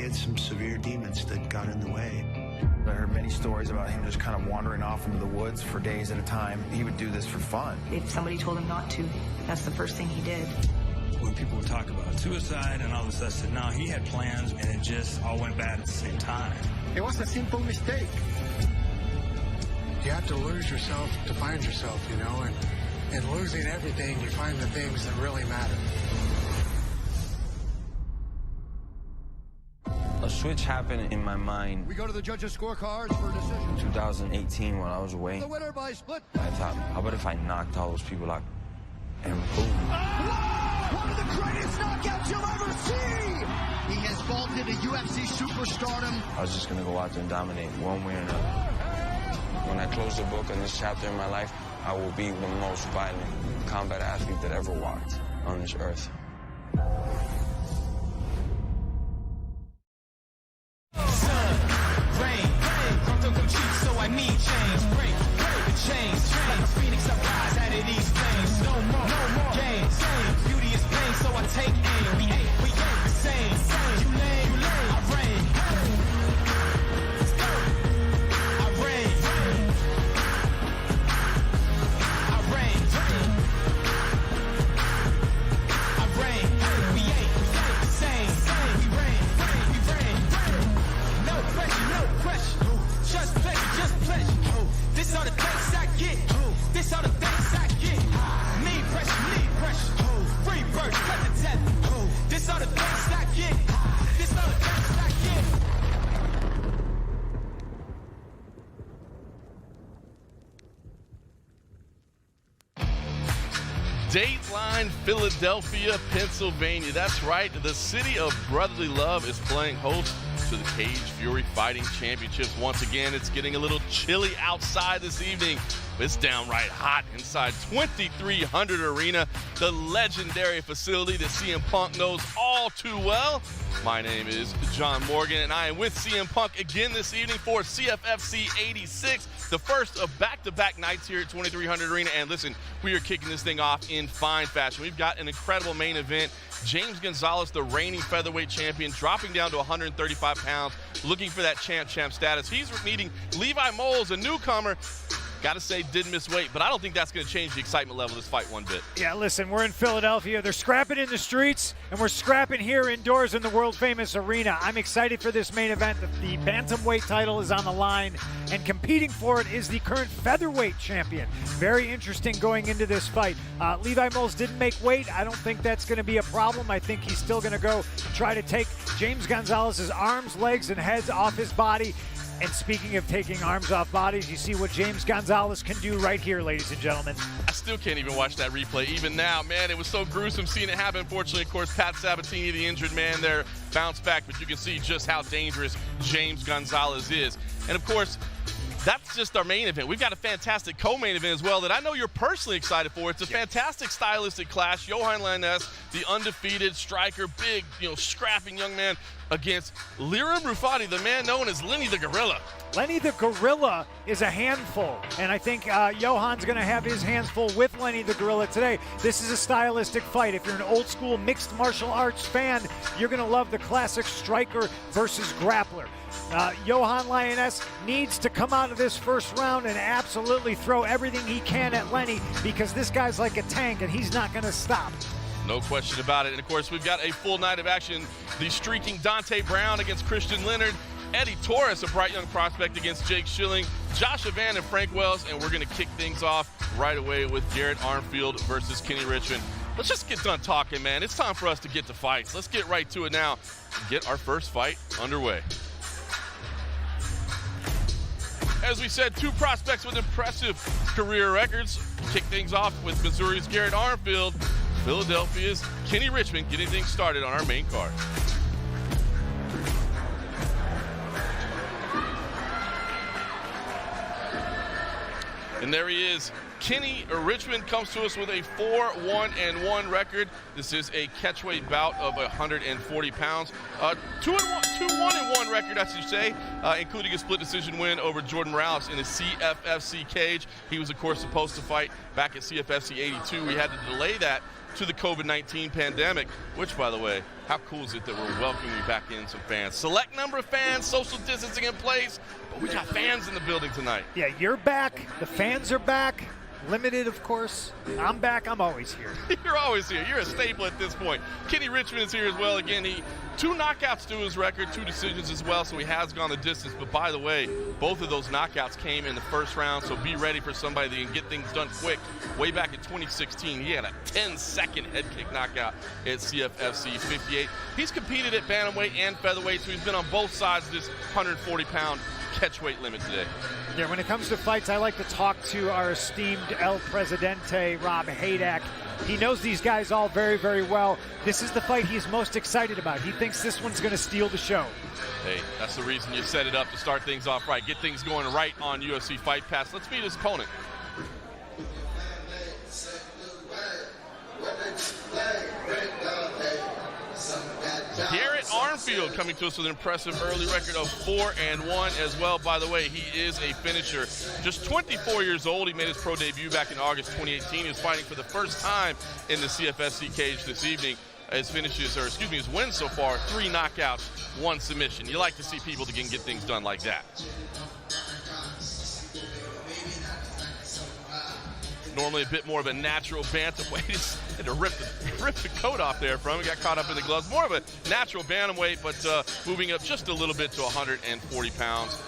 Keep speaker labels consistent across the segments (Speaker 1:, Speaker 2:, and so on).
Speaker 1: had some severe demons that got in the way.
Speaker 2: I heard many stories about him just kind of wandering off into the woods for days at a time. He would do this for fun.
Speaker 3: If somebody told him not to, that's the first thing he did.
Speaker 4: When people would talk about suicide and all this stuff, I said, no, he had plans, and it just all went bad at the same time.
Speaker 5: It was a simple mistake. You have to lose yourself to find yourself, you know, and losing everything, you find the things that really matter.
Speaker 6: A switch happened in my mind.
Speaker 7: We go to the judges' scorecards for a decision.
Speaker 6: 2018, when I was away,
Speaker 7: The winner by split.
Speaker 6: I thought, how about if I knocked all those people out? And boom.
Speaker 7: One of the greatest knockouts you'll ever see! He has vaulted a UFC superstardom.
Speaker 6: I was just going to go out there and dominate one way or another. When I close the book on this chapter in my life, I will be the most violent combat athlete that ever walked on this earth.
Speaker 8: So I need change, break the chains, like a phoenix I rise out of these flames. No more games, beauty is pain, so I take aim. We ain't the same. You lame, I reign. I reign. I reign. I reign. We ain't the same. We reign. No pressure. Just pleasure. This all the thanks I get. This all the thanks I get. Need pressure. Free bird, cut the tether. This all the thanks I get. This all the thanks I get.
Speaker 9: Dateline, Philadelphia, Pennsylvania. That's right. The city of brotherly love is playing host to the Cage Fury Fighting Championships. Once again, it's getting a little chilly outside this evening. It's downright hot inside 2300 Arena, the legendary facility that CM Punk knows all too well. My name is John Morgan, and I am with CM Punk again this evening for CFFC 86, the first of back-to-back nights here at 2300 Arena. And listen, we are kicking this thing off in fine fashion. We've got an incredible main event. James Gonzalez, the reigning featherweight champion, dropping down to 135 pounds, looking for that champ status. He's meeting Levi Moles, a newcomer. Gotta say, did miss weight, but I don't think that's going to change the excitement level of this fight one bit.
Speaker 10: Yeah, listen, we're in Philadelphia. They're scrapping in the streets, and we're scrapping here indoors in the world-famous arena. I'm excited for this main event. The bantamweight title is on the line, and competing for it is the current featherweight champion. Very interesting going into this fight. Levi Moles didn't make weight. I don't think that's going to be a problem. I think he's still going to go try to take James Gonzalez's arms, legs, and heads off his body. And speaking of taking arms off bodies, you see what James Gonzalez can do right here, ladies and gentlemen.
Speaker 9: I still can't even watch that replay. Even now, man, it was so gruesome seeing it happen. Unfortunately, of course, Pat Sabatini, the injured man there, bounced back. But you can see just how dangerous James Gonzalez is. And, of course, that's just our main event. We've got a fantastic co-main event as well that I know you're personally excited for. It's a fantastic stylistic clash. Johan Lainez, the undefeated striker, big, scrapping young man, against Liram Rufati, the man known as Lenny the Gorilla.
Speaker 10: Lenny the Gorilla is a handful, and I think Johan's going to have his hands full with Lenny the Gorilla today. This is a stylistic fight. If you're an old-school mixed martial arts fan, you're going to love the classic striker versus grappler. Johan Lainez needs to come out of this first round and absolutely throw everything he can at Lenny, because this guy's like a tank, and he's not going to stop.
Speaker 9: No question about it. And, of course, we've got a full night of action. The streaking Dante Brown against Christian Leonard. Eddie Torres, a bright young prospect, against Jake Schilling. Josh Van and Frank Wells. And we're going to kick things off right away with Garrett Armfield versus Kenny Richmond. Let's just get done talking, man. It's time for us to get to fights. Let's get right to it now and get our first fight underway. As we said, two prospects with impressive career records. Kick things off with Missouri's Garrett Armfield, Philadelphia's Kenny Richmond, getting things started on our main card. And there he is. Kenny Richmond comes to us with a 4-1-1 record. This is a catchweight bout of 140 pounds. 2-1-1 record, I should say, including a split decision win over Jordan Morales in the CFFC cage. He was, of course, supposed to fight back at CFFC 82. We had to delay that to the COVID-19 pandemic, which, by the way, how cool is it that we're welcoming back in some fans? Select number of fans, social distancing in place, but we got fans in the building tonight.
Speaker 10: Yeah, you're back. The fans are back. Limited, of course. I'm back. I'm always here.
Speaker 9: You're always here. You're a staple at this point. Kenny Richmond is here as well. Again, he 2 knockouts to his record, 2 decisions as well, so he has gone the distance. But by the way, both of those knockouts came in the first round, so be ready for somebody that can get things done quick. Way back in 2016, he had a 10-second head kick knockout at CFFC 58. He's competed at bantamweight and featherweight, so he's been on both sides of this 140-pound catchweight limit today.
Speaker 10: Yeah, when it comes to fights, I like to talk to our esteemed El Presidente, Rob Haydak. He knows these guys all very, very well. This is the fight he's most excited about. He thinks this one's going to steal the show.
Speaker 9: Hey, that's the reason you set it up, to start things off right. Get things going right on UFC Fight Pass. Let's meet his opponent. Garrett Armfield coming to us with an impressive early record of 4-1 as well. By the way, he is a finisher. Just 24 years old. He made his pro debut back in August 2018. He was fighting for the first time in the CFFC cage this evening. His his wins so far, 3 knockouts, 1 submission. You like to see people that can get things done like that. Normally a bit more of a natural bantamweight. Had to rip the coat off there from him. Got caught up in the gloves. More of a natural bantamweight, but moving up just a little bit to 140 pounds.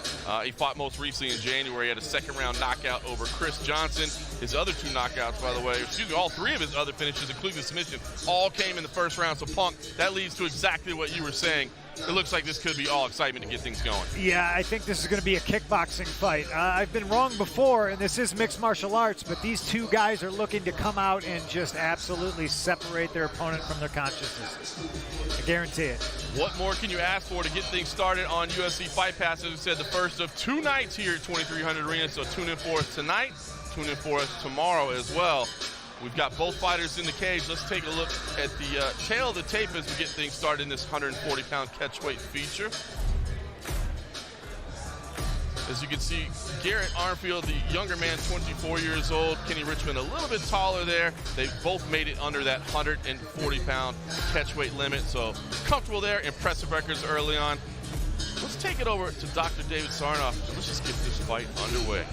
Speaker 9: He fought most recently in January. He had a second-round knockout over Chris Johnson. His other 2 knockouts, by the way, all 3 of his other finishes, including the submission, all came in the first round. So, Punk, that leads to exactly what you were saying. It looks like this could be all excitement to get things going.
Speaker 10: Yeah, I think this is going to be a kickboxing fight. I've been wrong before, and this is mixed martial arts, but these 2 guys are looking to come out and just absolutely separate their opponent from their consciousness. I guarantee it.
Speaker 9: What more can you ask for to get things started on UFC Fight Pass? As we said, the first of 2 nights here at 2300 Arena, so tune in for us tonight, tune in for us tomorrow as well. We've got both fighters in the cage. Let's take a look at the tail of the tape as we get things started in this 140-pound catchweight feature. As you can see, Garrett Armfield, the younger man, 24 years old. Kenny Richmond, a little bit taller there. They both made it under that 140-pound catchweight limit, so comfortable there. Impressive records early on. Let's take it over to Dr. David Sarnoff. Let's just get this fight underway.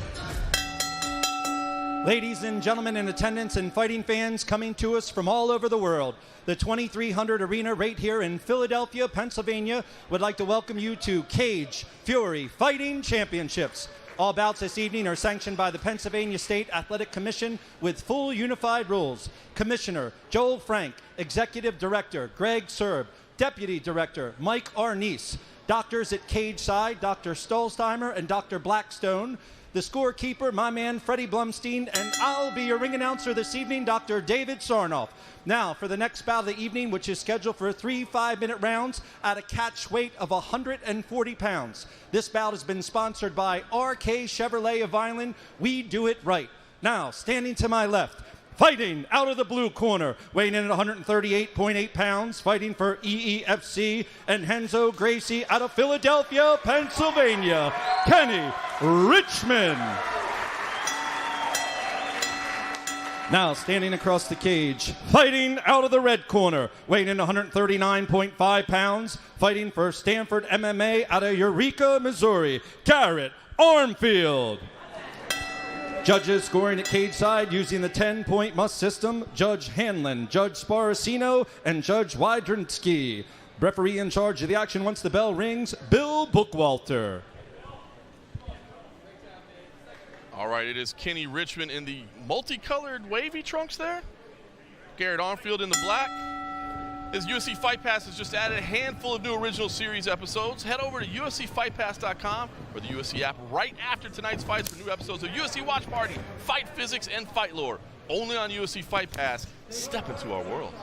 Speaker 11: Ladies and gentlemen in attendance and fighting fans coming to us from all over the world, the 2300 Arena right here in Philadelphia, Pennsylvania would like to welcome you to Cage Fury Fighting Championships. All bouts this evening are sanctioned by the Pennsylvania State Athletic Commission with full unified rules. Commissioner Joel Frank, Executive Director Greg Serb, Deputy Director Mike Arnice, doctors at cage side Dr. Stolzheimer and Dr. Blackstone, the scorekeeper, my man, Freddie Blumstein, and I'll be your ring announcer this evening, Dr. David Sarnoff. Now, for the next bout of the evening, which is scheduled for 3 5-minute rounds at a catch weight of 140 pounds. This bout has been sponsored by RK Chevrolet of Vineland. We do it right. Now, standing to my left, fighting out of the blue corner, weighing in at 138.8 pounds, fighting for EEFC and Henzo Gracie out of Philadelphia, Pennsylvania, Kenny Richmond. Now standing across the cage, fighting out of the red corner, weighing in 139.5 pounds, fighting for Stanford MMA out of Eureka, Missouri, Garrett Armfield. Judges scoring at cage side using the 10-point must system, Judge Hanlon, Judge Sparacino, and Judge Wydrinski. Referee in charge of the action once the bell rings, Bill Bookwalter.
Speaker 9: All right, it is Kenny Richmond in the multicolored wavy trunks there. Garrett Armfield in the black. As UFC Fight Pass has just added a handful of new original series episodes, head over to UFCFightPass.com or the UFC app right after tonight's fights for new episodes of UFC Watch Party, Fight Physics, and Fight Lore. Only on UFC Fight Pass. Step into our world.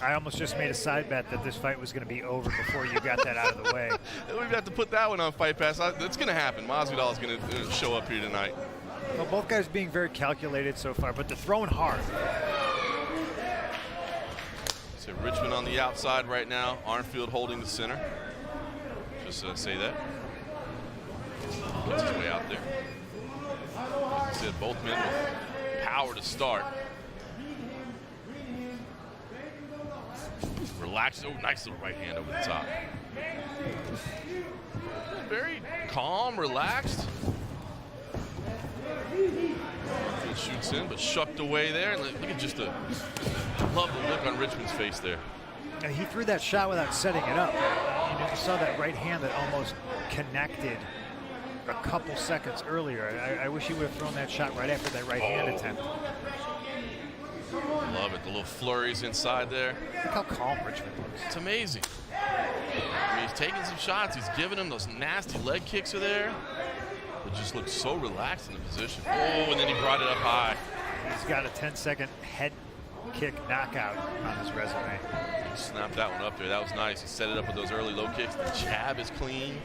Speaker 10: I almost just made a side bet that this fight was going to be over before you got that out of the way.
Speaker 9: We've got to put that one on Fight Pass. It's going to happen. Masvidal is going to show up here tonight.
Speaker 10: Well, both guys being very calculated so far, but they're throwing hard.
Speaker 9: So Richmond on the outside right now. Armfield holding the center. Just say that. Gets his way out there. As I said, both men with power to start. Relaxed. Oh, nice little right hand over the top. Very calm, relaxed. Armfield shoots in, but shucked away there. And look at just love the look on Richmond's face there.
Speaker 10: And he threw that shot without setting it up. You saw that right hand that almost connected a couple seconds earlier. I wish he would have thrown that shot right after that right hand attempt.
Speaker 9: Love it. The little flurries inside there.
Speaker 10: Look how calm Richmond looks.
Speaker 9: It's amazing. I mean, he's taking some shots. He's giving him those nasty leg kicks are there. But just looks so relaxed in the position. Oh, and then he brought it up high.
Speaker 10: He's got a 10-second head kick knockout on his resume.
Speaker 9: He snapped that one up there. That was nice. He set it up with those early low kicks. The jab is clean.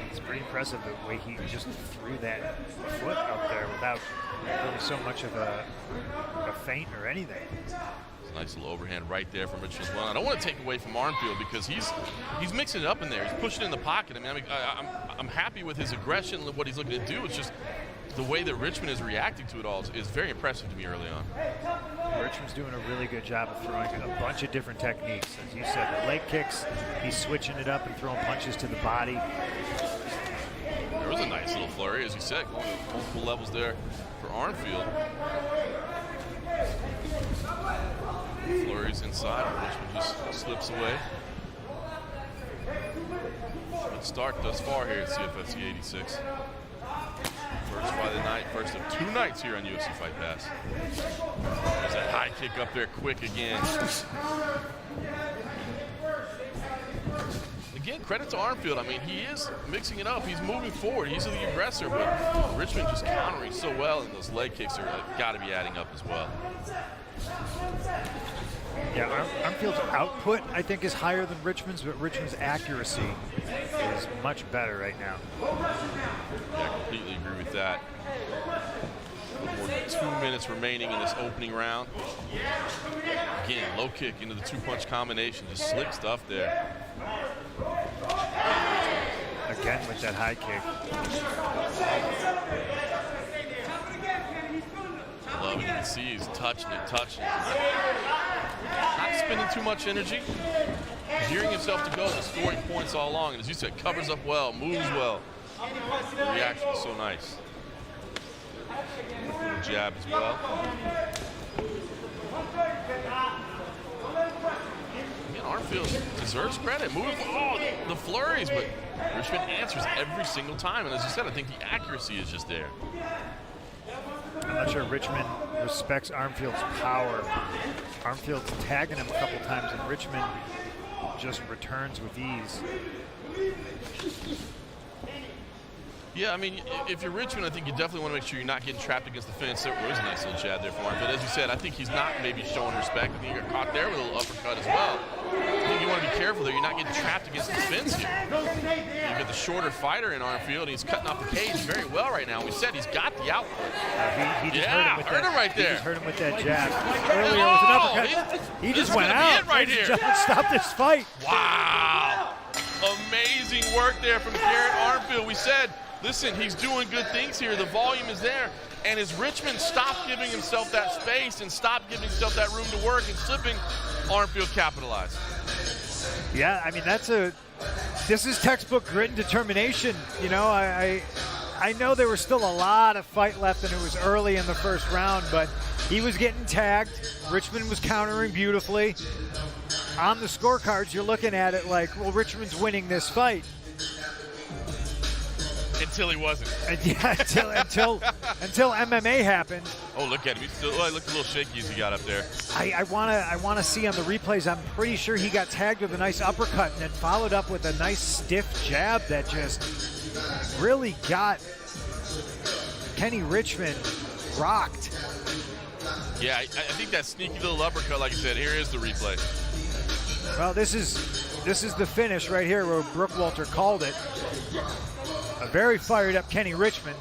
Speaker 10: It's pretty impressive the way he just threw that foot up there without really so much of a feint or anything.
Speaker 9: It's a nice little overhand right there from Richmond as well. I don't want to take away from Armfield because he's mixing it up in there. He's pushing in the pocket. I mean, I'm happy with his aggression, what he's looking to do. It's just the way that Richmond is reacting to it all is very impressive to me early on.
Speaker 10: Richmond's doing a really good job of throwing a bunch of different techniques. As you said, the leg kicks, he's switching it up and throwing punches to the body.
Speaker 9: There was a nice little flurry, as you said, going to multiple levels there for Armfield. Flurries inside, Richmond just slips away. Good start thus far here at CFFC 86. First fight of the night, first of 2 nights here on UFC Fight Pass. There's that high kick up there quick again. Again, credit to Armfield. I mean, he is mixing it up. He's moving forward. He's the aggressor, but Richmond just countering so well, and those leg kicks are got to be adding up as well.
Speaker 10: Yeah, Armfield's output, I think, is higher than Richmond's, but Richmond's accuracy is much better right now.
Speaker 9: Yeah, I completely agree with that. More than 2 minutes remaining in this opening round. Again, low kick into the 2-punch combination. Just slick stuff there.
Speaker 10: Again with that high kick.
Speaker 9: Love it. You can see he's touching it. Not spending too much energy. Gearing himself to go and scoring points all along. And as you said, covers up well, moves well. The reaction is so nice. Quick little jab as well. Again, Armfield deserves credit. Moving, the flurries, but Richmond answers every single time. And as you said, I think the accuracy is just there.
Speaker 10: I'm not sure Richmond respects Armfield's power. Armfield's tagging him a couple times, and Richmond just returns with ease.
Speaker 9: Yeah, I mean, if you're Richmond, I think you definitely want to make sure you're not getting trapped against the fence. There was a nice little jab there for him. But as you said, I think he's not maybe showing respect. I think he got caught there with a little uppercut as well. I think you want to be careful there. You're not getting trapped against the fence here. You've got the shorter fighter in Armfield. He's cutting off the cage very well right now. We said he's got the output.
Speaker 10: He just
Speaker 9: hurt him right there.
Speaker 10: He just hurt him with that jab. Earlier was an uppercut. He just went out.
Speaker 9: Right here.
Speaker 10: Just stopped this fight.
Speaker 9: Wow. Amazing work there from Garrett Armfield. We said, listen, he's doing good things here. The volume is there. And as Richmond stopped giving himself that space and stopped giving himself that room to work and slipping, Armfield capitalized.
Speaker 10: Yeah, I mean, this is textbook grit and determination. You know, I know there was still a lot of fight left and it was early in the first round, but he was getting tagged. Richmond was countering beautifully. On the scorecards, you're looking at it like, well, Richmond's winning this fight.
Speaker 9: Until he wasn't.
Speaker 10: Yeah, until MMA happened.
Speaker 9: Oh, look at him. He looked a little shaky as he got up there.
Speaker 10: I wanna see on the replays. I'm pretty sure he got tagged with a nice uppercut and then followed up with a nice stiff jab that just really got Kenny Richmond rocked.
Speaker 9: Yeah, I think that sneaky little uppercut, like I said, here is the replay.
Speaker 10: Well, this is the finish right here where Brooke Walter called it. A very fired up Kenny Richmond.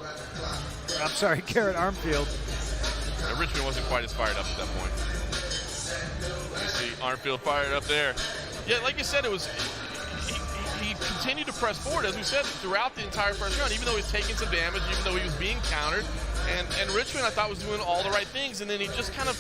Speaker 10: I'm sorry, Garrett Armfield.
Speaker 9: Yeah, Richmond wasn't quite as fired up at that point. You see Armfield fired up there. Yeah, like you said, it was he continued to press forward, as we said, throughout the entire first round, even though he was taking some damage, even though he was being countered. And Richmond, I thought, was doing all the right things, and then he just kind of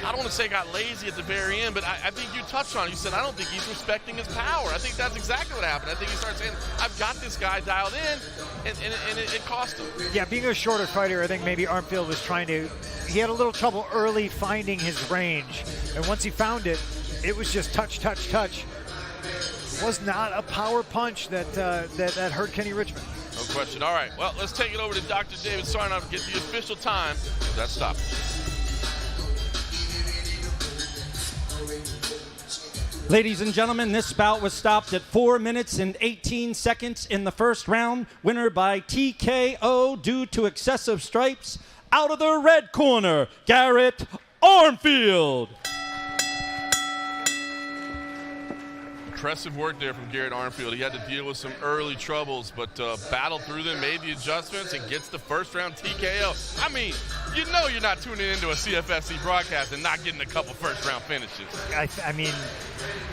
Speaker 9: I don't want to say got lazy at the very end, but I think you touched on it. You said, I don't think he's respecting his power. I think that's exactly what happened. I think he started saying, I've got this guy dialed in, and it cost him.
Speaker 10: Yeah, being a shorter fighter, I think maybe Armfield was trying to, he had a little trouble early finding his range. And once he found it, it was just touch, touch, touch. It was not a power punch that hurt Kenny Richmond.
Speaker 9: No question. All right, well, let's take it over to Dr. David Sarnoff to get the official time. That's stopped.
Speaker 11: Ladies and gentlemen, this bout was stopped at 4 minutes and 18 seconds in the first round. Winner by TKO due to excessive stripes. Out of the red corner, Garrett Armfield.
Speaker 9: Impressive work there from Garrett Armfield. He had to deal with some early troubles, but battled through them, made the adjustments, and gets the first round TKO. I mean, you know you're not tuning into a CFFC broadcast and not getting a couple first round finishes.
Speaker 10: I mean,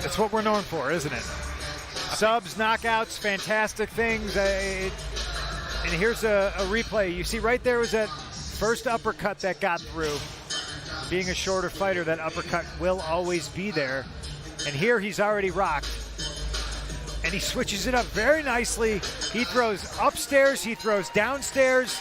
Speaker 10: that's what we're known for, isn't it? Subs, knockouts, fantastic things. And here's a replay. You see right there was that first uppercut that got through. Being a shorter fighter, that uppercut will always be there. And here he's already rocked. And he switches it up very nicely. He throws upstairs, he throws downstairs,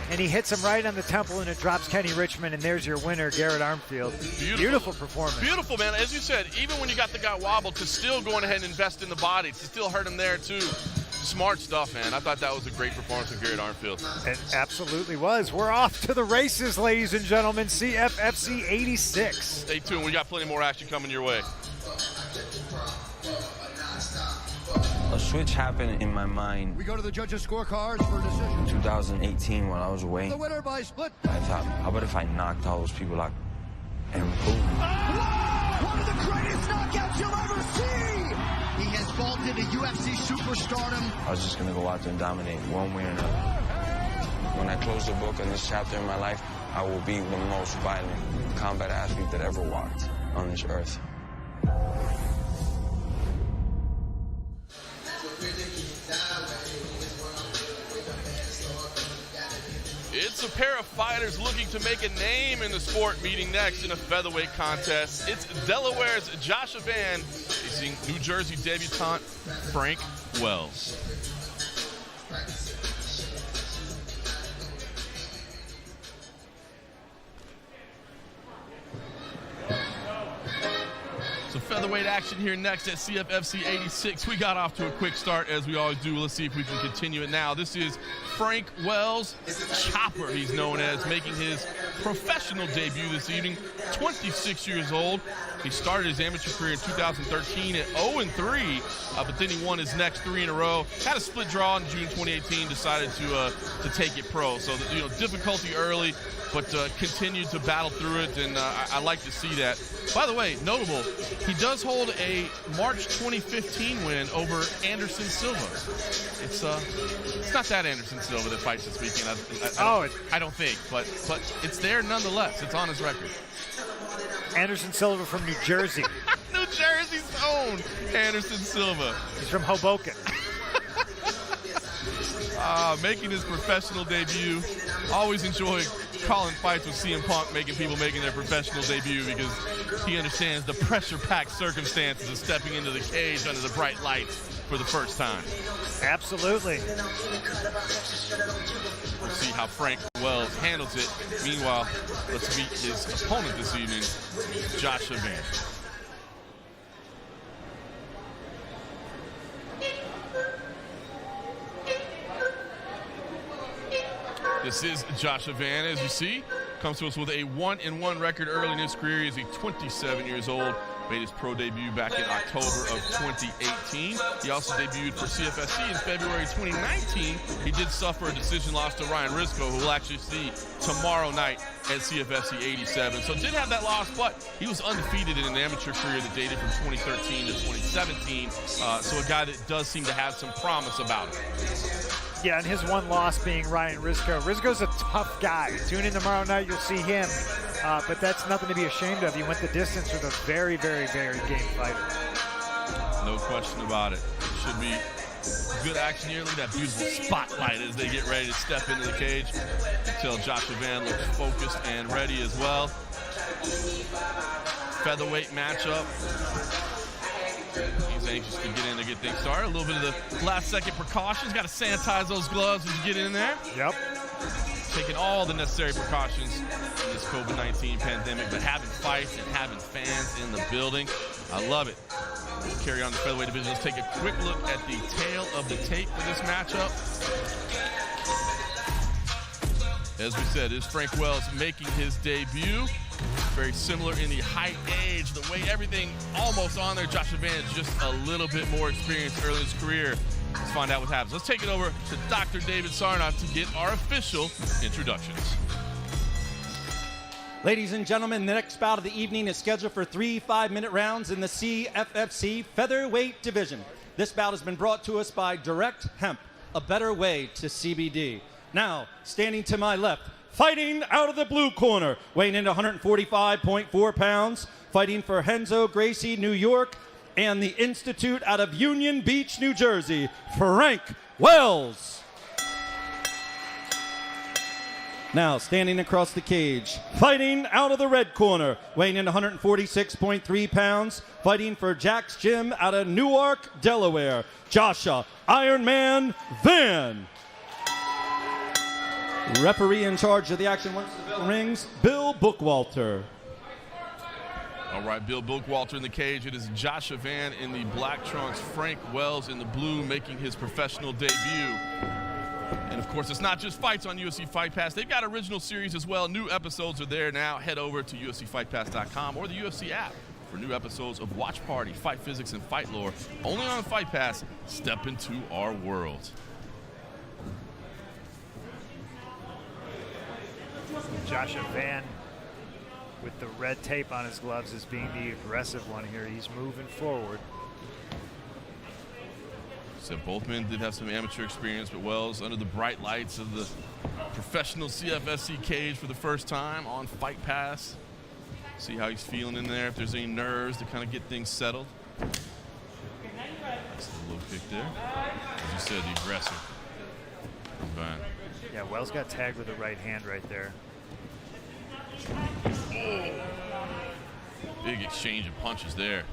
Speaker 10: and he hits him right on the temple, and it drops Kenny Richmond, and there's your winner, Garrett Armfield. Beautiful performance.
Speaker 9: Beautiful, man. As you said, even when you got the guy wobbled, to still going ahead and invest in the body, to still hurt him there too. Smart stuff, man. I thought that was a great performance of Garrett Armfield.
Speaker 10: It absolutely was. We're off to the races, ladies and gentlemen. CFFC 86.
Speaker 9: Stay tuned. We got plenty more action coming your way.
Speaker 6: A switch happened in my mind.
Speaker 7: We go to the judges' scorecards for a decision.
Speaker 6: 2018 when I was away.
Speaker 7: The winner by split.
Speaker 6: I thought, how about if I knocked all those people out and boom?
Speaker 7: One of the greatest knockouts you'll ever see! He has vaulted to UFC superstardom.
Speaker 6: I was just going to go out there and dominate one way or another. When I close the book on this chapter in my life, I will be the most violent combat athlete that ever walked on this earth.
Speaker 9: It's a pair of fighters looking to make a name in the sport meeting next in a featherweight contest. It's Delaware's Joshua Van facing New Jersey debutant Frank Wells. So featherweight action here next at CFFC 86. We got off to a quick start, as we always do. Let's see if we can continue it now. This is Frank Wells, Chopper he's known as, making his professional debut this evening, 26 years old. He started his amateur career in 2013 at 0-3, but then he won his next 3 in a row. Had a split draw in June 2018, decided to take it pro. So, difficulty early, but continued to battle through it, and I like to see that. By the way, notable, he does hold a March 2015 win over Anderson Silva. It's not that Anderson Silva that fights this weekend. I don't think, but it's there nonetheless. It's on his record.
Speaker 10: Anderson Silva from New Jersey.
Speaker 9: New Jersey's own Anderson Silva.
Speaker 10: He's from Hoboken.
Speaker 9: Making his professional debut. Always enjoy calling fights with CM Punk, making their professional debut, because he understands the pressure-packed circumstances of stepping into the cage under the bright lights for the first time.
Speaker 10: Absolutely.
Speaker 9: We'll see how Frank Wells handles it. Meanwhile, let's meet his opponent this evening, Joshua Van. This is Joshua Van, as you see, comes to us with a 1-1 record early in his career. He's 27 years old. Made his pro debut back in October of 2018. He also debuted for CFFC in February 2019. He did suffer a decision loss to Ryan Risco, who we'll actually see tomorrow night at CFFC 87. So did have that loss, but he was undefeated in an amateur career that dated from 2013 to 2017. So a guy that does seem to have some promise about him.
Speaker 10: Yeah, and his one loss being Ryan Risco. Risco's a tough guy. Tune in tomorrow night, you'll see him. But that's nothing to be ashamed of. He went the distance with a very, very, very game fighter.
Speaker 9: No question about it. Should be good action here. Look at that beautiful spotlight as they get ready to step into the cage. Until Joshua Van looks focused and ready as well. featherweight matchup. He's anxious to get in to get things started. A little bit of the last-second precautions. Got to sanitize those gloves as you get in there.
Speaker 10: Yep.
Speaker 9: Taking all the necessary precautions in this COVID-19 pandemic, but having fights and having fans in the building, I love it. Let's carry on the featherweight division. Let's take a quick look at the tail of the tape for this matchup. As we said, is Frank Wells making his debut. Very similar in the height, age, the way everything almost on there. Joshua Van is just a little bit more experienced early in his career. Let's find out what happens. Let's take it over to Dr. David Sarnoff to get our official introductions.
Speaker 11: Ladies and gentlemen, the next bout of the evening is scheduled for 3 5-minute rounds in the CFFC featherweight division. This bout has been brought to us by Direct Hemp, a better way to CBD. Now, standing to my left, fighting out of the blue corner, weighing in at 145.4 pounds, fighting for Henzo Gracie, New York, and the Institute out of Union Beach, New Jersey, Frank Wells. Now, standing across the cage, fighting out of the red corner, weighing in 146.3 pounds, fighting for Jack's Gym out of Newark, Delaware, Joshua Ironman Van. Referee in charge of the action once the bell rings, Bill Bookwalter.
Speaker 9: All right, Bill Bookwalter in the cage. It is Joshua Van in the black trunks, Frank Wells in the blue making his professional debut. And, of course, it's not just fights on UFC Fight Pass. They've got original series as well. New episodes are there now. Head over to UFCFightPass.com or the UFC app for new episodes of Watch Party, Fight Physics, and Fight Lore. Only on Fight Pass. Step into our world.
Speaker 10: Joshua Van with the red tape on his gloves is being the aggressive one here. He's moving forward.
Speaker 9: So both men did have some amateur experience, but Wells under the bright lights of the professional CFFC cage for the first time on Fight Pass. See how he's feeling in there, if there's any nerves to kind of get things settled. That's a low kick there. As you said, the aggressive. Van.
Speaker 10: Yeah, Wells got tagged with the right hand right there.
Speaker 9: Oh. Big exchange of punches there.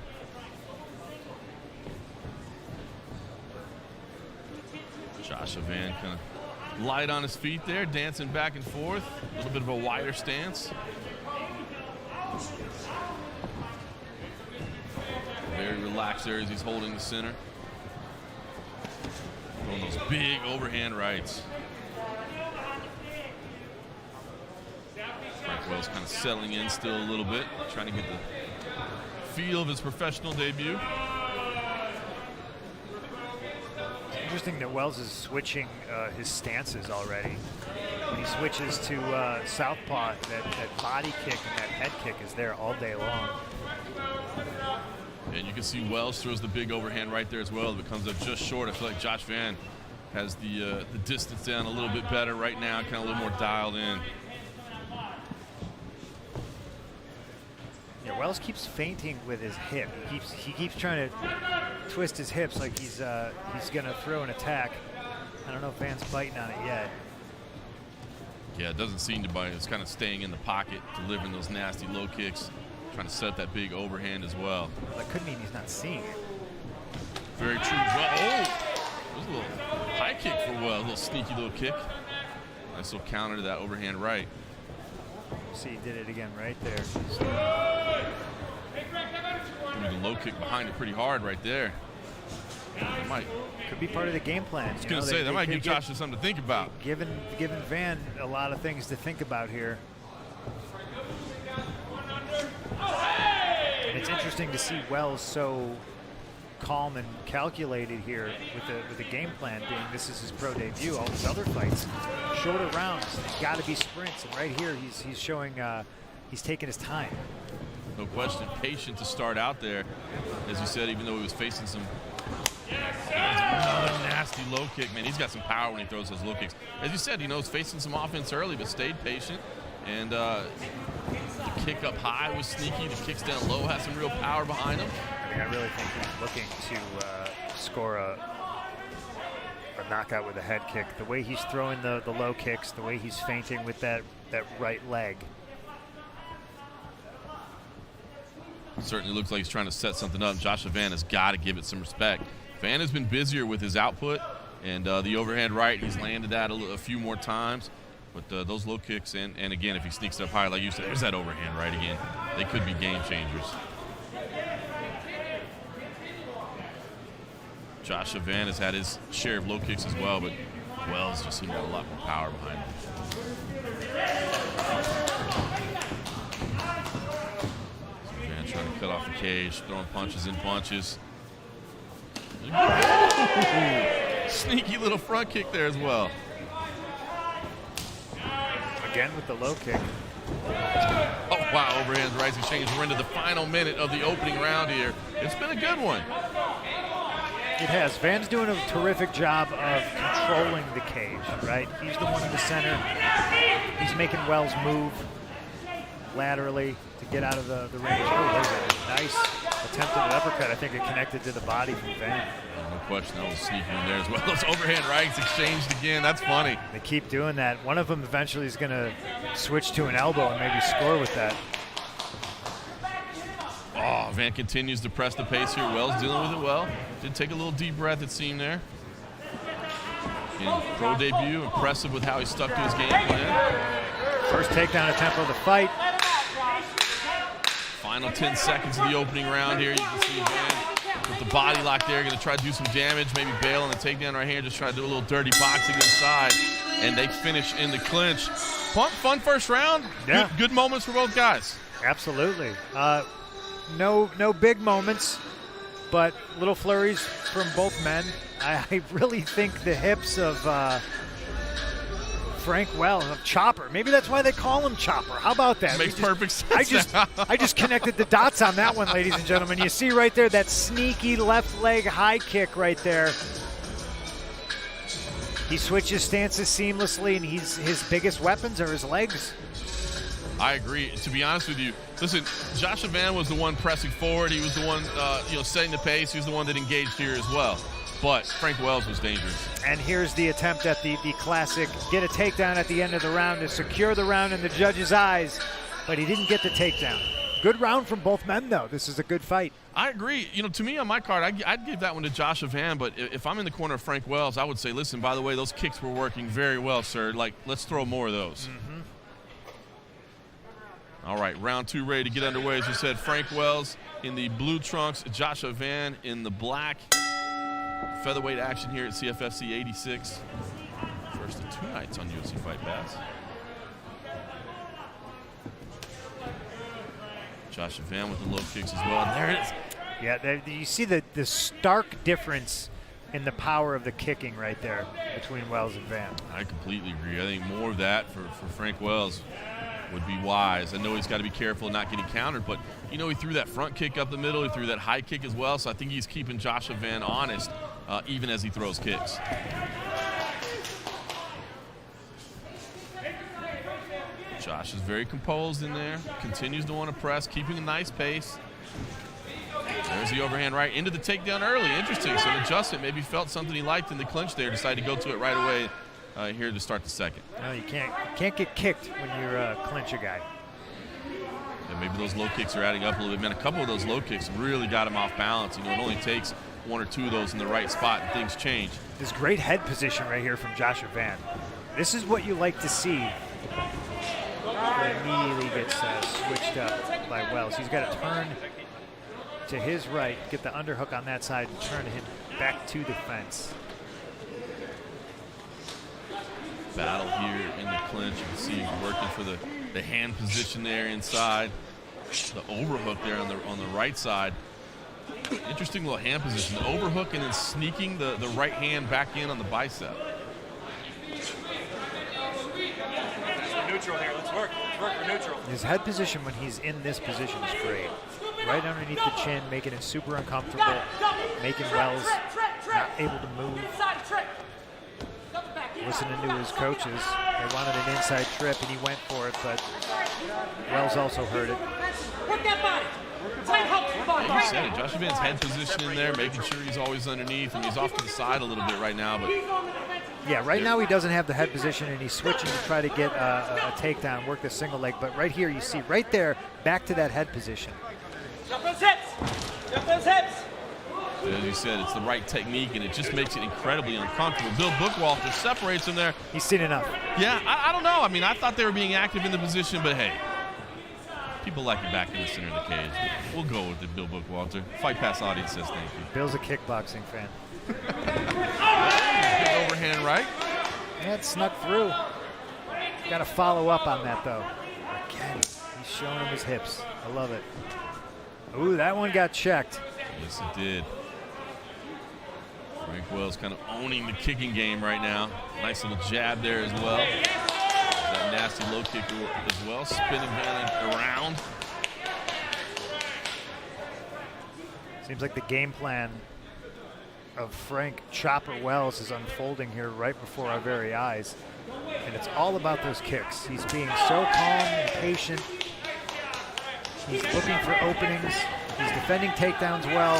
Speaker 9: Joshua Van kind of light on his feet there, dancing back and forth. A little bit of a wider stance. Very relaxed there as he's holding the center. Throwing those big overhand rights. Frank Wells kind of settling in still a little bit, trying to get the feel of his professional debut.
Speaker 10: It's interesting that Wells is switching his stances already. When he switches to southpaw, that body kick and that head kick is there all day long.
Speaker 9: And you can see Wells throws the big overhand right there as well. It comes up just short. I feel like Josh Van has the distance down a little bit better right now, kind of a little more dialed in.
Speaker 10: Yeah, Wells keeps feinting with his hip. He keeps trying to twist his hips like he's gonna throw an attack. I don't know if Van's biting on it yet.
Speaker 9: Yeah, it doesn't seem to bite. It's kind of staying in the pocket, delivering those nasty low kicks, trying to set up that big overhand as well.
Speaker 10: That could mean he's not seeing it.
Speaker 9: Very true. Oh, there's a little high kick for Wells, a little sneaky little kick. Nice little counter to that overhand right.
Speaker 10: See, he did it again right there.
Speaker 9: The low kick behind it pretty hard right there.
Speaker 10: Could be part of the game plan.
Speaker 9: I was going to say, that might give Joshua something to think about.
Speaker 10: Giving Van a lot of things to think about here. And it's interesting to see Wells so calm and calculated here with the game plan being this is his pro debut. All his other fights, shorter rounds, got to be sprints, and right here he's showing he's taking his time.
Speaker 9: No question, patient to start out there. As you said, even though he was facing some another nasty low kick, man, he's got some power when he throws those low kicks. As you said, he's facing some offense early, but stayed patient. And the kick up high was sneaky. The kicks down low has some real power behind him.
Speaker 10: I mean, I really think he's looking to score a knockout with a head kick. The way he's throwing the low kicks, the way he's feinting with that right leg.
Speaker 9: Certainly looks like he's trying to set something up. Joshua Van has got to give it some respect. Van has been busier with his output, and the overhand right, he's landed that a few more times. But those low kicks, and again, if he sneaks up high, like you said, there's that overhand right again. They could be game changers. Joshua Van has had his share of low kicks as well, but Wells just seemed to have a lot more power behind him. So Van trying to cut off the cage, throwing punches in punches. Sneaky little front kick there as well.
Speaker 10: Again with the low kick.
Speaker 9: Oh, wow, overhand rising exchange. We're into the final minute of the opening round here. It's been a good one.
Speaker 10: It has. Van's doing a terrific job of controlling the cage, right? He's the one in the center. He's making Wells move laterally to get out of the range. Oh, there's a nice attempt at an uppercut. I think it connected to the body from Van.
Speaker 9: No question, that was sneaking in there as well. Those overhand rights exchanged again. That's funny.
Speaker 10: They keep doing that. One of them eventually is going to switch to an elbow and maybe score with that.
Speaker 9: Oh, Van continues to press the pace here. Wells dealing with it well. Did take a little deep breath, it seemed there. In pro debut, impressive with how he stuck to his game plan.
Speaker 10: First takedown attempt of the fight.
Speaker 9: Final 10 seconds of the opening round here. You can see Van with the body lock there, going to try to do some damage, maybe bail on the takedown right here, just try to do a little dirty boxing inside. And they finish in the clinch. Fun first round.
Speaker 10: Yeah.
Speaker 9: Good moments for both guys.
Speaker 10: Absolutely. No big moments, but little flurries from both men. I really think the hips of Frank Wells, of Chopper. Maybe that's why they call him Chopper. How about that?
Speaker 9: Makes perfect sense.
Speaker 10: I just connected the dots on that one, ladies and gentlemen. You see right there that sneaky left leg high kick right there. He switches stances seamlessly, and his biggest weapons are his legs.
Speaker 9: I agree. To be honest with you, listen, Joshua Van was the one pressing forward. He was the one, setting the pace. He was the one that engaged here as well. But Frank Wells was dangerous.
Speaker 10: And here's the attempt at the classic get a takedown at the end of the round to secure the round in the judge's eyes. But he didn't get the takedown. Good round from both men, though. This is a good fight.
Speaker 9: I agree. To me on my card, I'd give that one to Joshua Van. But if I'm in the corner of Frank Wells, I would say, listen, by the way, those kicks were working very well, sir. Like, let's throw more of those.
Speaker 10: Mm-hmm.
Speaker 9: All right, round two ready to get underway. As you said, Frank Wells in the blue trunks, Joshua Van in the black. Featherweight action here at CFFC 86. First of two nights on UFC Fight Pass. Joshua Van with the low kicks as well. And there it is.
Speaker 10: Yeah, you see the stark difference in the power of the kicking right there between Wells and Van.
Speaker 9: I completely agree. I think more of that for Frank Wells would be wise. I know he's got to be careful not getting countered, but he threw that front kick up the middle. He threw that high kick as well, so I think he's keeping Joshua Van honest even as he throws kicks. Josh is very composed in there, continues to want to press, keeping a nice pace. There's the overhand right into the takedown early. Interesting. So an adjustment, maybe felt something he liked in the clinch there, decided to go to it right away here to start the second.
Speaker 10: No, you can't get kicked when you're a clincher guy.
Speaker 9: And maybe those low kicks are adding up a little bit. Man, a couple of those low kicks really got him off balance. It only takes one or two of those in the right spot and things change.
Speaker 10: This great head position right here from Joshua Van. This is what you like to see. It immediately gets switched up by Wells. He's got to turn to his right, get the underhook on that side, and turn him back to the fence.
Speaker 9: Battle here in the clinch. You can see he's working for the hand position there inside. The overhook there on the right side. Interesting little hand position. The overhook and then sneaking the right hand back in on the bicep.
Speaker 8: Neutral here. Let's work for neutral.
Speaker 10: His head position when he's in this position is great. Right underneath the chin, making it super uncomfortable, making Wells not able to move. Listening to his coaches, they wanted an inside trip and he went for it, but Wells also heard it.
Speaker 8: Work that body.
Speaker 9: Yeah, you said it. Joshua Van's head position in there, making sure he's always underneath, and he's off to the side a little bit right now. But
Speaker 10: yeah, right now he doesn't have the head position, and he's switching to try to get a takedown, work the single leg. But right here, you see right there, back to that head position.
Speaker 8: Jump those hips. Jump those hips.
Speaker 9: As you said, it's the right technique, and it just makes it incredibly uncomfortable. Bill Bookwalter separates him there.
Speaker 10: He's seen enough.
Speaker 9: Yeah, I don't know. I mean, I thought they were being active in the position, but hey, people like it back in the center of the cage. We'll go with it, Bill Bookwalter. Fight Pass audience says thank you.
Speaker 10: Bill's a kickboxing fan.
Speaker 9: Good overhand right.
Speaker 10: Yeah, it snuck through. Got to follow up on that, though. Again, he's showing him his hips. I love it. Ooh, that one got checked.
Speaker 9: Yes, it did. Frank Wells kind of owning the kicking game right now. Nice little jab there as well. That nasty low kick as well. Spinning Van around.
Speaker 10: Seems like the game plan of Frank Chopper Wells is unfolding here right before our very eyes. And it's all about those kicks. He's being so calm and patient. He's looking for openings. He's defending takedowns well.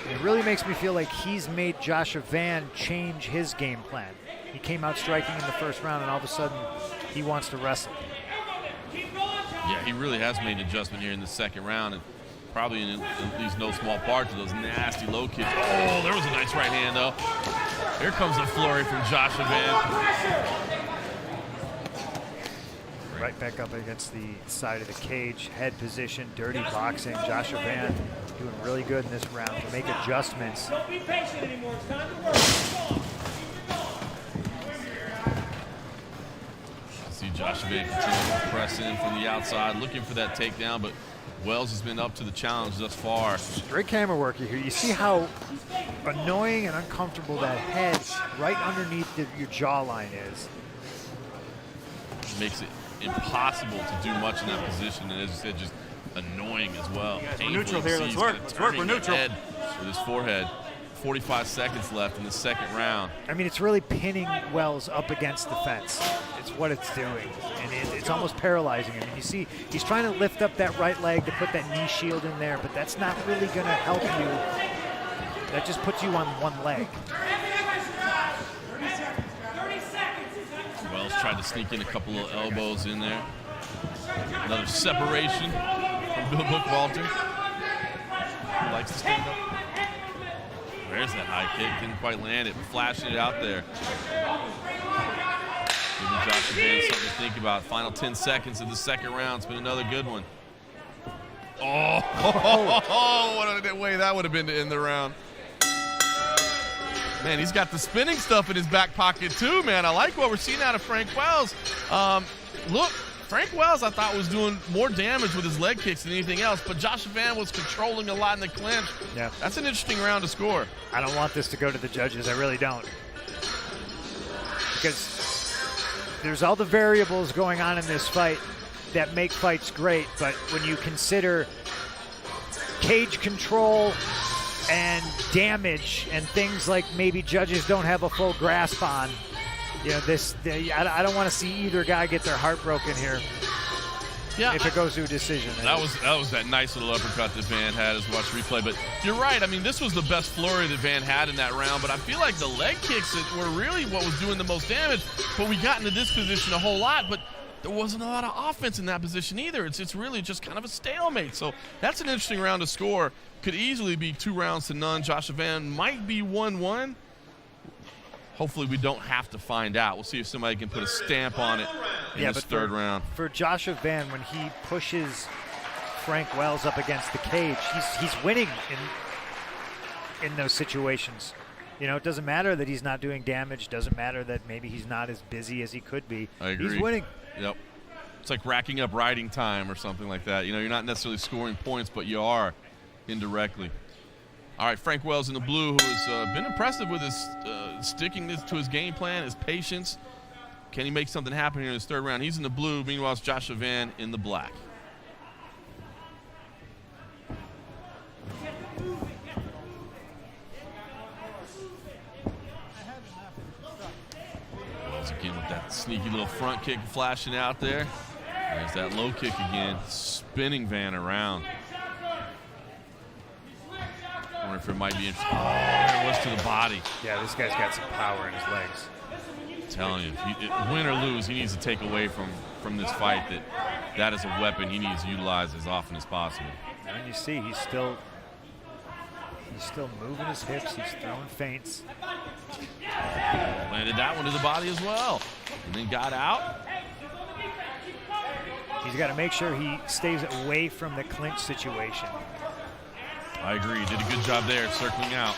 Speaker 10: And it really makes me feel like he's made Joshua Van change his game plan. He came out striking in the first round, and all of a sudden, he wants to wrestle.
Speaker 9: Yeah, he really has made an adjustment here in the second round, and probably in at least no small part to those nasty low kicks. Oh, there was a nice right hand, though. Here comes a flurry from Joshua Van.
Speaker 10: Right back up against the side of the cage, head position, dirty boxing. Joshua Van doing really good in this round to make adjustments.
Speaker 8: Don't be patient anymore. It's time to work.
Speaker 9: See Joshua Van continuing to press in from the outside, looking for that takedown, but Wells has been up to the challenge thus far.
Speaker 10: Great camera work here. You see how annoying and uncomfortable that head right underneath your jawline is.
Speaker 9: Makes it impossible to do much in that position, and as you said, just annoying as well.
Speaker 12: We're neutral here. Let's work. Let's work. We're neutral.
Speaker 9: With his forehead. 45 seconds left in the second round.
Speaker 10: I mean, it's really pinning Wells up against the fence. It's what it's doing, and it's almost paralyzing him. And you see, he's trying to lift up that right leg to put that knee shield in there, but that's not really going to help you. That just puts you on one leg.
Speaker 9: Wells tried to sneak in a couple of elbows in there. Another separation from Bill Bookwalter. He likes to stand up. There's that high kick. Didn't quite land it, but flashing it out there. Giving Joshua Van something to think about. Final 10 seconds of the second round. It's been another good one. Oh, what a way that would have been to end the round. Man, he's got the spinning stuff in his back pocket too, man. I like what we're seeing out of Frank Wells. Look, Frank Wells, I thought, was doing more damage with his leg kicks than anything else, but Joshua Van was controlling a lot in the clinch.
Speaker 10: Yeah.
Speaker 9: That's an interesting round to score.
Speaker 10: I don't want this to go to the judges. I really don't. Because there's all the variables going on in this fight that make fights great, but when you consider cage control and damage and things like maybe judges don't have a full grasp on, you know, I don't want to see either guy get their heart broken here. Yeah, if it goes to a decision.
Speaker 9: That was that nice little uppercut that Van had as we watch replay. But you're right. I mean, this was the best flurry that Van had in that round. But I feel like the leg kicks that were really what was doing the most damage. But we got into this position a whole lot. But there wasn't a lot of offense in that position either. It's really just kind of a stalemate. So that's an interesting round to score. Could easily be 2 rounds to none. Joshua Van might be 1-1. Hopefully we don't have to find out. We'll see if somebody can put a stamp on it in this third round.
Speaker 10: For Joshua Van, when he pushes Frank Wells up against the cage, he's winning in those situations. You know, it doesn't matter that he's not doing damage. Doesn't matter that maybe he's not as busy as he could be.
Speaker 9: I agree.
Speaker 10: He's winning.
Speaker 9: Yep. It's like racking up riding time or something like that. You know, you're not necessarily scoring points, but you are indirectly. All right, Frank Wells in the blue, who has been impressive with his sticking to his game plan, his patience. Can he make something happen here in his third round? He's in the blue. Meanwhile, it's Joshua Van in the black. Wells again with that sneaky little front kick flashing out there. There's that low kick again, spinning Van around. I wonder if it might be interesting. Oh, it was to the body.
Speaker 10: Yeah, this guy's got some power in his legs.
Speaker 9: I'm telling you, win or lose, he needs to take away from this fight that is a weapon he needs to utilize as often as possible.
Speaker 10: And you see he's still moving his hips. He's throwing feints.
Speaker 9: Landed that one to the body as well, and then got out.
Speaker 10: He's got to make sure he stays away from the clinch situation.
Speaker 9: I agree. Did a good job there, circling out.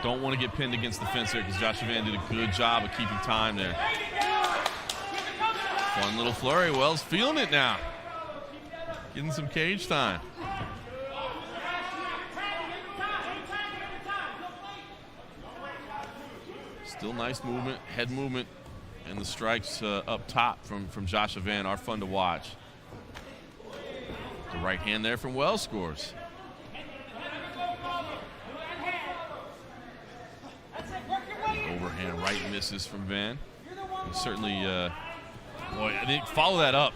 Speaker 9: Don't want to get pinned against the fence there because Joshua Van did a good job of keeping time there. Fun little flurry. Wells feeling it now. Getting some cage time. Still nice movement, head movement, and the strikes up top from Joshua Van are fun to watch. The right hand there from Wells scores. Overhand right misses from Van. And certainly, boy, I think follow that up.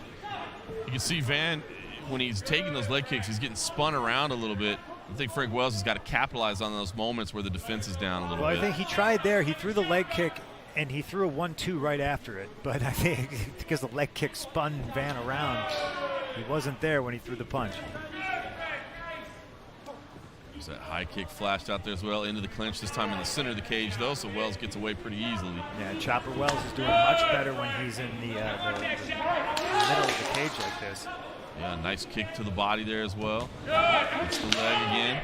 Speaker 9: You can see Van, when he's taking those leg kicks, he's getting spun around a little bit. I think Frank Wells has got to capitalize on those moments where the defense is down a little bit.
Speaker 10: Well, I think he tried there. He threw the leg kick, and he threw a 1-2 right after it. But I think because the leg kick spun Van around, he wasn't there when he threw the punch.
Speaker 9: There's that high kick flashed out there as well into the clinch, this time in the center of the cage, though, so Wells gets away pretty easily.
Speaker 10: Yeah, Chopper Wells is doing much better when he's in the middle of the cage like this.
Speaker 9: Yeah, nice kick to the body there as well. It's the leg again.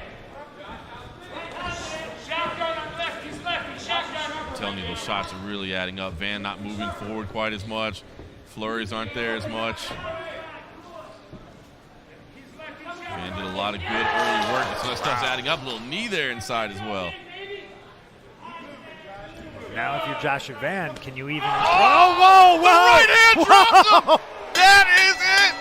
Speaker 9: I'm telling you, those shots are really adding up. Van not moving forward quite as much. Flurries aren't there as much. Van did a lot of good early work, so that stuff's adding up. A little knee there inside as well.
Speaker 10: Now if you're Joshua Van, can you even...
Speaker 9: Oh, whoa! The right hand drops him! That is it!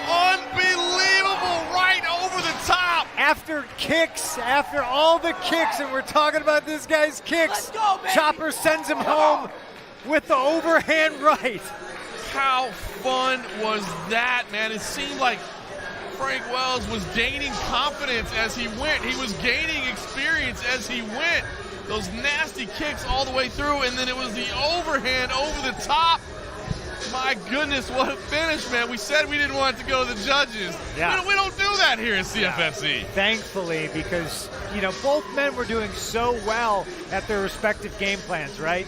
Speaker 9: Unbelievable, right over the top.
Speaker 10: After kicks, after all the kicks, and we're talking about this guy's kicks, go, Chopper sends him home with the overhand right.
Speaker 9: How fun was that, man? It seemed like Frank Wells was gaining confidence as he went. He was gaining experience as he went. Those nasty kicks all the way through, and then it was the overhand over the top. My goodness, what a finish, man. We said we didn't want it to go to the judges.
Speaker 10: Yeah.
Speaker 9: We don't do that here at CFFC.
Speaker 10: Yeah. Thankfully, because, you know, both men were doing so well at their respective game plans, right?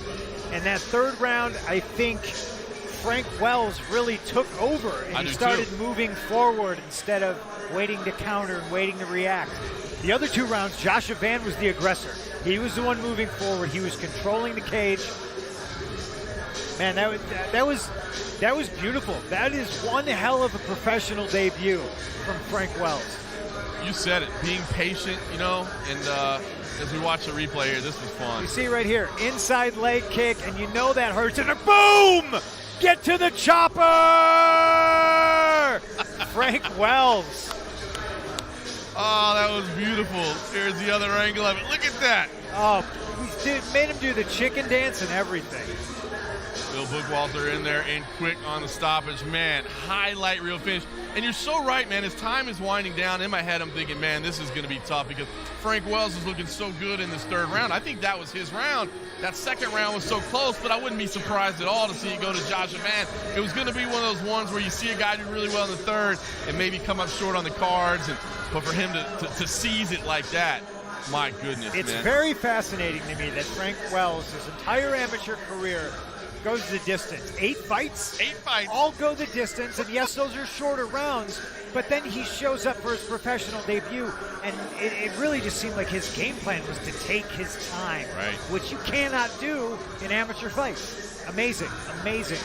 Speaker 10: And that third round, I think Frank Wells really took over, and he started moving forward instead of waiting to counter and waiting to react. The other two rounds, Joshua Van was the aggressor. He was the one moving forward. He was controlling the cage. Man, that was beautiful. That is one hell of a professional debut from Frank Wells.
Speaker 9: You said it, being patient, you know, and as we watch the replay here, this was fun.
Speaker 10: You see right here, inside leg kick, and you know that hurts, and a boom! Get to the chopper! Frank Wells.
Speaker 9: Oh, that was beautiful. Here's the other angle of it. Look at that.
Speaker 10: Oh, made him do the chicken dance and everything.
Speaker 9: Bill Bookwalter in there and quick on the stoppage. Man, highlight reel finish. And you're so right, man. As time is winding down, in my head I'm thinking, man, this is going to be tough because Frank Wells is looking so good in this third round. I think that was his round. That second round was so close, but I wouldn't be surprised at all to see it go to Joshua Van. It was going to be one of those ones where you see a guy do really well in the third and maybe come up short on the cards, but for him to seize it like that, my goodness,
Speaker 10: it's
Speaker 9: man.
Speaker 10: very fascinating to me that Frank Wells, his entire amateur career, goes the distance. 8 fights?
Speaker 9: 8 fights.
Speaker 10: All go the distance, and yes, those are shorter rounds, but then he shows up for his professional debut, and it really just seemed like his game plan was to take his time,
Speaker 9: right,
Speaker 10: which you cannot do in amateur fights. Amazing, amazing.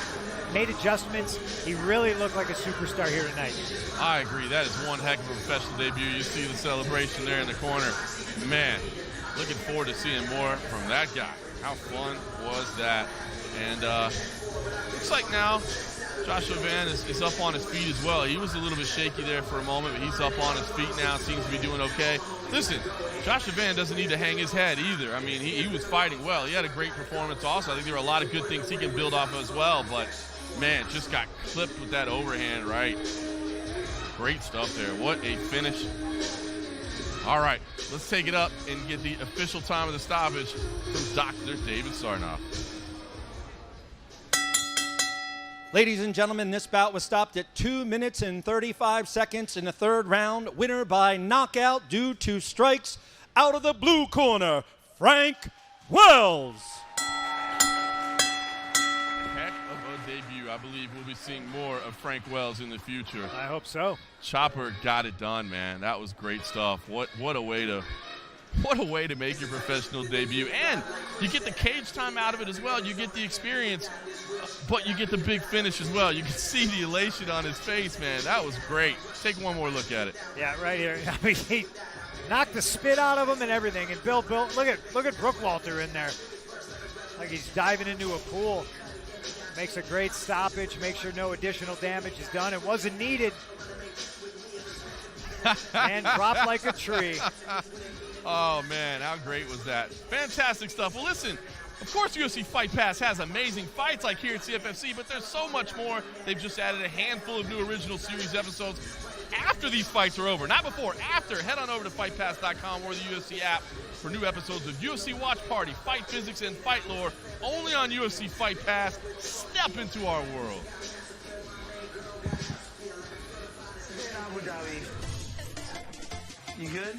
Speaker 10: Made adjustments. He really looked like a superstar here tonight.
Speaker 9: I agree. That is one heck of a professional debut. You see the celebration there in the corner. Man, looking forward to seeing more from that guy. How fun was that? And looks like now Joshua Van is up on his feet as well. He was a little bit shaky there for a moment, but he's up on his feet now. Seems to be doing okay. Listen, Joshua Van doesn't need to hang his head either. I mean, he was fighting well. He had a great performance also. I think there were a lot of good things he can build off of as well, but man, just got clipped with that overhand right. Great stuff there. What a finish. All right, let's take it up and get the official time of the stoppage from Dr. David Sarnoff.
Speaker 11: Ladies and gentlemen, this bout was stopped at 2 minutes and 35 seconds in the third round. Winner by knockout due to strikes. Out of the blue corner, Frank Wells.
Speaker 9: Heck of a debut. I believe we'll be seeing more of Frank Wells in the future.
Speaker 10: I hope so.
Speaker 9: Chopper got it done, man. That was great stuff. What a way to make your professional debut. And you get the cage time out of it as well. You get the experience, but you get the big finish as well. You can see the elation on his face, man. That was great. Take one more look at it.
Speaker 10: Yeah, right here. I mean, he knocked the spit out of him and everything. And Bill, look at Brookwalter in there. Like he's diving into a pool. Makes a great stoppage. Makes sure no additional damage is done. It wasn't needed. And dropped like a tree.
Speaker 9: Oh, man, how great was that? Fantastic stuff. Well, listen, of course UFC Fight Pass has amazing fights like here at CFFC, but there's so much more. They've just added a handful of new original series episodes after these fights are over. Not before, after. Head on over to FightPass.com or the UFC app for new episodes of UFC Watch Party, Fight Physics, and Fight Lore, only on UFC Fight Pass. Step into our world.
Speaker 13: Abu Dhabi. You good?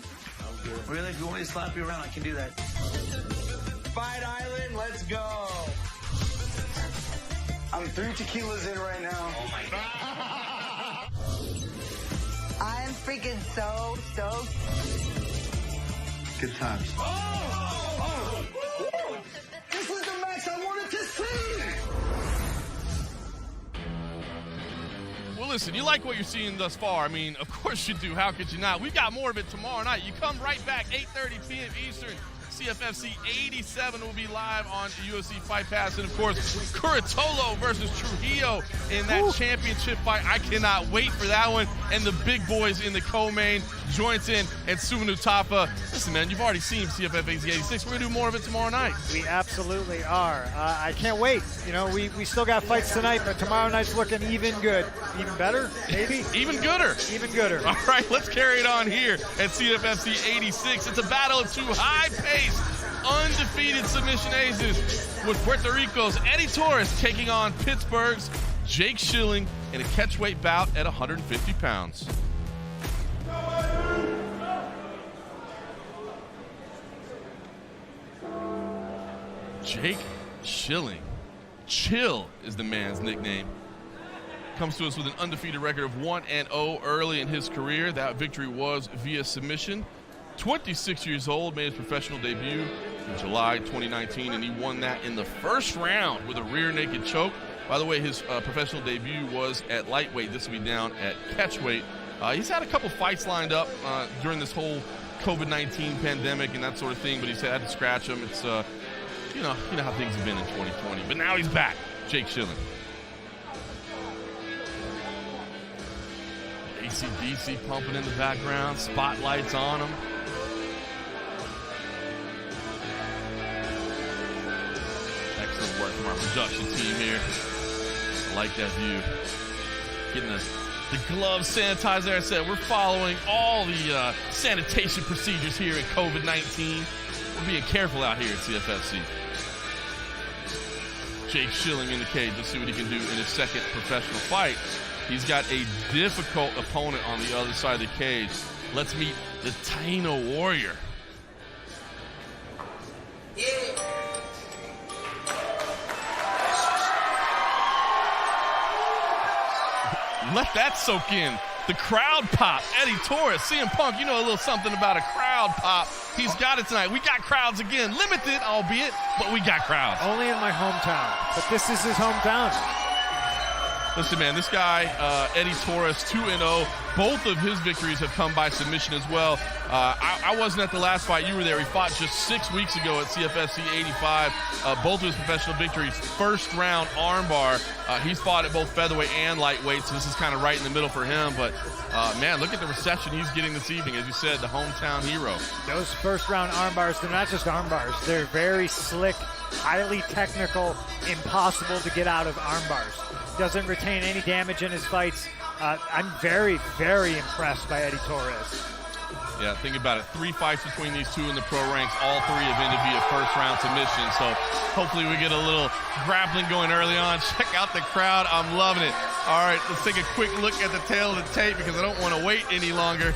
Speaker 13: Really? If you want me to slap you around, I can do that. Fight Island, let's go. I'm 3 tequilas in right now. Oh my God.
Speaker 14: I'm freaking so stoked.
Speaker 13: Good times. Oh! This is the match I wanted to see.
Speaker 9: Well, listen, you like what you're seeing thus far. I mean, of course you do. How could you not? We've got more of it tomorrow night. You come right back, 8:30 p.m. Eastern. CFFC 87 will be live on UFC Fight Pass. And, of course, Curatolo versus Trujillo in that championship fight. I cannot wait for that one. And the big boys in the co-main, Jointon and Suvanu Tafa. Listen, man, you've already seen CFFC 86. We're going to do more of it tomorrow night.
Speaker 10: We absolutely are. I can't wait. You know, we still got fights tonight, but tomorrow night's looking even good. Even better, maybe?
Speaker 9: Even gooder.
Speaker 10: Even gooder.
Speaker 9: All right, let's carry it on here at CFFC 86. It's a battle of two high-paced, undefeated submission aces with Puerto Rico's Eddie Torres taking on Pittsburgh's Jake Schilling in a catchweight bout at 150 pounds. Jake Schilling. Chill is the man's nickname. Comes to us with an undefeated record of 1-0 early in his career. That victory was via submission. 26 years old, made his professional debut in July 2019, and he won that in the first round with a rear naked choke. By the way, his professional debut was at lightweight. This will be down at catchweight. He's had a couple fights lined up during this whole COVID-19 pandemic and that sort of thing, but he's had to scratch them. It's, you know how things have been in 2020. But now he's back, Jake Schilling. AC/DC pumping in the background, spotlights on him. Excellent work from our production team here. I like that view. Getting the gloves sanitized there. I said we're following all the sanitation procedures here at COVID-19. We're being careful out here at CFFC. Jake Schilling in the cage. Let's see what he can do in his second professional fight. He's got a difficult opponent on the other side of the cage. Let's meet the Taino Warrior. Let that soak in. The crowd pop. Eddie Torres, CM Punk, you know a little something about a crowd pop. He's got it tonight. We got crowds again. Limited, albeit, but we got crowds.
Speaker 10: Only in my hometown, but this is his hometown.
Speaker 9: Listen, man, this guy, Eddie Torres, 2-0. Both of his victories have come by submission as well. I wasn't at the last fight. You were there. He fought just 6 weeks ago at CFFC 85. Both of his professional victories, first round armbar. He's fought at both featherweight and lightweight, so this is kind of right in the middle for him. But, man, look at the reception he's getting this evening. As you said, the hometown hero.
Speaker 10: Those first round armbars, they're not just armbars. They're very slick, highly technical, impossible to get out of armbars. Doesn't retain any damage in his fights. I'm very, very impressed by Eddie Torres.
Speaker 9: Yeah, think about it. 3 fights between these two in the pro ranks. All 3 have ended via first-round submission. So hopefully we get a little grappling going early on. Check out the crowd. I'm loving it. All right, let's take a quick look at the tail of the tape because I don't want to wait any longer.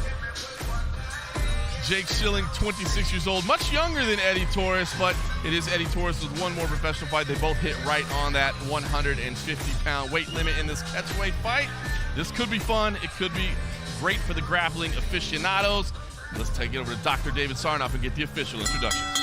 Speaker 9: Jake Schilling, 26 years old, much younger than Eddie Torres, but it is Eddie Torres with one more professional fight. They both hit right on that 150-pound weight limit in this catchweight fight. This could be fun. It could be great for the grappling aficionados. Let's take it over to Dr. David Sarnoff and get the official introductions.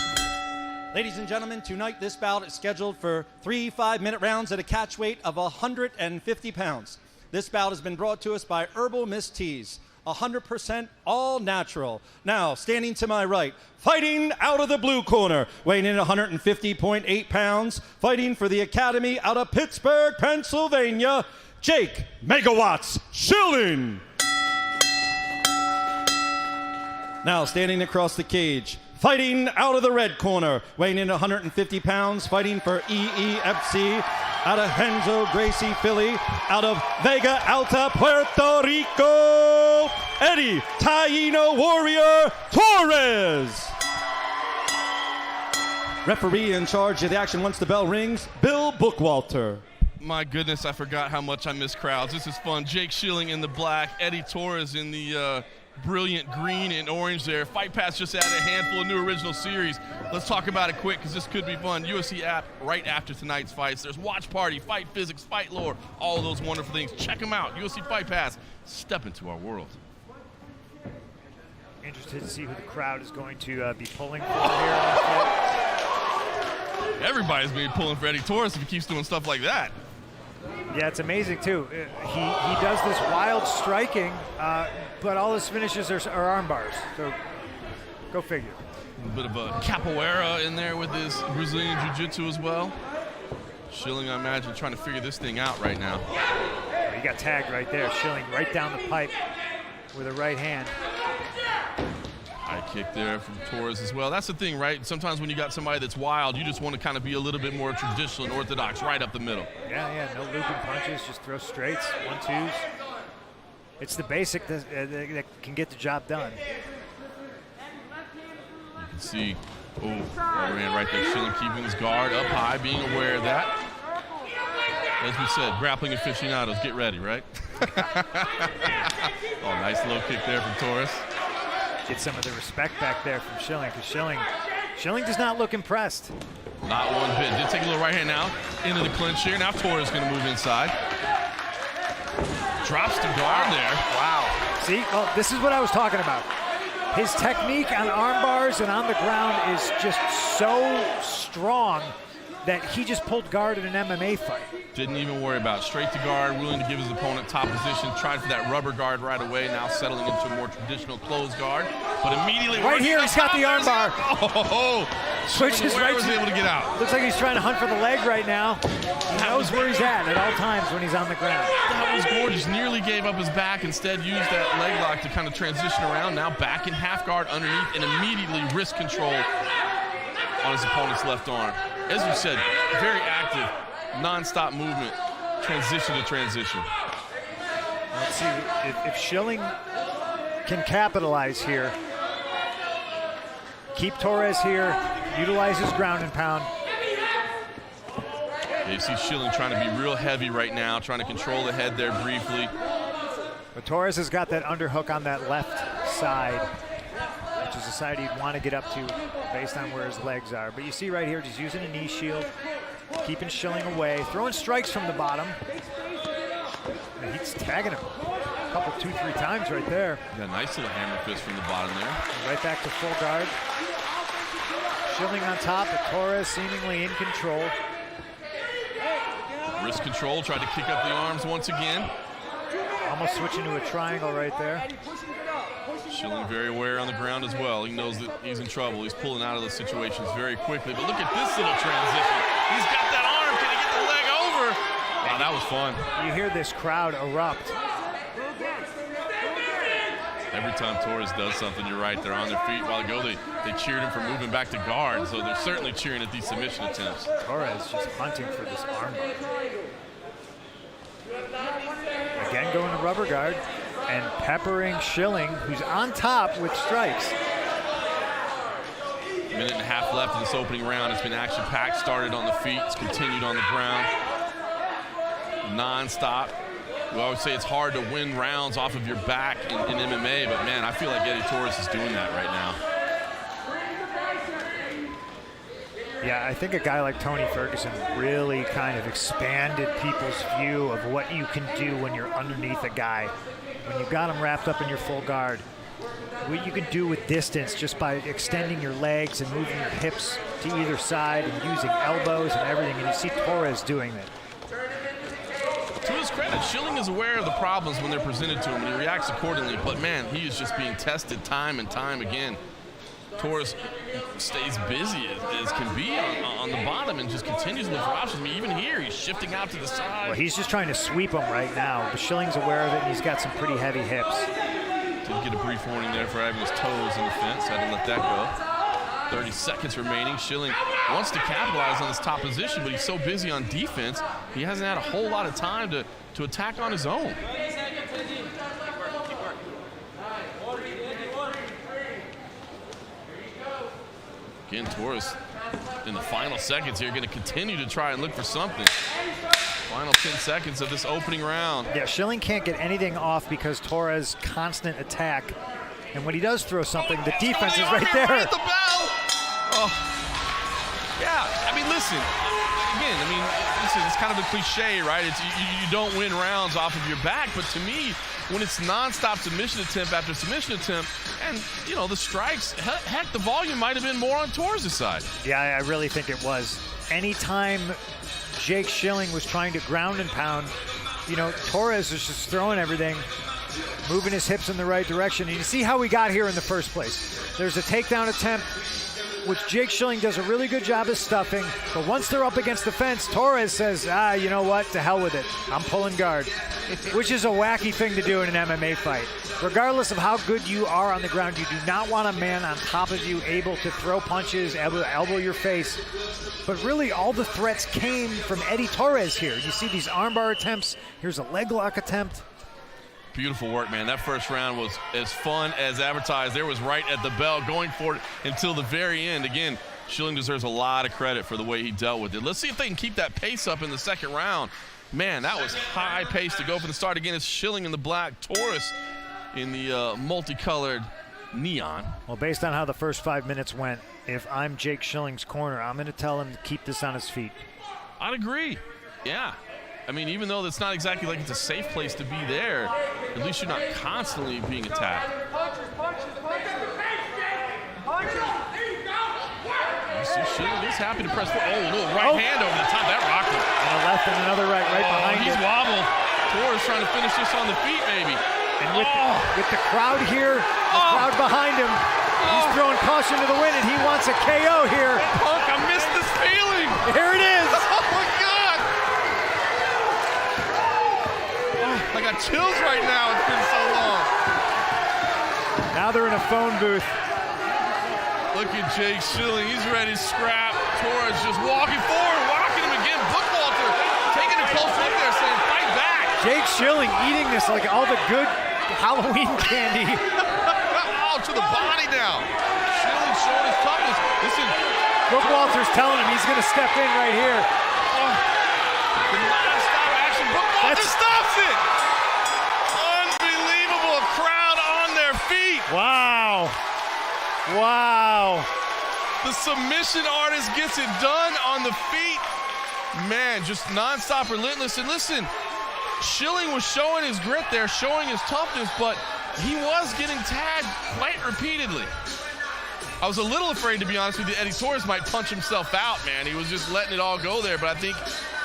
Speaker 11: Ladies and gentlemen, tonight this bout is scheduled for 3 5-minute rounds at a catch weight of 150 pounds. This bout has been brought to us by Herbal Mist Teas, 100% all natural. Now, standing to my right, fighting out of the blue corner, weighing in 150.8 pounds, fighting for the Academy out of Pittsburgh, Pennsylvania, Jake Megawatts Schilling. Now, standing across the cage, fighting out of the red corner, weighing in 150 pounds, fighting for EEFC, out of Henzo Gracie, Philly, out of Vega Alta, Puerto Rico, Eddie Taino Warrior Torres. Referee in charge of the action once the bell rings, Bill Bookwalter.
Speaker 9: My goodness, I forgot how much I miss crowds. This is fun. Jake Schilling in the black, Eddie Torres in the brilliant green and orange there. Fight Pass just added a handful of new original series. Let's talk about it quick because this could be fun. UFC app right after tonight's fights. There's Watch Party, Fight Physics, Fight Lore, all of those wonderful things. Check them out. UFC Fight Pass. Step into our world.
Speaker 10: Interested to see who the crowd is going to be pulling for here.
Speaker 9: Everybody's going to be pulling for Eddie Torres if he keeps doing stuff like that.
Speaker 10: Yeah, it's amazing, too. He does this wild striking, but all his finishes are arm bars. So go figure.
Speaker 9: A bit of a capoeira in there with his Brazilian jiu-jitsu as well. Schilling, I imagine, trying to figure this thing out right now.
Speaker 10: He got tagged right there. Schilling right down the pipe with a right hand.
Speaker 9: High kick there from Torres as well. That's the thing, right? Sometimes when you got somebody that's wild, you just want to kind of be a little bit more traditional and orthodox right up the middle.
Speaker 10: Yeah, no looping punches, just throw straights, 1-2s. It's the basic that can get the job done.
Speaker 9: You can see, man right there, Schilling keeping his guard up high, being aware of that. As we said, grappling aficionados, get ready, right? Nice low kick there from Torres.
Speaker 10: Get some of the respect back there from Schilling, because Schilling does not look impressed.
Speaker 9: Not one bit. Did take a little right hand now into the clinch here. Now Torres is going to move inside. Drops the guard there.
Speaker 10: Wow. See, well, this is what I was talking about. His technique on arm bars and on the ground is just so strong that he just pulled guard in an MMA fight.
Speaker 9: Didn't even worry about it. Straight to guard, willing to give his opponent top position, tried for that rubber guard right away, now settling into a more traditional closed guard. But immediately
Speaker 10: right here, he's got the arm bar.
Speaker 9: Switches right was able to get out.
Speaker 10: Looks like he's trying to hunt for the leg right now. He knows where he's at all times when he's on the ground.
Speaker 9: That was gorgeous. Nearly gave up his back, instead used that leg lock to kind of transition around. Now back in half guard underneath and immediately wrist control on his opponent's left arm. As you said, very active, non-stop movement, transition to transition.
Speaker 10: Let's see if Schilling can capitalize here. Keep Torres here, utilize his ground and pound.
Speaker 9: Yeah, you see Schilling trying to be real heavy right now, trying to control the head there briefly.
Speaker 10: But Torres has got that underhook on that left side, which is the side he'd want to get up to based on where his legs are. But you see right here, he's using a knee shield, keeping Schilling away, throwing strikes from the bottom. And he's tagging him a couple, 2-3 times right there.
Speaker 9: Yeah, nice little hammer fist from the bottom there.
Speaker 10: And right back to full guard. Schilling on top, but Torres seemingly in control.
Speaker 9: Wrist control, tried to kick up the arms once again.
Speaker 10: Almost switching to a triangle right there.
Speaker 9: Schilling very aware on the ground as well. He knows that he's in trouble. He's pulling out of those situations very quickly. But look at this little transition. He's got that arm. Can he get the leg over? Wow, that was fun.
Speaker 10: You hear this crowd erupt.
Speaker 9: Every time Torres does something, you're right, they're on their feet. A while ago, they cheered him for moving back to guard, so they're certainly cheering at these submission attempts.
Speaker 10: Torres just hunting for this arm bar. Again, going to rubber guard. and peppering Schilling, who's on top with strikes.
Speaker 9: Minute and a half left in this opening round. It's been action-packed. Started on the feet. It's continued on the ground. Non-stop. We always say it's hard to win rounds off of your back in MMA, but man, I feel like Eddie Torres is doing that right now.
Speaker 10: Yeah, I think a guy like Tony Ferguson really kind of expanded people's view of what you can do when you're underneath a guy. When you've got him wrapped up in your full guard, what you can do with distance just by extending your legs and moving your hips to either side and using elbows and everything, and you see Torres doing that.
Speaker 9: To his credit, Schilling is aware of the problems when they're presented to him, and he reacts accordingly, but man, he is just being tested time and time again. Torres stays busy as can be on the bottom and just continues to look for options. I mean, even here, he's shifting out to the side.
Speaker 10: Well, he's just trying to sweep him right now, but Schilling's aware of it, and he's got some pretty heavy hips.
Speaker 9: Did get a brief warning there for having his toes in the fence. Had to let that go. 30 seconds remaining. Schilling wants to capitalize on this top position, but he's so busy on defense, he hasn't had a whole lot of time to attack on his own. Again, Torres in the final seconds here going to continue to try and look for something. Final 10 seconds of this opening round.
Speaker 10: Yeah, Schilling can't get anything off because Torres' constant attack. And when he does throw something, the defense is right there.
Speaker 9: Right at the bell. Oh. Yeah, I mean, listen. Again, I mean, it's kind of a cliche, right? It's you don't win rounds off of your back, but to me, when it's nonstop submission attempt after submission attempt, and you know the strikes, heck, the volume might have been more on Torres' side.
Speaker 10: Yeah, I really think it was. Anytime Jake Schilling was trying to ground and pound, you know, Torres was just throwing everything, moving his hips in the right direction. And you see how we got here in the first place. There's a takedown attempt, which Jake Schilling does a really good job of stuffing. But once they're up against the fence, Torres says, you know what, to hell with it. I'm pulling guard, which is a wacky thing to do in an MMA fight. Regardless of how good you are on the ground, you do not want a man on top of you able to throw punches, elbow your face. But really, all the threats came from Eddie Torres here. You see these armbar attempts. Here's a leg lock attempt.
Speaker 9: Beautiful work, man. That first round was as fun as advertised. There was right at the bell, going for it until the very end. Again, Schilling deserves a lot of credit for the way he dealt with it. Let's see if they can keep that pace up in the second round. Man, that was high pace to go from the start. Again, it's Schilling in the black, Torres in the multicolored neon.
Speaker 10: Well, based on how the first 5 minutes went, if I'm Jake Schilling's corner, I'm going to tell him to keep this on his feet.
Speaker 9: I'd agree. Yeah. I mean, even though it's not exactly like it's a safe place to be there, at least you're not constantly being attacked. Schilling is happy to press forward. Oh, a little right hand over the top. That rocked him.
Speaker 10: And a left and another right behind
Speaker 9: him. He's
Speaker 10: it.
Speaker 9: wobbled. Torres trying to finish this on the feet, maybe.
Speaker 10: And with the crowd here, the crowd behind him, he's throwing caution to the wind, and he wants a KO here.
Speaker 9: Punk, I missed this feeling.
Speaker 10: Here it is.
Speaker 9: Oh, my God. I got chills right now. It's been so long.
Speaker 10: Now they're in a phone booth.
Speaker 9: Look at Jake Schilling. He's ready to scrap. Torres just walking forward, rocking him again. Bookwalter taking a close look there, saying, fight back.
Speaker 10: Jake Schilling eating this like all the good Halloween candy.
Speaker 9: Oh, to the body now. Schilling showing his toughness. Listen.
Speaker 10: Bookwalter's telling him he's going to step in right here.
Speaker 9: The non-stop action. Bookwalter stops it. Unbelievable. A crowd on their feet.
Speaker 10: Wow. Wow.
Speaker 9: The submission artist gets it done on the feet. Man, just non-stop relentless. And listen, Schilling was showing his grit there, showing his toughness, but he was getting tagged quite repeatedly. I was a little afraid, to be honest with you, Eddie Torres might punch himself out, man. He was just letting it all go there, but I think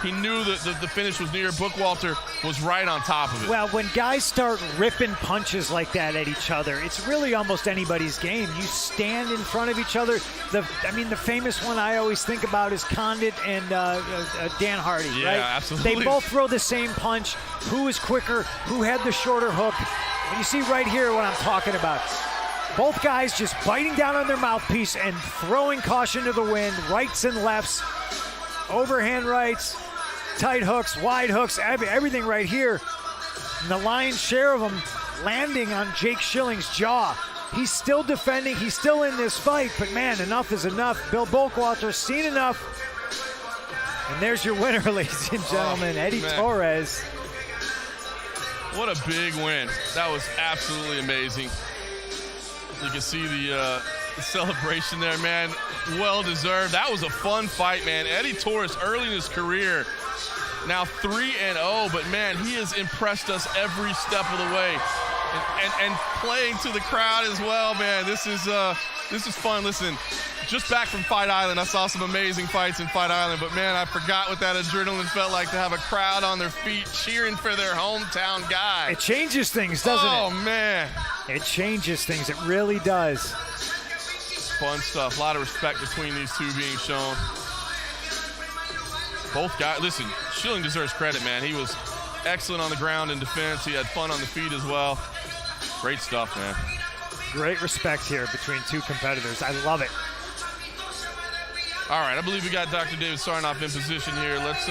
Speaker 9: he knew that the finish was near. Bookwalter was right on top of it.
Speaker 10: Well, when guys start ripping punches like that at each other, it's really almost anybody's game. You stand in front of each other. The famous one I always think about is Condit and Dan Hardy,
Speaker 9: yeah,
Speaker 10: right?
Speaker 9: Absolutely.
Speaker 10: They both throw the same punch. Who is quicker? Who had the shorter hook? And you see right here what I'm talking about. Both guys just biting down on their mouthpiece and throwing caution to the wind, rights and lefts, overhand rights, tight hooks, wide hooks, everything right here. And the lion's share of them landing on Jake Schilling's jaw. He's still defending. He's still in this fight. But, man, enough is enough. Bill Bulkwalter's seen enough. And there's your winner, ladies and gentlemen, Eddie Torres.
Speaker 9: What a big win. That was absolutely amazing. You can see the celebration there, man. Well deserved. That was a fun fight, man. Eddie Torres, early in his career, now 3-0, but man, he has impressed us every step of the way. And playing to the crowd as well, man. This is fun. Listen, just back from Fight Island, I saw some amazing fights in Fight Island, but man, I forgot what that adrenaline felt like to have a crowd on their feet cheering for their hometown guy.
Speaker 10: It changes things, doesn't it?
Speaker 9: Oh, man.
Speaker 10: It changes things. It really does.
Speaker 9: Fun stuff. A lot of respect between these two being shown. Both guys, listen, Schilling deserves credit, man. He was excellent on the ground in defense. He had fun on the feet as well. Great stuff, man.
Speaker 10: Great respect here between two competitors. I love it.
Speaker 9: All right, I believe we got Dr. David Sarnoff in position here. Let's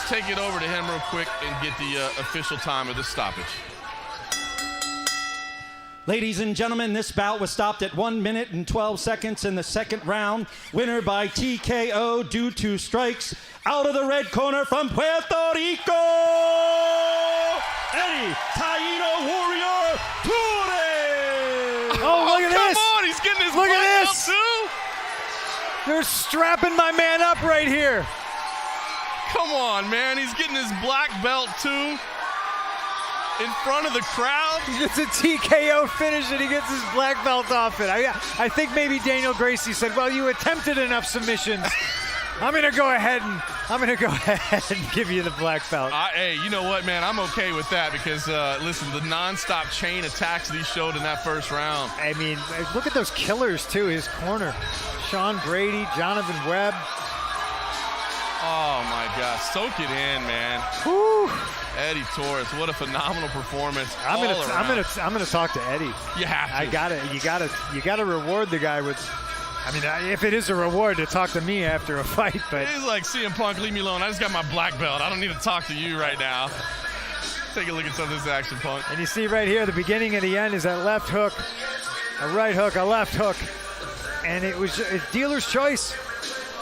Speaker 9: take it over to him real quick and get the official time of this stoppage.
Speaker 11: Ladies and gentlemen, this bout was stopped at 1 minute and 12 seconds in the second round. Winner by TKO due to strikes. Out of the red corner from Puerto Rico, Eddie Taino Warrior Torres.
Speaker 10: Oh, look at this.
Speaker 9: Come on, he's getting his
Speaker 10: look
Speaker 9: black
Speaker 10: at
Speaker 9: belt
Speaker 10: this.
Speaker 9: too.
Speaker 10: They're strapping my man up right here.
Speaker 9: Come on, man. He's getting his black belt too. In front of the crowd.
Speaker 10: It's a TKO finish and he gets his black belt off it. I think maybe Daniel Gracie said, well, you attempted enough submissions. I'm going to go ahead and give you the black belt.
Speaker 9: Hey, you know what, man? I'm okay with that because, listen, the nonstop chain attacks that he showed in that first round.
Speaker 10: I mean, look at those killers, too, his corner. Sean Brady, Jonathan Webb.
Speaker 9: Oh, my God. Soak it in, man.
Speaker 10: Whew.
Speaker 9: Eddie Torres, what a phenomenal performance. I'm
Speaker 10: gonna talk to Eddie.
Speaker 9: You have to.
Speaker 10: You gotta reward the guy with. I mean, if it is a reward to talk to me after a fight, but
Speaker 9: he's like, CM Punk, leave me alone. I just got my black belt. I don't need to talk to you right now. Take a look at some of this action, Punk.
Speaker 10: And you see right here, the beginning and the end is that left hook, a right hook, a left hook, and it was a dealer's choice.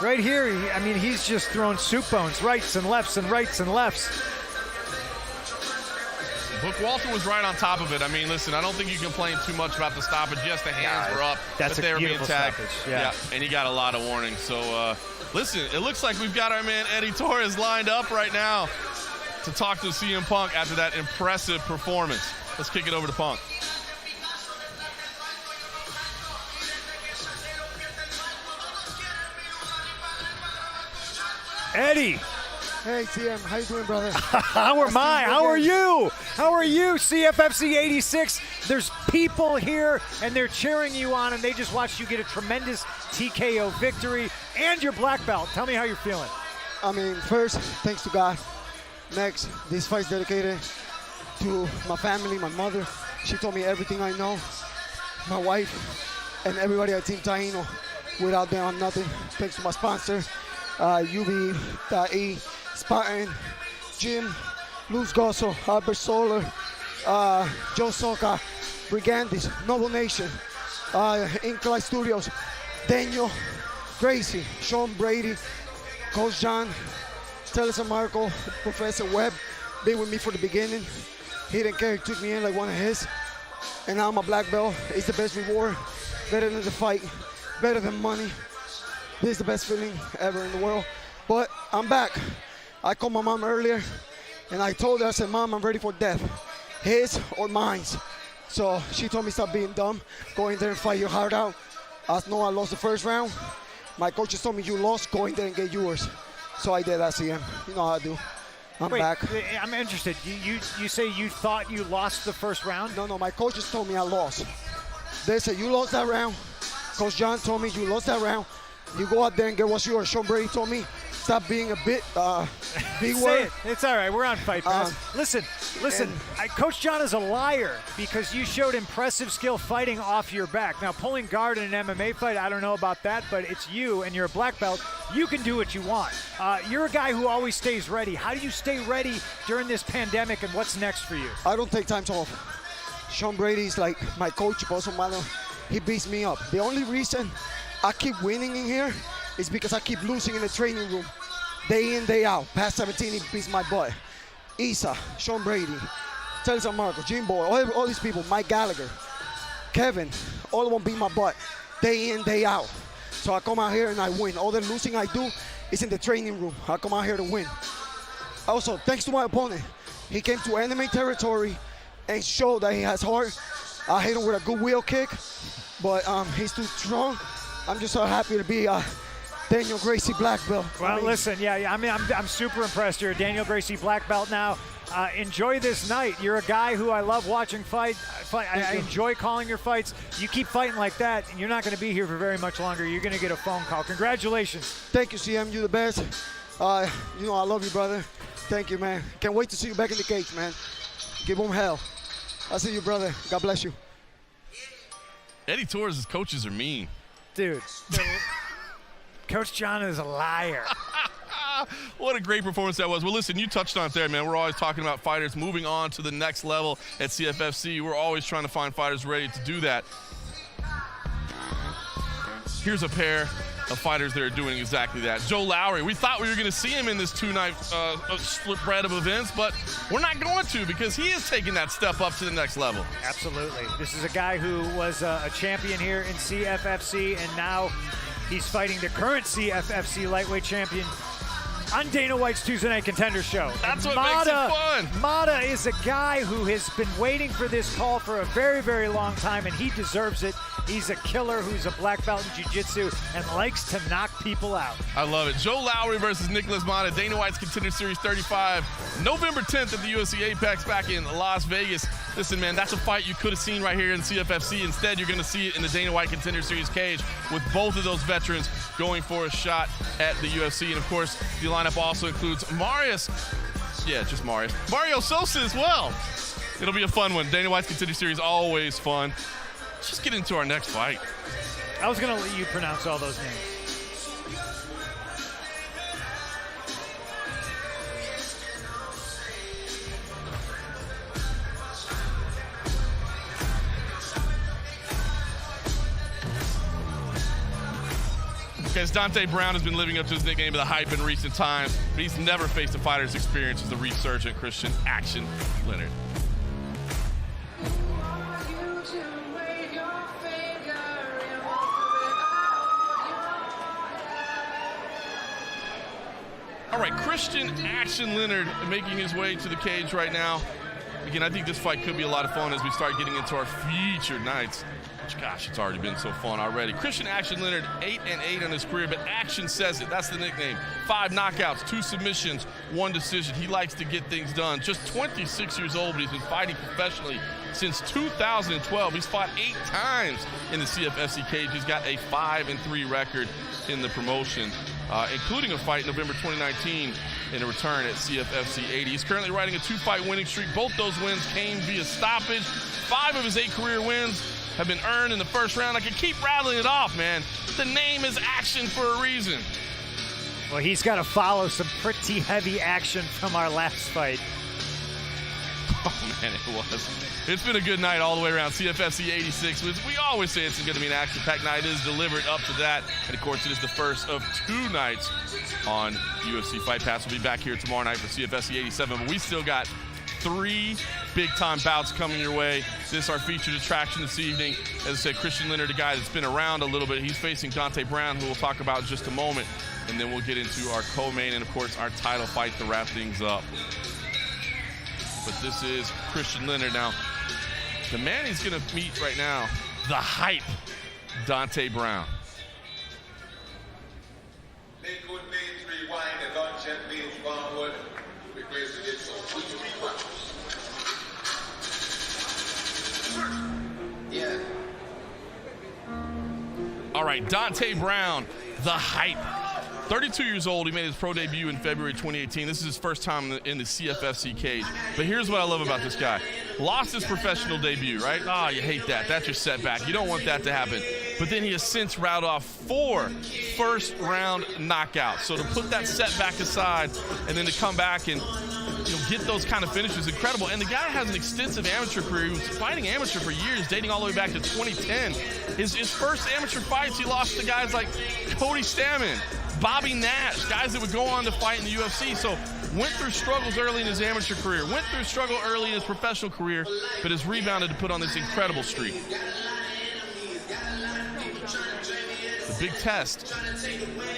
Speaker 10: Right here, I mean, he's just throwing soup bones, rights and lefts and rights and lefts.
Speaker 9: Walter was right on top of it. I mean, listen, I don't think you can complain too much about the stoppage. Yes, the hands were up, but they were being tagged.
Speaker 10: Yeah,
Speaker 9: and he got a lot of warning. So, listen, it looks like we've got our man Eddie Torres lined up right now to talk to CM Punk after that impressive performance. Let's kick it over to Punk.
Speaker 10: Eddie.
Speaker 5: Hey, TM, how you doing, brother?
Speaker 10: How are you? How are you, CFFC 86? There's people here, and they're cheering you on, and they just watched you get a tremendous TKO victory and your black belt. Tell me how you're feeling.
Speaker 5: I mean, first, thanks to God. Next, this fight's dedicated to my family, my mother. She told me everything I know. My wife and everybody at Team Taino. Without them, I'm nothing. Thanks to my sponsor, UV.E, Spartan, Jim, Luz Gosso, Albert Solar, Joe Soca, Brigandis, Noble Nation, Incline Studios, Daniel, Gracie, Sean Brady, Coach John, Telesa Marco, Professor Webb, been with me for the beginning. He didn't care, he took me in like one of his. And now I'm a black belt. It's the best reward, better than the fight, better than money. This is the best feeling ever in the world. But I'm back. I called my mom earlier, and I told her, I said, Mom, I'm ready for death, his or mine. So she told me stop being dumb, go in there and fight your heart out. I know I lost the first round. My coaches told me you lost, go in there and get yours. So I did that, CM. You know how I do. I'm back.
Speaker 10: I'm interested. You say you thought you lost the first round?
Speaker 5: No, my coaches told me I lost. They said, you lost that round. Coach John told me you lost that round. You go out there and get what's yours. Sean Brady told me, stop being a bit big word.
Speaker 10: It's all right. We're on Fight Pass. Listen. Coach John is a liar because you showed impressive skill fighting off your back. Now, pulling guard in an MMA fight, I don't know about that, but it's you and you're a black belt. You can do what you want. You're a guy who always stays ready. How do you stay ready during this pandemic, and what's next for you?
Speaker 5: I don't take time off. Sean Brady is like my coach, also Malo. He beats me up. The only reason I keep winning in here is because I keep losing in the training room. Day in, day out. Past 17, he beats my butt. Isa, Sean Brady, Telly San Marco, Jim Boy, all these people, Mike Gallagher, Kevin, all of them beat my butt. Day in, day out. So I come out here and I win. All the losing I do is in the training room. I come out here to win. Also, thanks to my opponent. He came to enemy territory and showed that he has heart. I hit him with a good wheel kick, but he's too strong. I'm just so happy to be Daniel Gracie black belt.
Speaker 10: Well, listen, I'm super impressed. You're a Daniel Gracie black belt now. Enjoy this night. You're a guy who I love watching fight. I enjoy calling your fights. You keep fighting like that, and you're not going to be here for very much longer. You're going to get a phone call. Congratulations.
Speaker 5: Thank you, CM. You're the best. I love you, brother. Thank you, man. Can't wait to see you back in the cage, man. Give him hell. I'll see you, brother. God bless you.
Speaker 9: Eddie Torres' coaches are mean.
Speaker 10: Dude. Coach John is a liar.
Speaker 9: What a great performance that was. Well, listen, you touched on it there, man. We're always talking about fighters moving on to the next level at CFFC. We're always trying to find fighters ready to do that. Here's a pair of fighters that are doing exactly that. Joe Lowry, we thought we were going to see him in this two-night split bread of events, but we're not going to because he is taking that step up to the next level.
Speaker 10: Absolutely. This is a guy who was a champion here in CFFC, and now he's fighting the current CFFC lightweight champion on Dana White's Tuesday Night Contender Show.
Speaker 9: That's what makes it fun.
Speaker 10: Mata is a guy who has been waiting for this call for a very, very long time, and he deserves it. He's a killer who's a black belt in jiu-jitsu and likes to knock people out.
Speaker 9: I love it. Joe Lowry versus Nicholas Mata, Dana White's Contender Series 35, November 10th at the UFC Apex back in Las Vegas. Listen, man, that's a fight you could have seen right here in CFFC. Instead, you're going to see it in the Dana White Contender Series cage with both of those veterans going for a shot at the UFC. And, of course, the lineup also includes Mario Sosa as well. It'll be a fun one. Dana White's Contender Series, always fun. Let's just get into our next fight.
Speaker 10: I was going to let you pronounce all those names.
Speaker 9: Because Dante Brown has been living up to his nickname of the Hype in recent times, but he's never faced a fighter as experienced as the resurgent Christian Action Leonard. All right, Christian Action Leonard making his way to the cage right now. Again, I think this fight could be a lot of fun as we start getting into our featured nights. Gosh, it's already been so fun already. Christian Action Leonard, 8-8 on his career, but Action says it. That's the nickname. 5 knockouts, 2 submissions, 1 decision. He likes to get things done. Just 26 years old, but he's been fighting professionally since 2012. He's fought 8 times in the CFFC cage. He's got a 5-3 record in the promotion, including a fight in November 2019 in a return at CFFC 80. He's currently riding a 2-fight winning streak. Both those wins came via stoppage. 5 of his 8 career wins have been earned in the first round. I can keep rattling it off, man. The name is Action for a reason.
Speaker 10: Well, he's got to follow some pretty heavy action from our last fight.
Speaker 9: Oh, man, it was. It's been a good night all the way around. CFFC 86. We always say it's going to be an action-packed night. It is delivered up to that. And, of course, it is the first of 2 nights on UFC Fight Pass. We'll be back here tomorrow night for CFFC 87. But we still got 3 big-time bouts coming your way. This is our featured attraction this evening. As I said, Christian Leonard, a guy that's been around a little bit. He's facing Dante Brown, who we'll talk about in just a moment. And then we'll get into our co-main and, of course, our title fight to wrap things up. But this is Christian Leonard. Now, the man he's going to meet right now, the Hype, Dante Brown.
Speaker 15: Liquid means rewind, and Dungeon means onward. Request to get so quick to rewind. Yeah.
Speaker 9: All right, Dante Brown, the Hype. 32 years old. He made his pro debut in February 2018. This is his first time in the CFFC cage. But here's what I love about this guy. Lost his professional debut, right? Oh, you hate that. That's your setback. You don't want that to happen. But then he has since rattled off 4 first-round knockouts. So to put that setback aside and then to come back and get those kind of finishes, incredible. And the guy has an extensive amateur career. He was fighting amateur for years, dating all the way back to 2010. His first amateur fights, he lost to guys like Cody Stammen, Bobby Nash, guys that would go on to fight in the UFC. So went through struggles early in his amateur career, went through struggle early in his professional career, but has rebounded to put on this incredible streak. The big test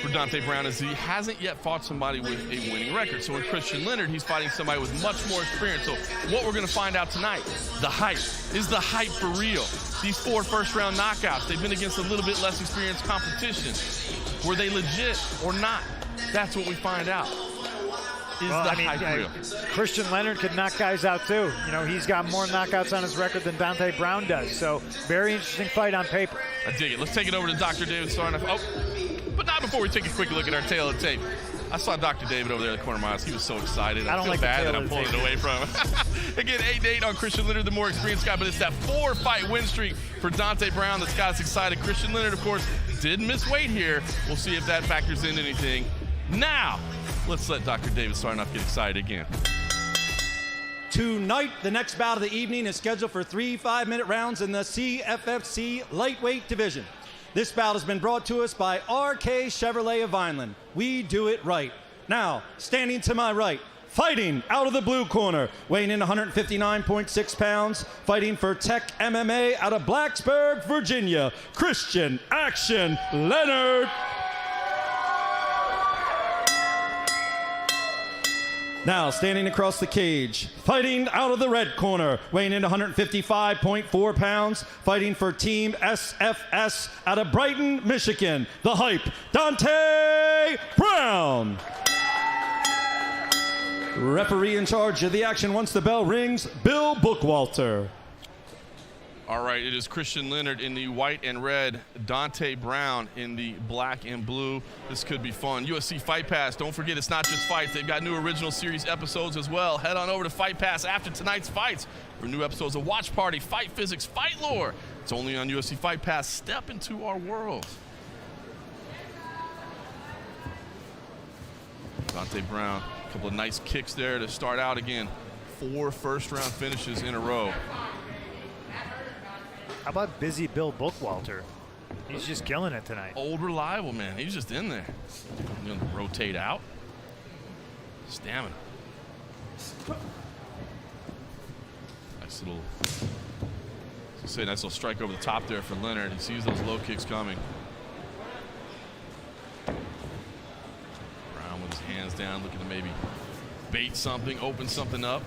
Speaker 9: for Dante Brown is he hasn't yet fought somebody with a winning record. So in Christian Leonard, he's fighting somebody with much more experience. So what we're going to find out tonight, the hype. Is the hype for real? These 4 first-round knockouts, they've been against a little bit less experienced competition. Were they legit or not? That's what we find out. Is the hype real?
Speaker 10: Christian Leonard could knock guys out too. He's got more knockouts on his record than Dante Brown does. So very interesting fight on paper.
Speaker 9: I dig it. Let's take it over to Dr. David Sarnoff. Oh, but not before we take a quick look at our tail of the tape. I saw Dr. David over there in the corner of my house. He was so excited. I feel bad that I'm pulling it away from him. Again, 8-8 on Christian Leonard, the more experienced guy, but it's that 4-fight win streak for Dante Brown that's got us excited. Christian Leonard, of course, did miss weight here. We'll see if that factors in anything. Now, let's let Dr. David Sarnoff get excited again.
Speaker 11: Tonight, the next bout of the evening is scheduled for 3 5-minute rounds in the CFFC lightweight division. This bout has been brought to us by RK Chevrolet of Vineland. We do it right. Now, standing to my right, fighting out of the blue corner, weighing in 159.6 pounds, fighting for Tech MMA out of Blacksburg, Virginia, Christian Action Leonard. Now, standing across the cage, fighting out of the red corner, weighing in 155.4 pounds, fighting for Team SFS out of Brighton, Michigan, the hype, Dante Brown. Referee in charge of the action once the bell rings, Bill Bookwalter.
Speaker 9: All right, it is Christian Leonard in the white and red, Dante Brown in the black and blue. This could be fun. UFC Fight Pass, don't forget it's not just fights. They've got new original series episodes as well. Head on over to Fight Pass after tonight's fights for new episodes of Watch Party, Fight Physics, Fight Lore. It's only on UFC Fight Pass. Step into our world. Dante Brown, a couple of nice kicks there to start out again. 4 first-round finishes in a row.
Speaker 10: How about busy Bill Bookwalter? He's just killing it tonight.
Speaker 9: Old reliable, man. He's just in there. He's gonna rotate out. Stamina. Nice little strike over the top there for Leonard. He sees those low kicks coming. Brown with his hands down, looking to maybe bait something, open something up.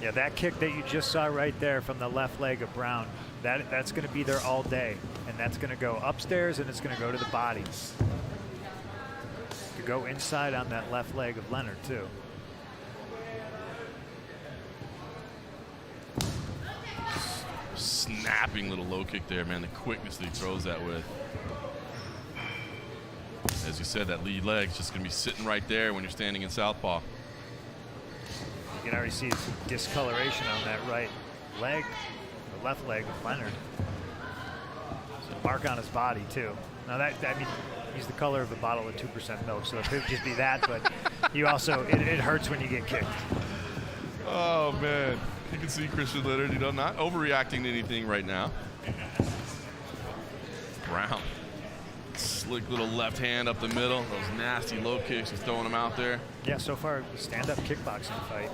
Speaker 10: Yeah, that kick that you just saw right there from the left leg of Brown, that's going to be there all day. And that's going to go upstairs and it's going to go to the body. To go inside on that left leg of Leonard, too.
Speaker 9: Snapping little low kick there, man. The quickness that he throws that with. As you said, that lead leg's just going to be sitting right there when you're standing in southpaw.
Speaker 10: You can already see some discoloration on that right leg, the left leg of Leonard. There's a mark on his body, too. Now, I mean, he's the color of a bottle of 2% milk, so it could just be that, but you also, it hurts when you get kicked.
Speaker 9: Oh, man. You can see Christian Leonard, not overreacting to anything right now. Brown. Slick little left hand up the middle. Those nasty low kicks, he's throwing them out there.
Speaker 10: Yeah, so far, stand-up kickboxing fight.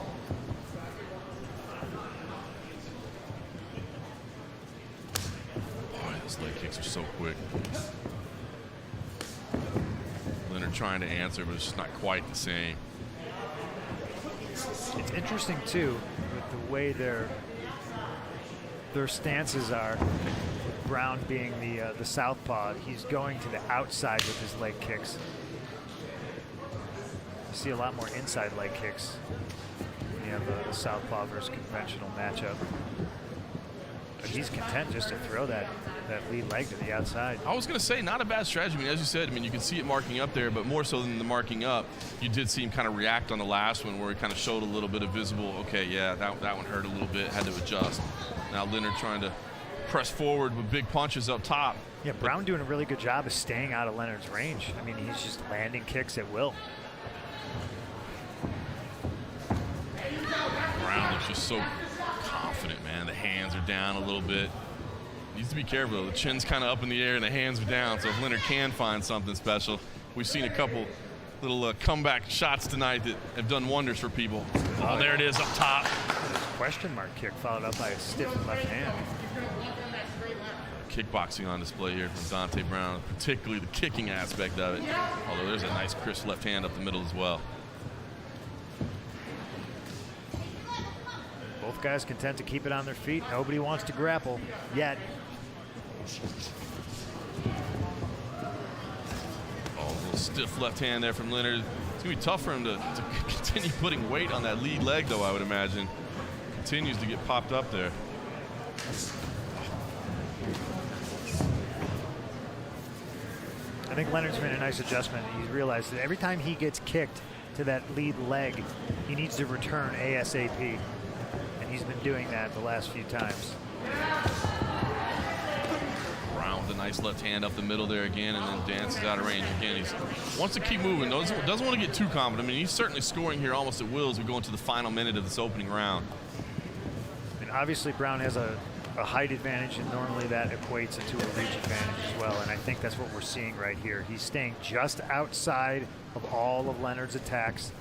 Speaker 9: Boy, those leg kicks are so quick. Leonard trying to answer, but it's just not quite the same.
Speaker 10: It's interesting, too, with the way their stances are. Brown being the southpaw, he's going to the outside with his leg kicks. You see a lot more inside leg kicks when you have a southpaw versus conventional matchup. But he's content just to throw that lead leg to the outside.
Speaker 9: I was going to say, not a bad strategy. I mean, as you said, you can see it marking up there, but more so than the marking up, you did see him kind of react on the last one where he kind of showed a little bit of visible, okay, yeah, that one hurt a little bit, had to adjust. Now Leonard trying to press forward with big punches up top.
Speaker 10: Yeah, Brown doing a really good job of staying out of Leonard's range. I mean, he's just landing kicks at will.
Speaker 9: Brown looks just so confident, man. The hands are down a little bit. Needs to be careful. The chin's kind of up in the air and the hands are down. So if Leonard can find something special, we've seen a couple little comeback shots tonight that have done wonders for people. Oh, there it is up top.
Speaker 10: Question mark kick followed up by a stiff left hand.
Speaker 9: Kickboxing on display here from Dante Brown, particularly the kicking aspect of it. Although there's a nice crisp left hand up the middle as well.
Speaker 10: Both guys content to keep it on their feet. Nobody wants to grapple yet.
Speaker 9: Oh, a little stiff left hand there from Leonard. It's going to be tough for him to continue putting weight on that lead leg, though, I would imagine. Continues to get popped up there.
Speaker 10: I think Leonard's made a nice adjustment. He's realized that every time he gets kicked to that lead leg, he needs to return ASAP. And he's been doing that the last few times.
Speaker 9: Brown with a nice left hand up the middle there again, and then dances out of range again. He wants to keep moving. Doesn't want to get too confident. I mean, he's certainly scoring here almost at will as we go into the final minute of this opening round.
Speaker 10: And obviously Brown has a height advantage, and normally that equates into a reach advantage as well. And I think that's what we're seeing right here. He's staying just outside of all of Leonard's attacks,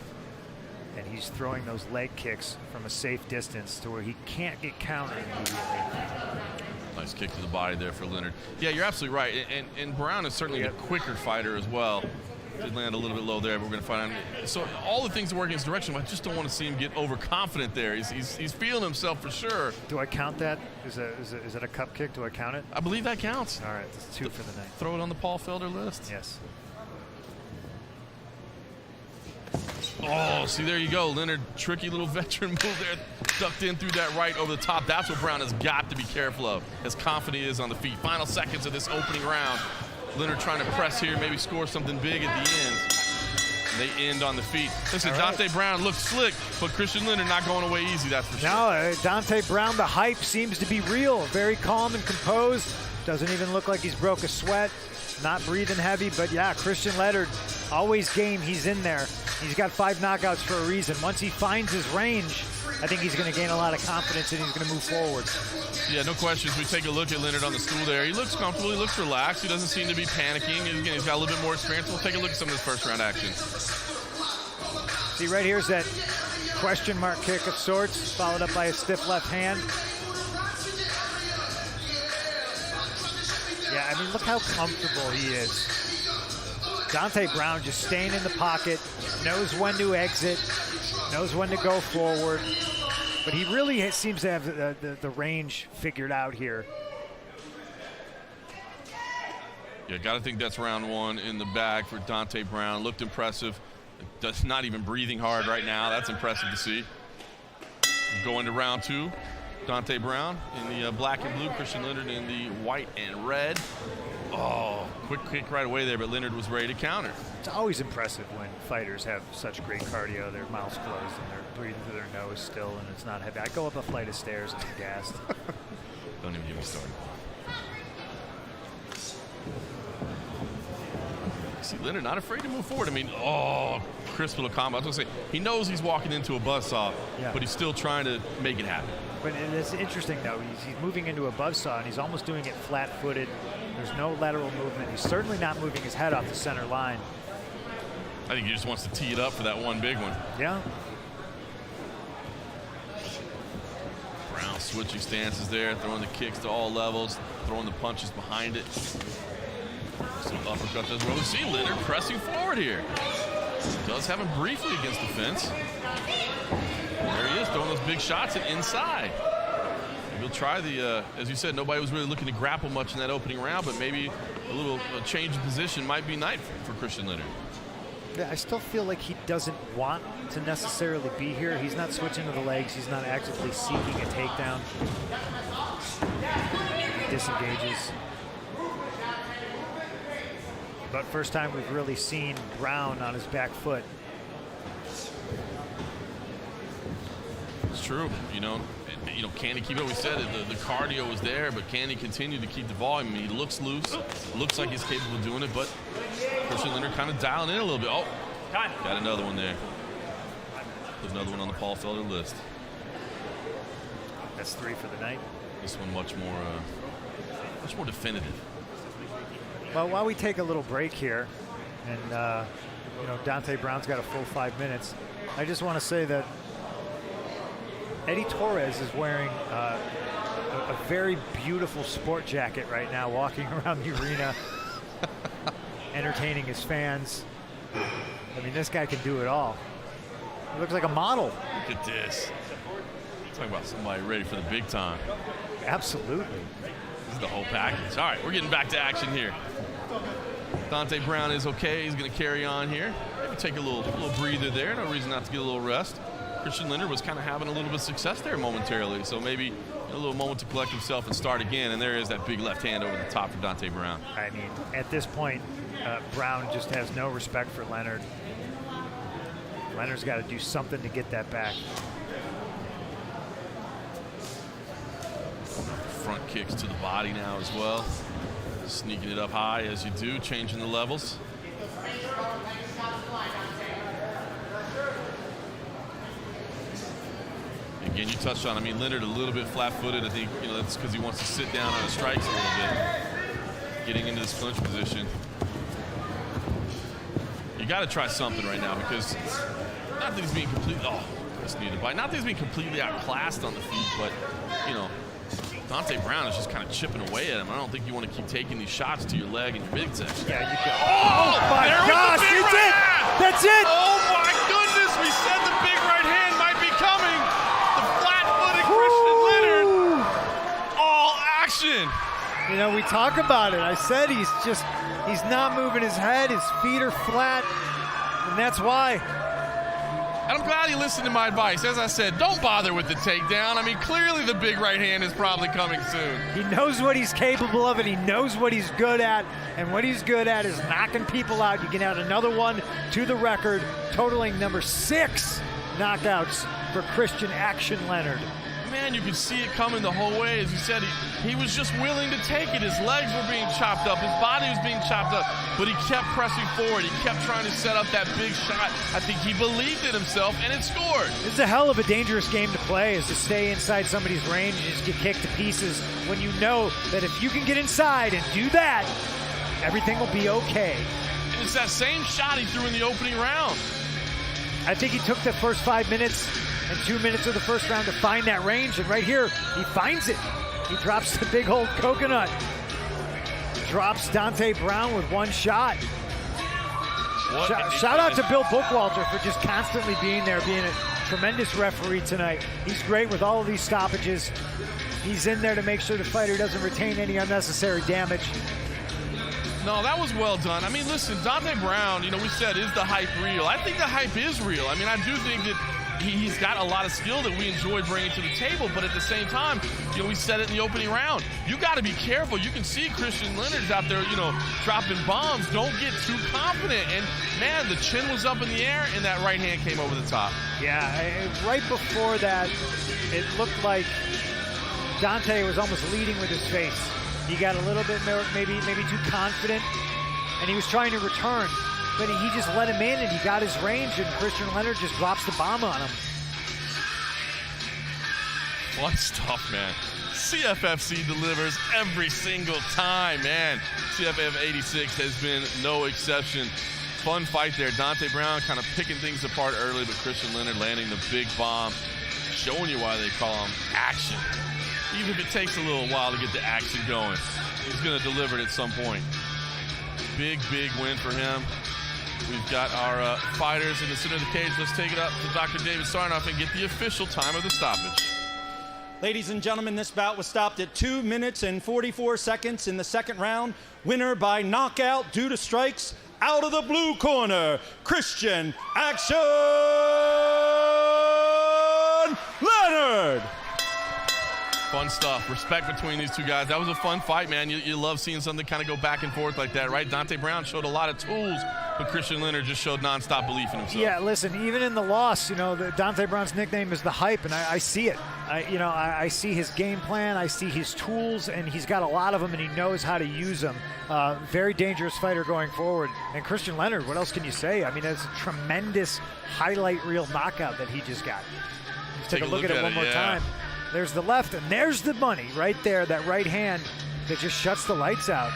Speaker 10: and he's throwing those leg kicks from a safe distance to where he can't get countered immediately.
Speaker 9: Nice kick to the body there for Leonard. Yeah, you're absolutely right. And Brown is certainly a quicker fighter as well. Did land a little bit low there, but we're going to find him. So all the things are working in his direction, but I just don't want to see him get overconfident there. He's feeling himself for sure.
Speaker 10: Do I count that? Is it a cup kick? Do I count it?
Speaker 9: I believe that counts.
Speaker 10: All right, that's 2 for the night.
Speaker 9: Throw it on the Paul Felder list?
Speaker 10: Yes.
Speaker 9: Oh, see, there you go. Leonard, tricky little veteran move there. Ducked in through that right over the top. That's what Brown has got to be careful of, as confident he is on the feet. Final seconds of this opening round. Leonard trying to press here, maybe score something big at the end. They end on the feet. Listen, Dante Brown looks slick, but Christian Leonard not going away easy, that's for sure.
Speaker 10: No, Dante Brown, the hype seems to be real. Very calm and composed. Doesn't even look like he's broke a sweat. Not breathing heavy, but yeah, Christian Leonard, always game. He's in there. He's got 5 knockouts for a reason. Once he finds his range, I think he's going to gain a lot of confidence and he's going to move forward.
Speaker 9: Yeah, no questions. We take a look at Leonard on the stool there. He looks comfortable. He looks relaxed. He doesn't seem to be panicking. Again, he's got a little bit more experience. We'll take a look at some of this first round action.
Speaker 10: See, right here's that question mark kick of sorts, followed up by a stiff left hand. Yeah, I mean, look how comfortable he is. Dante Brown just staying in the pocket, knows when to exit, knows when to go forward. But he really seems to have the range figured out here.
Speaker 9: Yeah, got to think that's round 1 in the bag for Dante Brown. Looked impressive. That's not even breathing hard right now. That's impressive to see. Going to round 2. Dante Brown in the black and blue, Christian Leonard in the white and red. Oh, quick kick right away there, but Leonard was ready to counter.
Speaker 10: It's always impressive when fighters have such great cardio, their mouths closed and they're breathing through their nose still, and it's not heavy. I go up a flight of stairs and I'm gassed.
Speaker 9: Don't even get me started. See, Leonard not afraid to move forward. I mean, oh, crisp little combo. I was going to say, he knows he's walking into a buzzsaw, but he's still trying to make it happen.
Speaker 10: But it's interesting, though. He's moving into a buzzsaw, and he's almost doing it flat-footed. There's no lateral movement. He's certainly not moving his head off the center line.
Speaker 9: I think he just wants to tee it up for that one big one.
Speaker 10: Yeah.
Speaker 9: Brown switching stances there, throwing the kicks to all levels, throwing the punches behind it. Some uppercuts as well. We see Leonard pressing forward here. Does have him briefly against the fence. There he is, throwing those big shots and inside. We'll try the, as you said, nobody was really looking to grapple much in that opening round, but maybe a change of position might be nice for Christian Leonard.
Speaker 10: Yeah, I still feel like he doesn't want to necessarily be here. He's not switching to the legs. He's not actively seeking a takedown. He disengages. But first time we've really seen Brown on his back foot.
Speaker 9: It's true, can he keep it? We said it, the cardio was there, but can he continue to keep the volume? I mean, he looks loose, looks like he's capable of doing it, but Christian Leonard kind of dialing in a little bit. Oh, got another one there. There's another one on the Paul Felder list.
Speaker 10: That's 3 for the night.
Speaker 9: This one much more definitive.
Speaker 10: Well, while we take a little break here, and you know, Dante Brown's got a full 5 minutes, I just want to say that Eddie Torres is wearing a very beautiful sport jacket right now, walking around the arena, entertaining his fans. I mean, this guy can do it all. He looks like a model.
Speaker 9: Look at this. Talking about somebody ready for the big time.
Speaker 10: Absolutely.
Speaker 9: This is the whole package. All right, we're getting back to action here. Dante Brown is okay. He's going to carry on here. Maybe take a little breather there. No reason not to get a little rest. Christian Leonard was kind of having a little bit of success there momentarily, so maybe a little moment to collect himself and start again, and there is that big left hand over the top for Dante Brown.
Speaker 10: I mean, at this point, Brown just has no respect for Leonard. Leonard's got to do something to get that back.
Speaker 9: Front kicks to the body now as well. Sneaking it up high as you do, changing the levels. Again, you touched on, I mean, Leonard a little bit flat-footed. I think, you know, that's because he wants to sit down on his strikes a little bit. Getting into this clinch position. You got to try something right now because not that he's being completely, just needed a bite. Not that he's being completely outclassed on the feet, but, you know, Dante Brown is just kind of chipping away at him. I don't think you want to keep taking these shots to your leg and your midsection.
Speaker 10: Yeah, you can. Oh my gosh, it's it! That's it!
Speaker 9: Oh my goodness, we said the big right hand might be coming. The flat-footed Christian Leonard. All action.
Speaker 10: You know, we talk about it. I said he's not moving his head. His feet are flat, and that's why.
Speaker 9: And I'm glad you listened to my advice. As I said, don't bother with the takedown. I mean, clearly the big right hand is probably coming soon.
Speaker 10: He knows what he's capable of, and he knows what he's good at. And what he's good at is knocking people out. You can add another one to the record, totaling number 6 knockouts for Christian Action Leonard.
Speaker 9: Man, you could see it coming the whole way. As you said, he was just willing to take it. His legs were being chopped up. His body was being chopped up. But he kept pressing forward. He kept trying to set up that big shot. I think he believed in himself, and it scored.
Speaker 10: This is a hell of a dangerous game to play, is to stay inside somebody's range and just get kicked to pieces when you know that if you can get inside and do that, everything will be okay.
Speaker 9: And it's that same shot he threw in the opening round.
Speaker 10: I think he took the first 5 minutes and 2 minutes of the first round to find that range, and right here, he finds it. He drops the big old coconut. Drops Dante Brown with one shot. Shout out to Bill Bookwalter for just constantly being there, being a tremendous referee tonight. He's great with all of these stoppages. He's in there to make sure the fighter doesn't retain any unnecessary damage.
Speaker 9: No, that was well done. I mean, listen, Dante Brown, you know, we said, is the hype real? I think the hype is real. I mean, I do think that he's got a lot of skill that we enjoy bringing to the table, but at the same time, you know, we said it in the opening round. You got to be careful. You can see Christian Leonard's out there, you know, dropping bombs. Don't get too confident. And, man, the chin was up in the air, and that right hand came over the top.
Speaker 10: Yeah, right before that, it looked like Dante was almost leading with his face. He got a little bit more, maybe too confident, and he was trying to return. But he just let him in, and he got his range, and Christian Leonard just drops the bomb on him.
Speaker 9: Fun stuff, man. CFFC delivers every single time, man. CFF 86 has been no exception. Fun fight there. Dante Brown kind of picking things apart early, but Christian Leonard landing the big bomb, showing you why they call him action. Even if it takes a little while to get the action going, he's going to deliver it at some point. Big, big win for him. We've got our fighters in the center of the cage. Let's take it up to Dr. David Sarnoff and get the official time of the stoppage.
Speaker 11: Ladies and gentlemen, this bout was stopped at 2 minutes and 44 seconds in the second round. Winner by knockout due to strikes. Out of the blue corner, Christian Action Leonard.
Speaker 9: Fun stuff. Respect between these two guys. That was a fun fight, man. You love seeing something kind of go back and forth like that, right? Dante Brown showed a lot of tools, but Christian Leonard just showed nonstop belief in himself.
Speaker 10: Yeah, listen, even in the loss, you know, Dante Brown's nickname is the hype, and I see it. I see his game plan, I see his tools, and he's got a lot of them, and he knows how to use them. Very dangerous fighter going forward. And Christian Leonard, what else can you say? I mean, it's a tremendous highlight reel knockout that he just got. Let's take a look at it one more time. There's the left, and there's the money right there, that right hand that just shuts the lights out.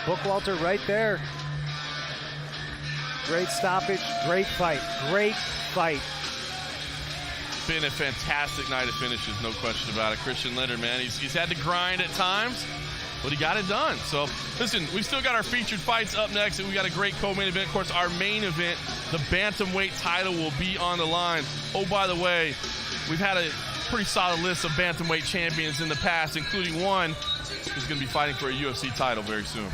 Speaker 10: Bookwalter right there. Great stoppage, great fight, great fight.
Speaker 9: Been a fantastic night of finishes, no question about it. Christian Leonard, man, he's had to grind at times, but he got it done. So, listen, we've still got our featured fights up next, and we got a great co-main event. Of course, our main event, the bantamweight title, will be on the line. Oh, by the way, we've had a pretty solid list of bantamweight champions in the past, including one who's going to be fighting for a UFC title very soon.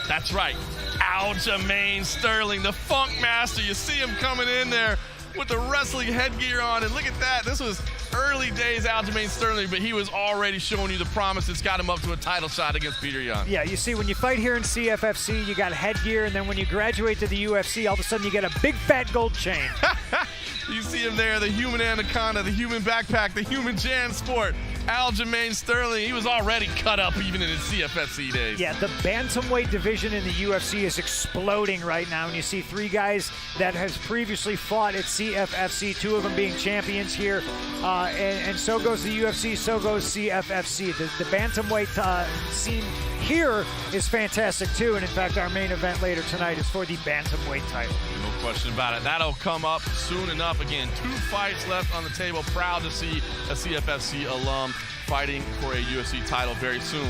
Speaker 9: That's right, Aljamain Sterling, the Funk Master. You see him coming in there with the wrestling headgear on, and look at that. This was early days Aljamain Sterling, but he was already showing you the promise that's got him up to a title shot against Peter Yan.
Speaker 10: Yeah, you see, when you fight here in CFFC, you got headgear, and then when you graduate to the UFC, all of a sudden you get a big fat gold chain.
Speaker 9: You see him there, the human anaconda, the human backpack, the human JanSport. Aljamain Sterling, he was already cut up even in his CFFC days.
Speaker 10: Yeah, the bantamweight division in the UFC is exploding right now, and you see three guys that has previously fought at CFFC, two of them being champions here, and so goes the UFC, so goes CFFC. The bantamweight scene here is fantastic too, and in fact our main event later tonight is for the bantamweight title.
Speaker 9: No question about it. That'll come up soon enough. Again, 2 fights left on the table. Proud to see a CFFC alum fighting for a UFC title very soon.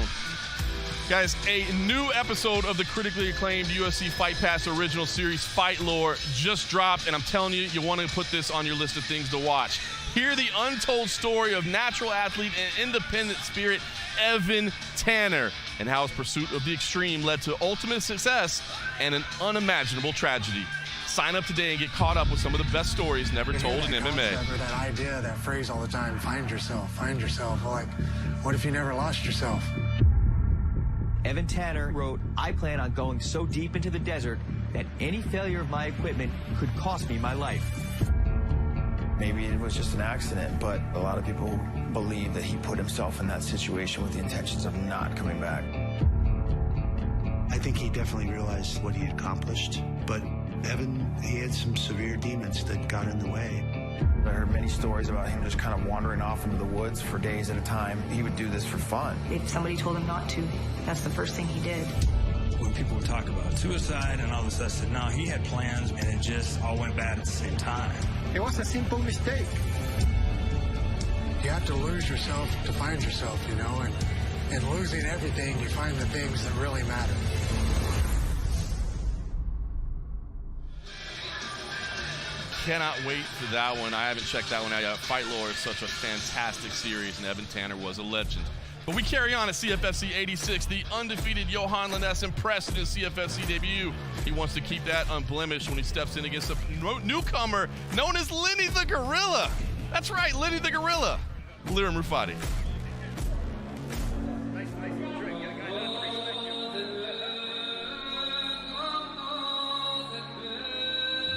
Speaker 9: Guys, a new episode of the critically acclaimed UFC Fight Pass original series, Fight Lore, just dropped, and I'm telling you, you want to put this on your list of things to watch. Hear the untold story of natural athlete and independent spirit Evan Tanner, and how his pursuit of the extreme led to ultimate success and an unimaginable tragedy. Sign up today and get caught up with some of the best stories never told in MMA.
Speaker 16: That idea, that phrase all the time, find yourself, find yourself. Well, like, what if you never lost yourself?
Speaker 17: Evan Tanner wrote, "I plan on going so deep into the desert that any failure of my equipment could cost me my life."
Speaker 2: Maybe it was just an accident, but a lot of people believe that he put himself in that situation with the intentions of not coming back.
Speaker 1: I think he definitely realized what he had accomplished, but Evan, he had some severe demons that got in the way.
Speaker 2: I heard many stories about him just kind of wandering off into the woods for days at a time. He would do this for fun.
Speaker 3: If somebody told him not to, that's the first thing he did.
Speaker 4: When people would talk about suicide and all this stuff, I said, no, he had plans, and it just all went bad at the same time.
Speaker 16: It was a simple mistake. You have to lose yourself to find yourself, you know, and losing everything, you find the things that really matter.
Speaker 9: Cannot wait for that one. I haven't checked that one out. Fight Lore is such a fantastic series, and Evan Tanner was a legend. But we carry on at CFFC 86. The undefeated Johan Lainesse impressed in his CFFC debut. He wants to keep that unblemished when he steps in against a newcomer known as Lenny the Gorilla. That's right, Lenny the Gorilla. Liram Rufati.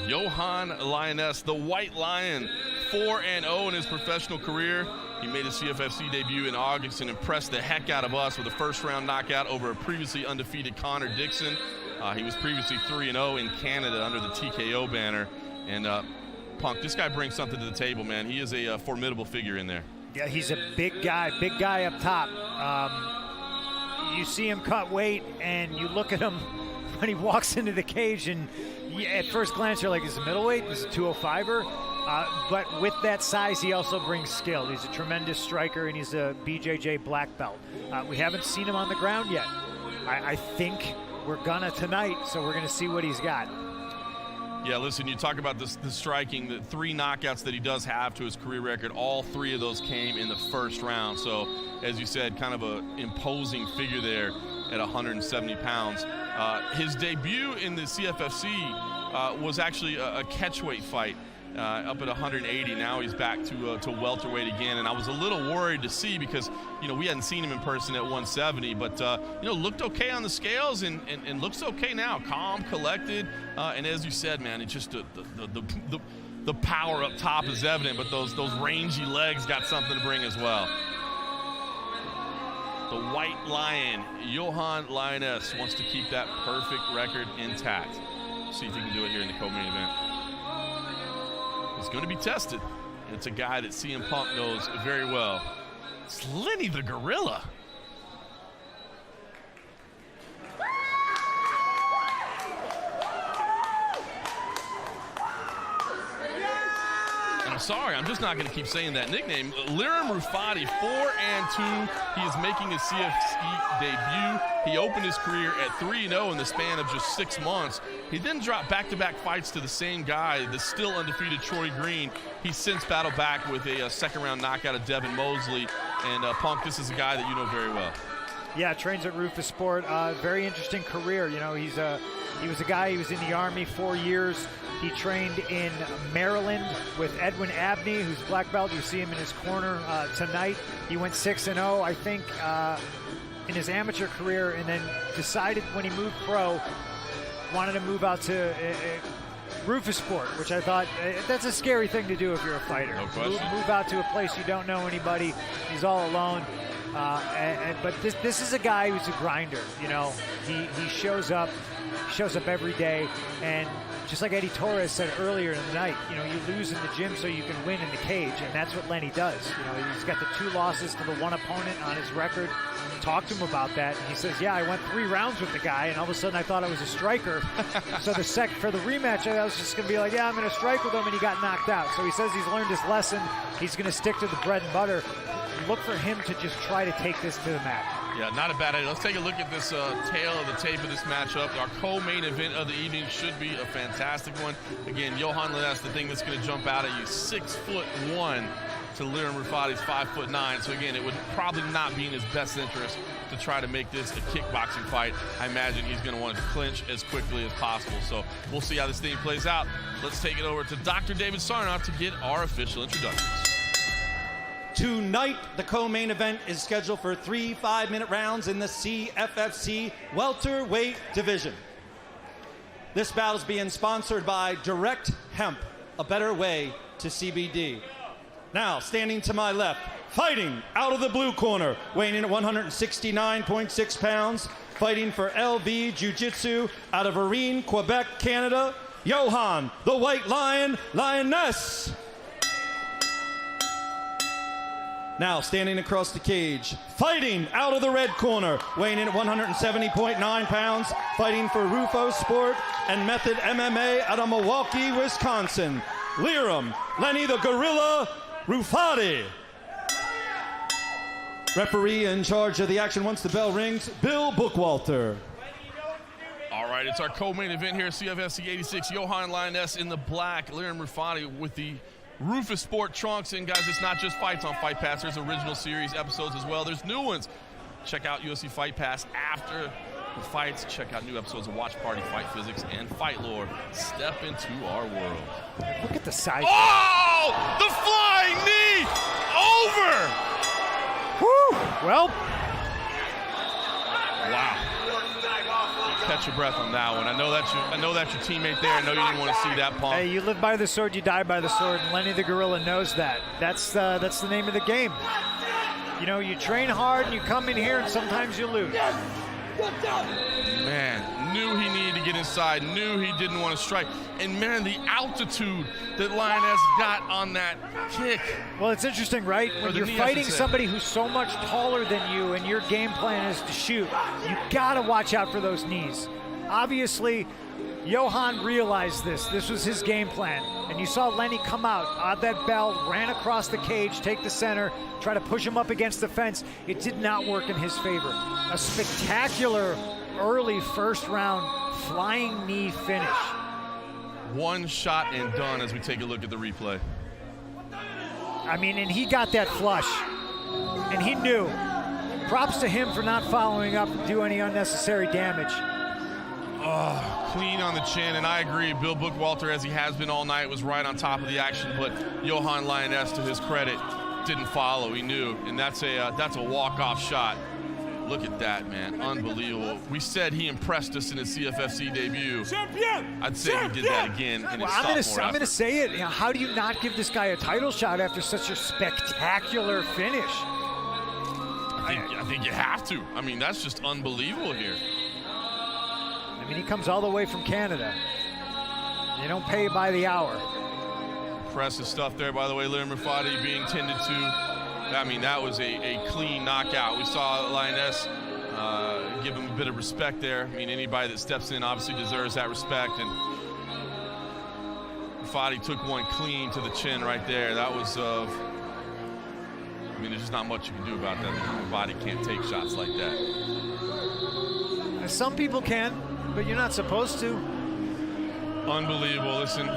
Speaker 9: Johan Lainesse, the White Lion, 4-0 in his professional career. He made his CFFC debut in August and impressed the heck out of us with a first-round knockout over a previously undefeated Connor Dixon. He was previously 3-0 in Canada under the TKO banner. And Punk, this guy brings something to the table, man. He is a formidable figure in there.
Speaker 10: Yeah, he's a big guy up top. You see him cut weight, and you look at him when he walks into the cage, and at first glance, you're like, is it middleweight? Is it 205er? But with that size, he also brings skill. He's a tremendous striker, and he's a BJJ black belt. We haven't seen him on the ground yet. I think we're gonna tonight, so we're gonna see what he's got.
Speaker 9: Yeah, listen, you talk about the striking, the 3 knockouts that he does have to his career record. All 3 of those came in the first round. So, as you said, kind of an imposing figure there at 170 pounds. His debut in the CFFC was actually a catchweight fight up at 180. Now he's back to welterweight again, and I was a little worried to see because, you know, we hadn't seen him in person at 170, but, you know, looked okay on the scales and looks okay now. Calm, collected, and as you said, man, it's just the power up top is evident, but those rangy legs got something to bring as well. The White Lion, Johan Lainesse, wants to keep that perfect record intact. See if he can do it here in the co-main event. is going to be tested. It's a guy that CM Punk knows very well. It's Lenny the Gorilla. I'm sorry, I'm just not going to keep saying that nickname. Liram Rufati, 4-2. He is making his CFC debut. He opened his career at 3-0 in the span of just 6 months. He then dropped back-to-back fights to the same guy, the still undefeated Troy Green. He's since battled back with a second-round knockout of Devin Mosley. And Punk, this is a guy that you know very well.
Speaker 10: Yeah, trains at Rufus Sport. Very interesting career. You know, he was a guy. He was in the Army 4 years. He trained in Maryland with Edwin Abney, who's black belt. You see him in his corner tonight. He went 6-0, I think, in his amateur career, and then decided when he moved pro, wanted to move out to Rufus Sport, which I thought that's a scary thing to do if you're a fighter.
Speaker 9: No question.
Speaker 10: Move out to a place you don't know anybody. He's all alone. But this is a guy who's a grinder. You know, he shows up every day, and just like Eddie Torres said earlier in the night, you know, you lose in the gym so you can win in the cage, and that's what Lenny does. You know, he's got the 2 losses to the 1 opponent on his record. Talked to him about that, and he says, yeah, I went 3 rounds with the guy, and all of a sudden I thought I was a striker. So for the rematch, I was just going to be like, yeah, I'm going to strike with him, and he got knocked out. So he says he's learned his lesson. He's going to stick to the bread and butter. Look for him to just try to take this to the mat.
Speaker 9: Yeah, not a bad idea. Let's take a look at this tail of the tape of this matchup. Our co-main event of the evening should be a fantastic one. Again, Johan Lanes, the thing that's going to jump out at you, 6'1" to Liram Rufati's 5'9". So again, it would probably not be in his best interest to try to make this a kickboxing fight. I imagine he's going to want to clinch as quickly as possible. So we'll see how this thing plays out. Let's take it over to Dr. David Sarnoff to get our official introductions.
Speaker 11: Tonight, the co-main event is scheduled for 3 5-minute rounds in the CFFC welterweight division. This battle is being sponsored by Direct Hemp, a better way to CBD. Now, standing to my left, fighting out of the blue corner, weighing in at 169.6 pounds, fighting for LV Jiu-Jitsu out of Arene, Quebec, Canada, Johan, the White Lion, Lioness. Now, standing across the cage, fighting out of the red corner, weighing in at 170.9 pounds, fighting for Rufo Sport and Method MMA out of Milwaukee, Wisconsin, Liram, Lenny the Gorilla, Rufati. Referee in charge of the action once the bell rings, Bill Bookwalter.
Speaker 9: All right, it's our co-main event here, CFFC 86. Johan Lioness in the black, Liram Rufati with the Rufus Sport trunks. And guys, it's not just fights on Fight Pass. There's original series episodes as well. There's new ones. Check out UFC Fight Pass after the fights. Check out new episodes of Watch Party, Fight Physics, and Fight Lore. Step into our world.
Speaker 10: Look at the size.
Speaker 9: Oh! The flying knee! Over!
Speaker 10: Whew! Well.
Speaker 9: Wow. Catch your breath on that one. I know that's your teammate there. I know you didn't want to see that, Punk.
Speaker 10: Hey, you live by the sword, you die by the sword, and Lenny the Gorilla knows that. That's the name of the game. You know, you train hard and you come in here and sometimes you lose.
Speaker 9: Man, knew he needed to get inside, knew he didn't want to strike. And man, the altitude that Lioness got on that kick.
Speaker 10: Well, it's interesting, right? When you're fighting somebody who's so much taller than you and your game plan is to shoot, you gotta watch out for those knees. Obviously, Johan realized this. This was his game plan. And you saw Lenny come out on that bell, ran across the cage, take the center, try to push him up against the fence. It did not work in his favor. A spectacular early first round flying knee finish.
Speaker 9: One shot and done as we take a look at the replay.
Speaker 10: I mean, and he got that flush. And he knew. Props to him for not following up and do any unnecessary damage.
Speaker 9: Oh, clean on the chin, and I agree. Bill Bookwalter, as he has been all night, was right on top of the action, but Johan Lioness, to his credit, didn't follow. He knew, and that's a walk-off shot. Look at that, man. Unbelievable. We said he impressed us in his CFFC debut. I'd say he did that again in his sophomore effort.
Speaker 10: I'm going to say it. You know, how do you not give this guy a title shot after such a spectacular finish?
Speaker 9: I think you have to. I mean, that's just unbelievable here.
Speaker 10: I mean, he comes all the way from Canada. They don't pay by the hour.
Speaker 9: Impressive stuff there, by the way. Liam Rafati being tended to. I mean, that was a clean knockout. We saw Lioness give him a bit of respect there. I mean, anybody that steps in obviously deserves that respect. And Rafati took one clean to the chin right there. That was I mean, there's just not much you can do about that. Rafati can't take shots like that.
Speaker 10: Some people can, but you're not supposed to.
Speaker 9: Unbelievable. Listen,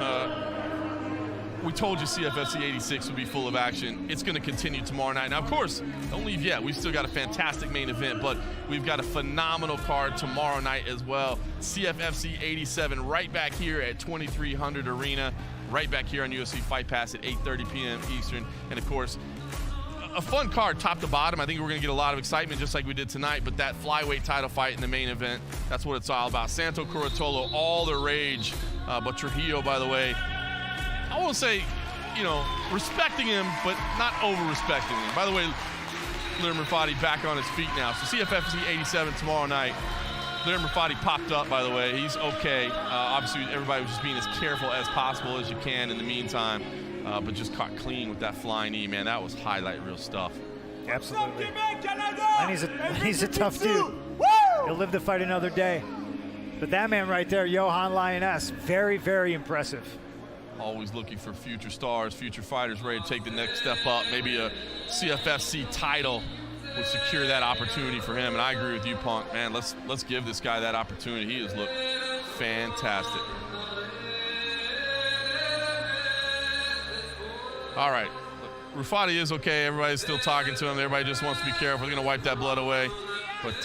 Speaker 9: we told you CFFC 86 would be full of action. It's going to continue tomorrow night. Now, of course, don't leave yet. We've still got a fantastic main event, but we've got a phenomenal card tomorrow night as well. CFFC 87 right back here at 2300 Arena, right back here on UFC Fight Pass at 8:30 p.m. Eastern. And, of course, a fun card top to bottom. I think we're going to get a lot of excitement just like we did tonight, but that flyweight title fight in the main event, that's what it's all about. Santo Curatolo, all the rage. But Trujillo, by the way, I won't say, you know, respecting him, but not over-respecting him. By the way, Liam Rafati back on his feet now. So CFFC 87 tomorrow night. Liam Rafati popped up, by the way. He's okay. Obviously, everybody was just being as careful as possible as you can in the meantime. But just caught clean with that flying knee, man. That was highlight reel stuff.
Speaker 10: Absolutely. And he's a tough dude. He'll live to fight another day. But that man right there, Johan Lioness, very, very impressive.
Speaker 9: Always looking for future stars, future fighters ready to take the next step up. Maybe a CFFC title would secure that opportunity for him. And I agree with you, Punk. Man, let's give this guy that opportunity. He has looked fantastic. All right. Rafati is okay. Everybody's still talking to him. Everybody just wants to be careful. They're going to wipe that blood away. But,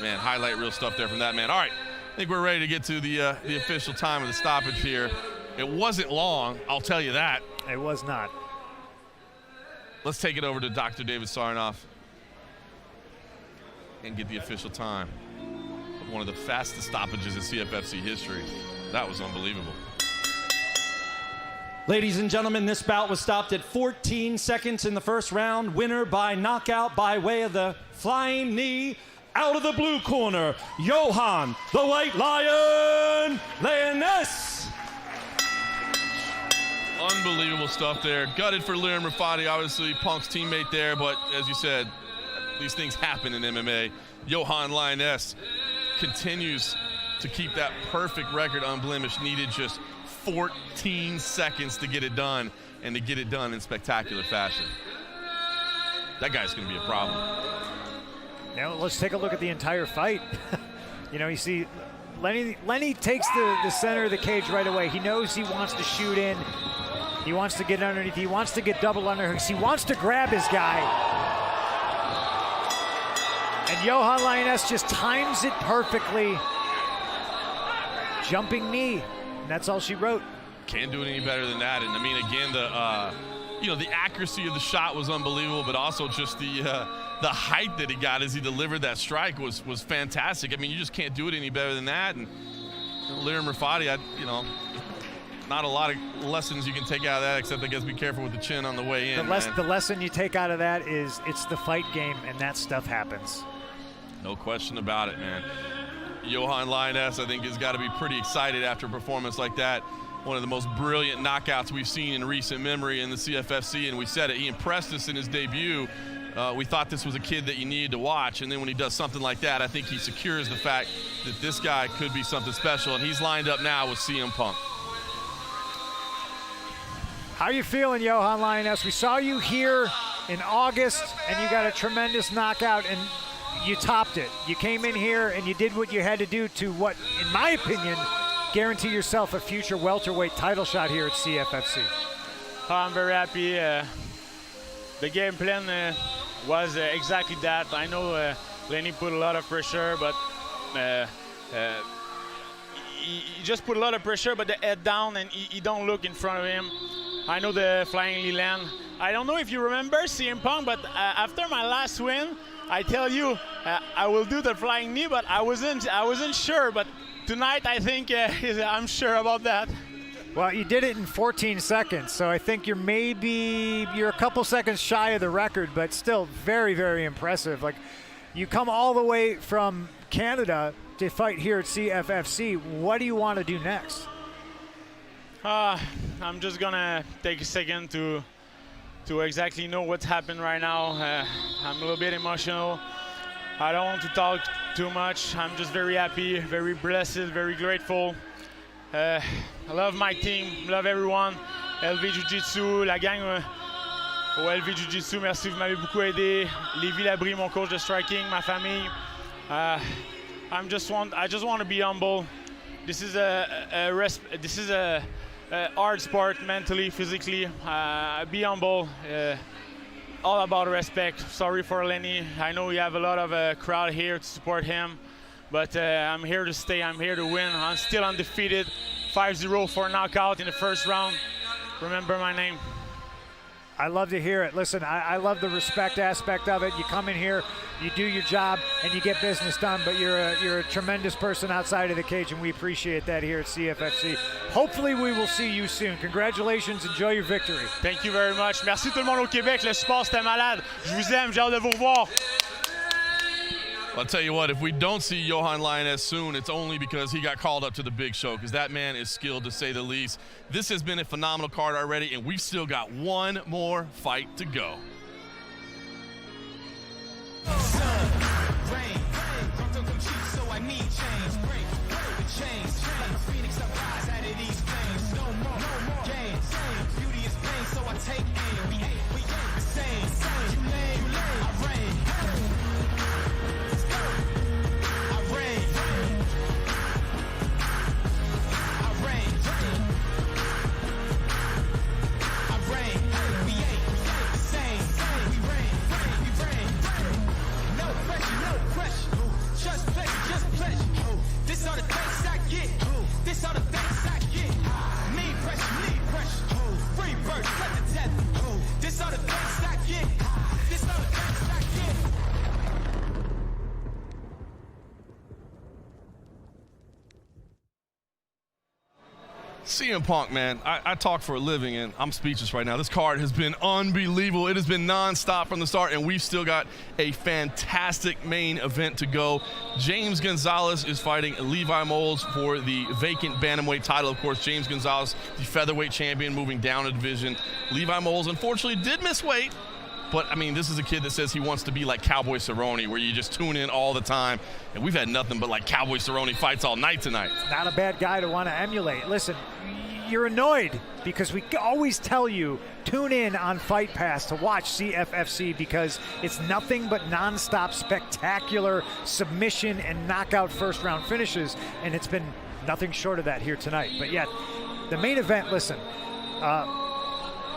Speaker 9: man, highlight real stuff there from that man. All right. I think we're ready to get to the official time of the stoppage here. It wasn't long, I'll tell you that.
Speaker 10: It was not.
Speaker 9: Let's take it over to Dr. David Sarnoff and get the official time of one of the fastest stoppages in CFFC history. That was unbelievable.
Speaker 11: Ladies and gentlemen, this bout was stopped at 14 seconds in the first round. Winner by knockout by way of the flying knee. Out of the blue corner, Johan, the White Lion, Lioness.
Speaker 9: Unbelievable stuff there. Gutted for Liam Rafati, obviously Punk's teammate there, but as you said, these things happen in MMA. Johan Lioness continues to keep that perfect record unblemished. Needed just 14 seconds to get it done, and to get it done in spectacular fashion. That guy's going to be a problem.
Speaker 10: Now let's take a look at the entire fight. You know, you see Lenny takes the center of the cage right away. He knows he wants to shoot in. He wants to get underneath. He wants to get double underhooks. He wants to grab his guy. And Johan Lioness just times it perfectly. Jumping knee. And that's all she wrote.
Speaker 9: Can't do it any better than that. And I mean, again, the accuracy of the shot was unbelievable, but also just the height that he got as he delivered that strike was fantastic. I mean, you just can't do it any better than that. And Liam Rafati, not a lot of lessons you can take out of that, except I guess be careful with the chin on the way in.
Speaker 10: The lesson you take out of that is it's the fight game, and that stuff happens.
Speaker 9: No question about it, man. Johan Lioness, I think, has got to be pretty excited after a performance like that. One of the most brilliant knockouts we've seen in recent memory in the CFFC, and we said it. He impressed us in his debut. We thought this was a kid that you needed to watch, and then when he does something like that, I think he secures the fact that this guy could be something special, and he's lined up now with CM Punk.
Speaker 10: How you feeling, Johan Lioness? We saw you here in August, and you got a tremendous knockout, and you topped it. You came in here, and you did what you had to do to what, in my opinion, guarantee yourself a future welterweight title shot here at CFFC.
Speaker 12: I'm very happy. The game plan was exactly that. I know Lenny put a lot of pressure, but he just put a lot of pressure, but the head down, and he don't look in front of him. I know the flying knee land. I don't know if you remember CM Punk, but after my last win, I tell you, I will do the flying knee, but I wasn't sure. But tonight, I think I'm sure about that.
Speaker 10: Well, you did it in 14 seconds, so I think you're a couple seconds shy of the record, but still very, very impressive. Like, you come all the way from Canada to fight here at CFFC. What do you want to do next?
Speaker 12: I'm just gonna take a second to exactly know what's happened right now. I'm a little bit emotional. I don't want to talk too much. I'm just very happy, very blessed, very grateful. I love my team, love everyone. LV Jiu-Jitsu, la gang au LV Jiu-Jitsu, merci, vous m'avez beaucoup aidé. Lévi Labrie, mon coach de striking, ma famille. I just want to be humble. This is a hard sport, mentally, physically. Be humble. All about respect. Sorry for Lenny. I know we have a lot of crowd here to support him, but I'm here to stay. I'm here to win. I'm still undefeated. 5-0 for knockout in the first round. Remember my name.
Speaker 10: I love to hear it. Listen, I love the respect aspect of it. You come in here, you do your job, and you get business done, but you're a tremendous person outside of the cage, and we appreciate that here at CFFC. Hopefully we will see you soon. Congratulations. Enjoy your victory.
Speaker 12: Thank you very much. Merci tout le monde au Québec. Le support, c'était malade. Je vous aime. J'ai hâte de vous revoir.
Speaker 9: I'll tell you what, if we don't see Johan Lioness soon, it's only because he got called up to the big show, because that man is skilled, to say the least. This has been a phenomenal card already, and we've still got one more fight to go. CM Punk, man, I talk for a living, and I'm speechless right now. This card has been unbelievable. It has been nonstop from the start, and we've still got a fantastic main event to go. James Gonzalez is fighting Levi Moles for the vacant bantamweight title. Of course, James Gonzalez, the featherweight champion, moving down a division. Levi Moles, unfortunately, did miss weight. But, I mean, this is a kid that says he wants to be like Cowboy Cerrone, where you just tune in all the time. And we've had nothing but like Cowboy Cerrone fights all night tonight.
Speaker 10: Not a bad guy to want to emulate. Listen, you're annoyed because we always tell you, tune in on Fight Pass to watch CFFC, because it's nothing but nonstop spectacular submission and knockout first-round finishes. And it's been nothing short of that here tonight. But yet, the main event, listen,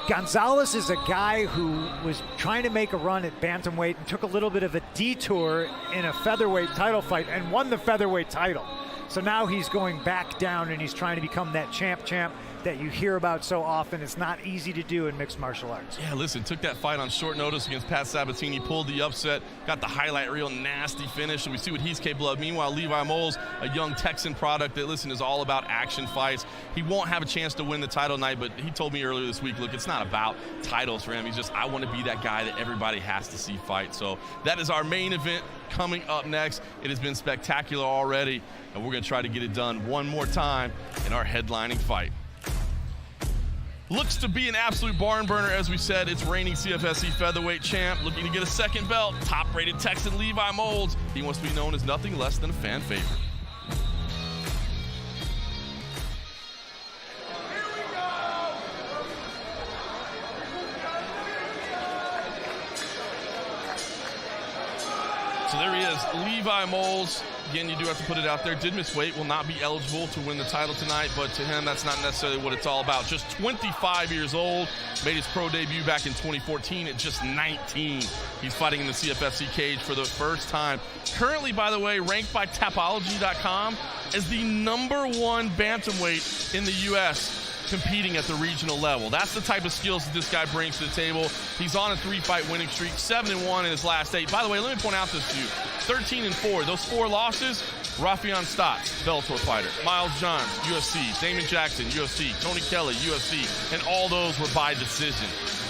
Speaker 10: Gonzalez is a guy who was trying to make a run at bantamweight and took a little bit of a detour in a featherweight title fight and won the featherweight title. So now he's going back down and he's trying to become that champ that you hear about so often. It's not easy to do in mixed martial arts.
Speaker 9: Yeah, listen, took that fight on short notice against Pat Sabatini, pulled the upset, got the highlight reel, nasty finish, and we see what he's capable of. Meanwhile, Levi Moles, a young Texan product that, listen, is all about action fights. He won't have a chance to win the title tonight, but he told me earlier this week, look, it's not about titles for him. He's just, I want to be that guy that everybody has to see fight. So that is our main event coming up next. It has been spectacular already, and we're going to try to get it done one more time in our headlining fight. Looks to be an absolute barn burner, as we said. It's reigning CFSC featherweight champ, looking to get a second belt. Top-rated Texan Levi Moles. He wants to be known as nothing less than a fan favorite. So there he is, Levi Moles. Again, you do have to put it out there. Did miss weight, will not be eligible to win the title tonight, but to him, that's not necessarily what it's all about. Just 25 years old, made his pro debut back in 2014 at just 19. He's fighting in the CFFC cage for the first time. Currently, by the way, ranked by Tapology.com as the #1 bantamweight in the U.S., competing at the regional level. That's the type of skills that this guy brings to the table. He's on a 3-fight winning streak, 7-1 in his last 8. By the way, let me point out this to you. 13-4. Those 4 losses, Rafion Stotts, Bellator fighter. Miles Johns, UFC. Damon Jackson, UFC. Tony Kelly, UFC. And all those were by decision.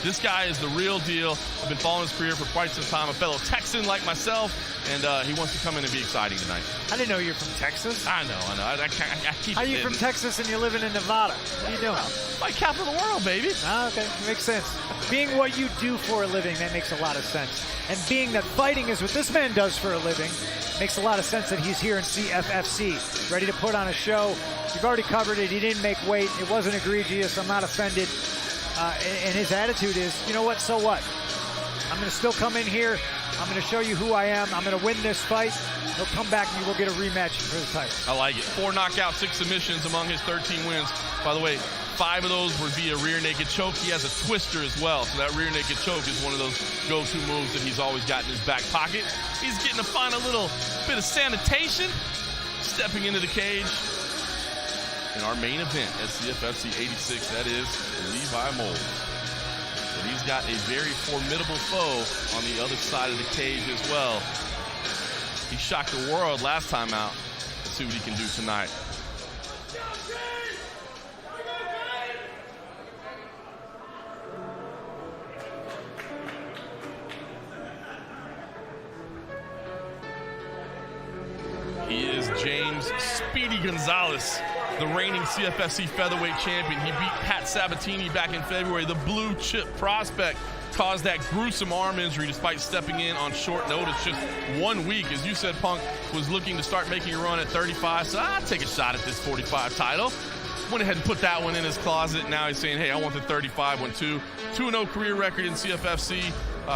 Speaker 9: This guy is the real deal. I've been following his career for quite some time. A fellow Texan like myself, and he wants to come in and be exciting tonight.
Speaker 10: I didn't know you're from Texas.
Speaker 9: I know. I keep
Speaker 10: How are you
Speaker 9: it
Speaker 10: from
Speaker 9: in.
Speaker 10: Texas and you're living in Nevada? What are you doing?
Speaker 9: Like capital of the world, baby.
Speaker 10: Ah, okay, makes sense. Being what you do for a living, that makes a lot of sense. And being that fighting is what this man does for a living, makes a lot of sense that he's here in CFFC, ready to put on a show. You've already covered it. He didn't make weight. It wasn't egregious. I'm not offended. And his attitude is, you know what, so what? I'm going to still come in here. I'm going to show you who I am. I'm going to win this fight. He'll come back and we'll get a rematch for the title.
Speaker 9: I like it. 4 knockouts, 6 submissions among his 13 wins. By the way, 5 of those were via rear naked choke. He has a twister as well, so that rear naked choke is one of those go-to moves that he's always got in his back pocket. He's getting to find a little bit of sanitation, stepping into the cage. In our main event at CFFC 86, that is Levi Moles. But he's got a very formidable foe on the other side of the cage as well. He shocked the world last time out. Let's see what he can do tonight. He is James Speedy Gonzalez, the reigning CFFC featherweight champion. He beat Pat Sabatini back in February. The blue chip prospect caused that gruesome arm injury despite stepping in on short notice. Just 1 week, as you said, Punk was looking to start making a run at 35. So I'll take a shot at this 45 title. Went ahead and put that one in his closet. Now he's saying, hey, I want the 35 one too. 2-0 career record in CFFC.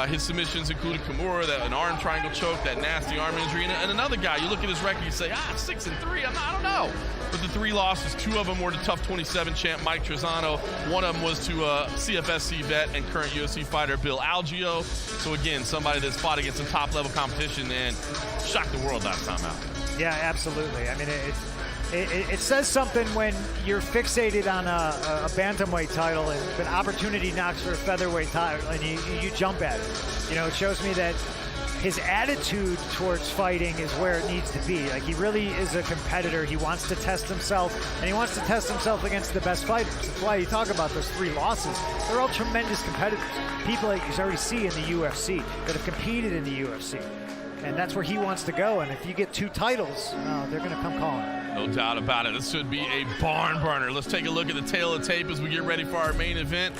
Speaker 9: His submissions included Kimura, an arm triangle choke, that nasty arm injury, and another guy. You look at his record, you say, 6-3. I don't know. But the 3 losses, 2 of them were to Tough 27 champ Mike Trezano. 1 of them was to CFFC vet and current UFC fighter Bill Algeo. So again, somebody that's fought against some top-level competition and shocked the world last time out.
Speaker 10: Yeah, absolutely. I mean, it says something when you're fixated on a bantamweight title and an opportunity knocks for a featherweight title and you jump at it. You know, it shows me that his attitude towards fighting is where it needs to be. Like, he really is a competitor. He wants to test himself, and he wants to test himself against the best fighters. That's why you talk about those 3 losses. They're all tremendous competitors. People that you already see in the UFC that have competed in the UFC. And that's where he wants to go. And if you get 2 titles, they're going to come calling.
Speaker 9: No doubt about it. This should be a barn burner. Let's take a look at the tail of the tape as we get ready for our main event.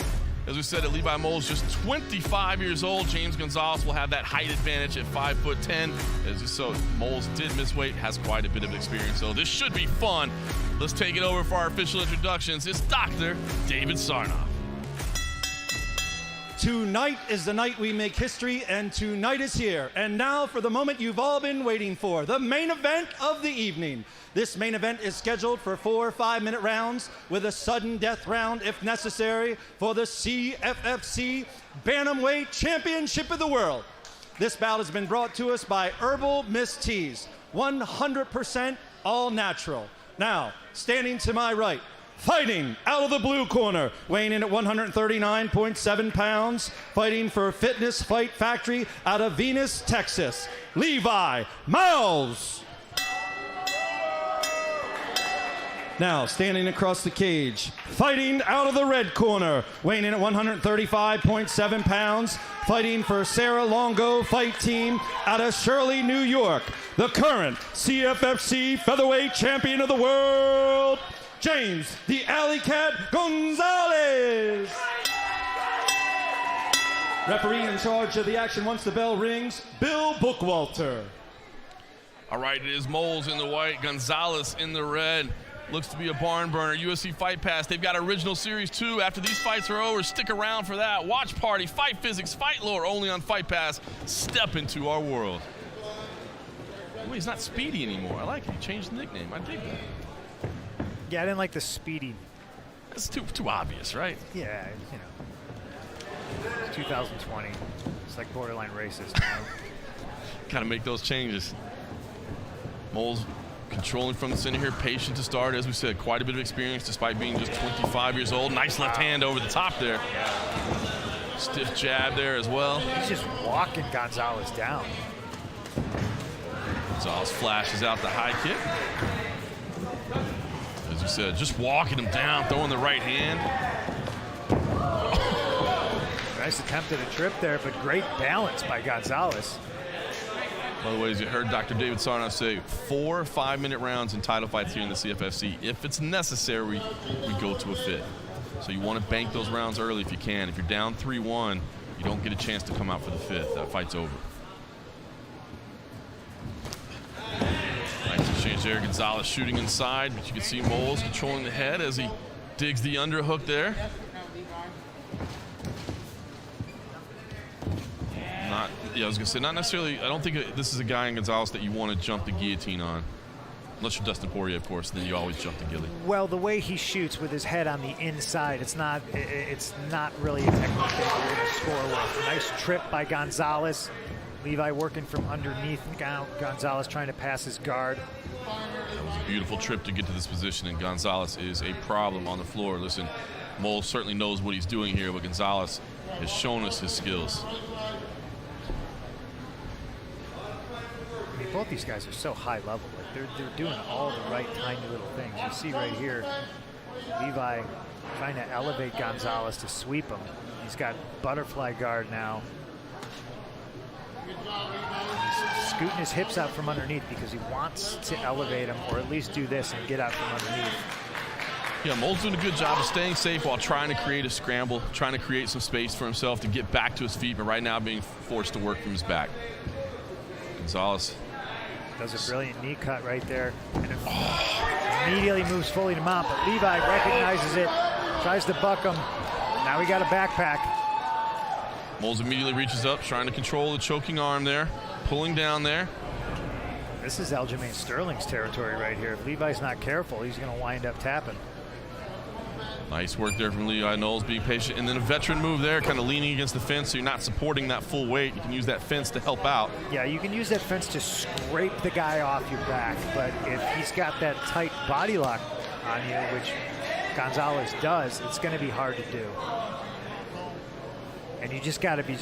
Speaker 9: As we said, Levi Moles just 25 years old. James Gonzalez will have that height advantage at 5'10". As you saw, Moles did miss weight, has quite a bit of experience. So this should be fun. Let's take it over for our official introductions. It's Dr. David Sarnoff.
Speaker 11: Tonight is the night we make history, and tonight is here. And now for the moment you've all been waiting for, the main event of the evening. This main event is scheduled for 4 5-minute rounds with a sudden death round if necessary for the CFFC Bantamweight Championship of the World. This bout has been brought to us by Herbal Mist Teas, 100% all natural. Now, standing to my right, fighting out of the blue corner, weighing in at 139.7 pounds, fighting for Fitness Fight Factory out of Venus, Texas, Levi Moles. Now, standing across the cage, fighting out of the red corner, weighing in at 135.7 pounds, fighting for Sarah Longo Fight Team out of Shirley, New York, the current CFFC Featherweight Champion of the World, James the Alley Cat Gonzalez. Referee in charge of the action once the bell rings, Bill Bookwalter.
Speaker 9: All right, it is Moles in the white, Gonzalez in the red. Looks to be a barn burner. UFC Fight Pass. They've got Original Series 2. After these fights are over, stick around for that. Watch Party, Fight Physics, Fight Lore, only on Fight Pass. Step into our world. Wait, he's not Speedy anymore. I like it. He changed the nickname. I dig that.
Speaker 10: Yeah, I didn't like the Speedy.
Speaker 9: That's too obvious, right?
Speaker 10: Yeah, you know. It's 2020. It's like borderline racist.
Speaker 9: Gotta make those changes. Moles controlling from the center here, patient to start. As we said, quite a bit of experience despite being just 25 years old. Nice left hand over the top there. Stiff jab there as well.
Speaker 10: He's just walking Gonzalez down.
Speaker 9: Gonzalez flashes out the high kick. As we said, just walking him down, throwing the right hand.
Speaker 10: Nice attempt at a trip there, but great balance by Gonzalez.
Speaker 9: By the way, as you heard Dr. David Sarnoff say, 4 5-minute rounds in title fights here in the CFFC. If it's necessary, we go to a 5th. So you want to bank those rounds early if you can. If you're down 3-1, you don't get a chance to come out for the 5th. That fight's over. Nice exchange there. Gonzalez shooting inside, but you can see Moles controlling the head as he digs the underhook there. I was going to say, not necessarily, I don't think this is a guy in Gonzalez that you want to jump the guillotine on. Unless you're Dustin Poirier, of course, then you always jump the ghillie.
Speaker 10: Well, the way he shoots with his head on the inside, it's not really a technique that you're going to score with. Nice trip by Gonzalez. Levi working from underneath. Gonzalez trying to pass his guard.
Speaker 9: That was a beautiful trip to get to this position, and Gonzalez is a problem on the floor. Listen, Moles certainly knows what he's doing here, but Gonzalez has shown us his skills.
Speaker 10: I mean, both these guys are so high level. Like they're doing all the right tiny little things. You see right here, Levi trying to elevate Gonzalez to sweep him. He's got butterfly guard now. He's scooting his hips out from underneath because he wants to elevate him, or at least do this and get out from underneath.
Speaker 9: Yeah, Moles doing a good job of staying safe while trying to create a scramble, trying to create some space for himself to get back to his feet, but right now being forced to work from his back. Gonzalez
Speaker 10: does a brilliant knee cut right there, and it immediately moves fully to mount, but Levi recognizes it, tries to buck him. Now we got a backpack.
Speaker 9: Moles immediately reaches up, trying to control the choking arm there, pulling down there.
Speaker 10: This is Aljamain Sterling's territory right here. If Levi's not careful, he's going to wind up tapping.
Speaker 9: Nice work there from Levi Knowles, being patient. And then a veteran move there, kind of leaning against the fence, so you're not supporting that full weight. You can use that fence to help out.
Speaker 10: Yeah, you can use that fence to scrape the guy off your back, but if he's got that tight body lock on you, which Gonzalez does, it's going to be hard to do. And you just got to be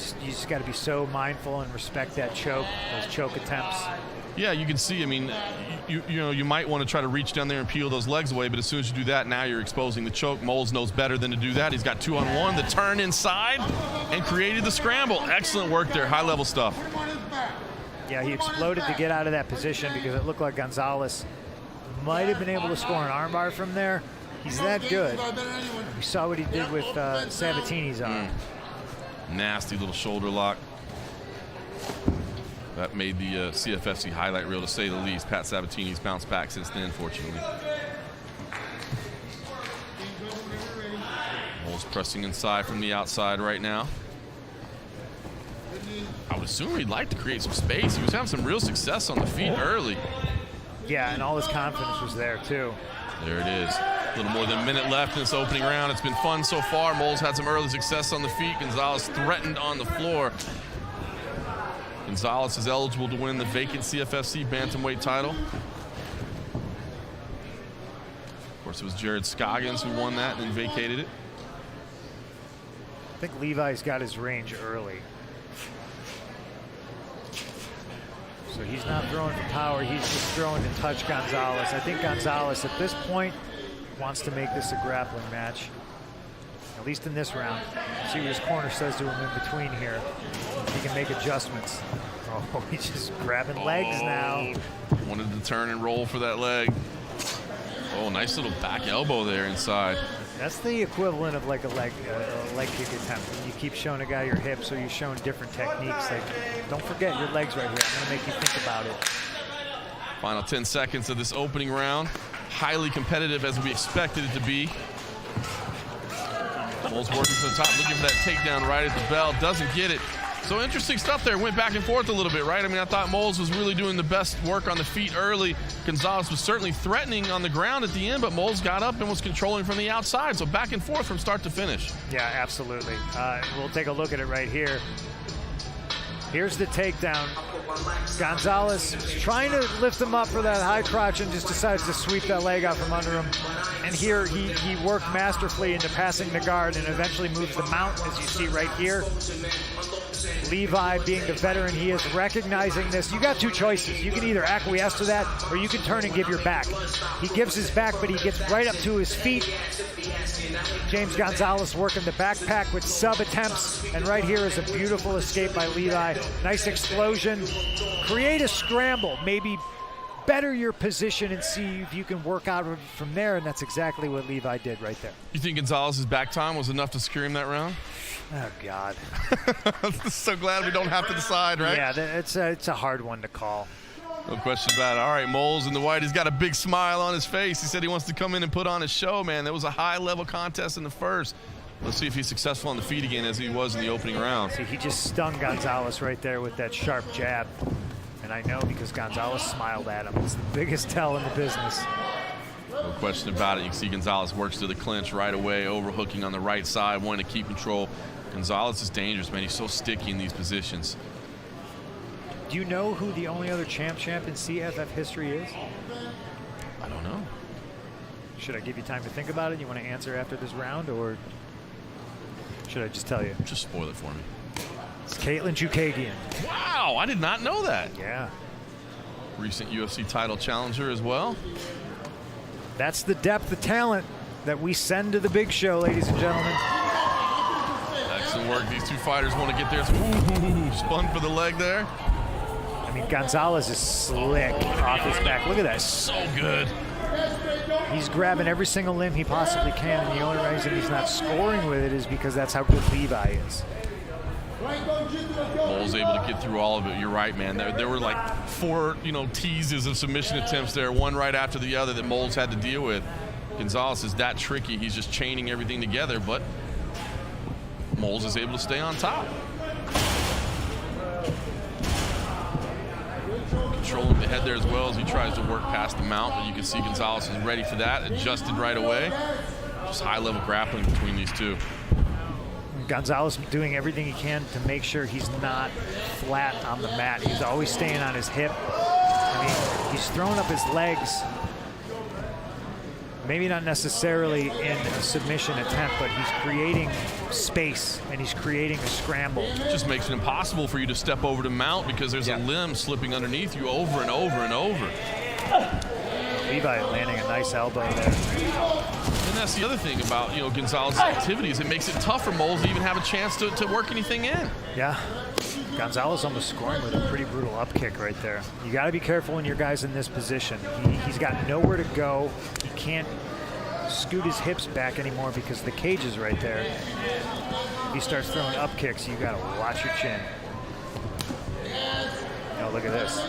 Speaker 10: so mindful and respect that choke, those choke attempts.
Speaker 9: Yeah, you can see, I mean, you might want to try to reach down there and peel those legs away, but as soon as you do that, now you're exposing the choke. Moles knows better than to do that. He's got 2-on-1, the turn inside, and created the scramble. Excellent work there, high-level stuff.
Speaker 10: Yeah, he exploded to get out of that position because it looked like Gonzalez might have been able to score an armbar from there. He's that good. We saw what he did with Sabatini's arm.
Speaker 9: Nasty little shoulder lock. That made the CFFC highlight reel, to say the least. Pat Sabatini's bounced back since then, fortunately. Moles pressing inside from the outside right now. I would assume he'd like to create some space. He was having some real success on the feet early.
Speaker 10: Yeah, and all his confidence was there, too.
Speaker 9: There it is. A little more than a minute left in this opening round. It's been fun so far. Moles had some early success on the feet. Gonzalez threatened on the floor. Gonzalez is eligible to win the vacant CFFC bantamweight title. Of course, it was Jared Scoggins who won that and then vacated it.
Speaker 10: I think Levi's got his range early. So he's not throwing for power, he's just throwing to touch Gonzalez. I think Gonzalez at this point wants to make this a grappling match, at least in this round. See what his corner says to him in between here. He can make adjustments. Oh, he's just grabbing legs now.
Speaker 9: Wanted to turn and roll for that leg. Oh, nice little back elbow there inside.
Speaker 10: That's the equivalent of like a leg kick attempt. You keep showing a guy your hips, or you're showing different techniques. Like, don't forget your legs right here. I'm gonna make you think about it.
Speaker 9: Final 10 seconds of this opening round. Highly competitive as we expected it to be. Moles working from the top, looking for that takedown right at the bell. Doesn't get it. So interesting stuff there. Went back and forth a little bit, right? I mean, I thought Moles was really doing the best work on the feet early. Gonzalez was certainly threatening on the ground at the end, but Moles got up and was controlling from the outside. So back and forth from start to finish.
Speaker 10: Yeah, absolutely. We'll take a look at it right here. Here's the takedown. Gonzalez trying to lift him up for that high crotch and just decides to sweep that leg out from under him. And here he worked masterfully into passing the guard and eventually moves the mount, as you see right here. Levi, being the veteran he is, recognizing this. You got two choices. You can either acquiesce to that, or you can turn and give your back. He gives his back, but he gets right up to his feet. James Gonzalez working the backpack with sub attempts, and right here is a beautiful escape by Levi. Nice explosion. Create a scramble, maybe better your position and see if you can work out from there, and that's exactly what Levi did right there.
Speaker 9: You think Gonzalez's back time was enough to secure him that round?
Speaker 10: Oh, God.
Speaker 9: So glad we don't have to decide, right?
Speaker 10: Yeah, it's a hard one to call.
Speaker 9: No question about it. All right, Moles in the white. He's got a big smile on his face. He said he wants to come in and put on his show, man. That was a high-level contest in the first. Let's see if he's successful on the feet again as he was in the opening round.
Speaker 10: See, he just stung Gonzalez right there with that sharp jab. And I know because Gonzalez smiled at him. It's the biggest tell in the business.
Speaker 9: No question about it. You can see Gonzalez works to the clinch right away, overhooking on the right side, wanting to keep control. Gonzalez is dangerous, man. He's so sticky in these positions.
Speaker 10: Do you know who the only other champ in CFF history is?
Speaker 9: I don't know.
Speaker 10: Should I give you time to think about it? You want to answer after this round, or should I just tell you?
Speaker 9: Just spoil it for me.
Speaker 10: It's Caitlin Chukagian.
Speaker 9: Wow, I did not know that.
Speaker 10: Yeah.
Speaker 9: Recent UFC title challenger as well.
Speaker 10: That's the depth of talent that we send to the big show, ladies and gentlemen.
Speaker 9: Excellent work. These two fighters want to get theirs. Ooh, spun for the leg there.
Speaker 10: I mean, Gonzalez is slick off his back. Look at that.
Speaker 9: So good.
Speaker 10: He's grabbing every single limb he possibly can, and the only reason he's not scoring with it is because that's how good Levi is.
Speaker 9: Moles able to get through all of it. You're right, man. There were like 4, teases of submission attempts there, one right after the other that Moles had to deal with. Gonzalez is that tricky. He's just chaining everything together, but Moles is able to stay on top. Controlling the head there as well as he tries to work past the mount, but you can see Gonzalez is ready for that, adjusted right away. Just high-level grappling between these two.
Speaker 10: Gonzalez doing everything he can to make sure he's not flat on the mat. He's always staying on his hip. I mean, he's throwing up his legs. Maybe not necessarily in a submission attempt, but he's creating space and he's creating a scramble.
Speaker 9: It just makes it impossible for you to step over to mount because there's a limb slipping underneath you over and over and over.
Speaker 10: Levi landing a nice elbow there.
Speaker 9: And that's the other thing about, Gonzalez's activities. It makes it tough for Moles to even have a chance to work anything in.
Speaker 10: Yeah. Gonzalez almost scoring with a pretty brutal up kick right there. You got to be careful when your guy's in this position. He's got nowhere to go. He can't scoot his hips back anymore because the cage is right there. If he starts throwing up kicks, you got to watch your chin. Oh, look at this.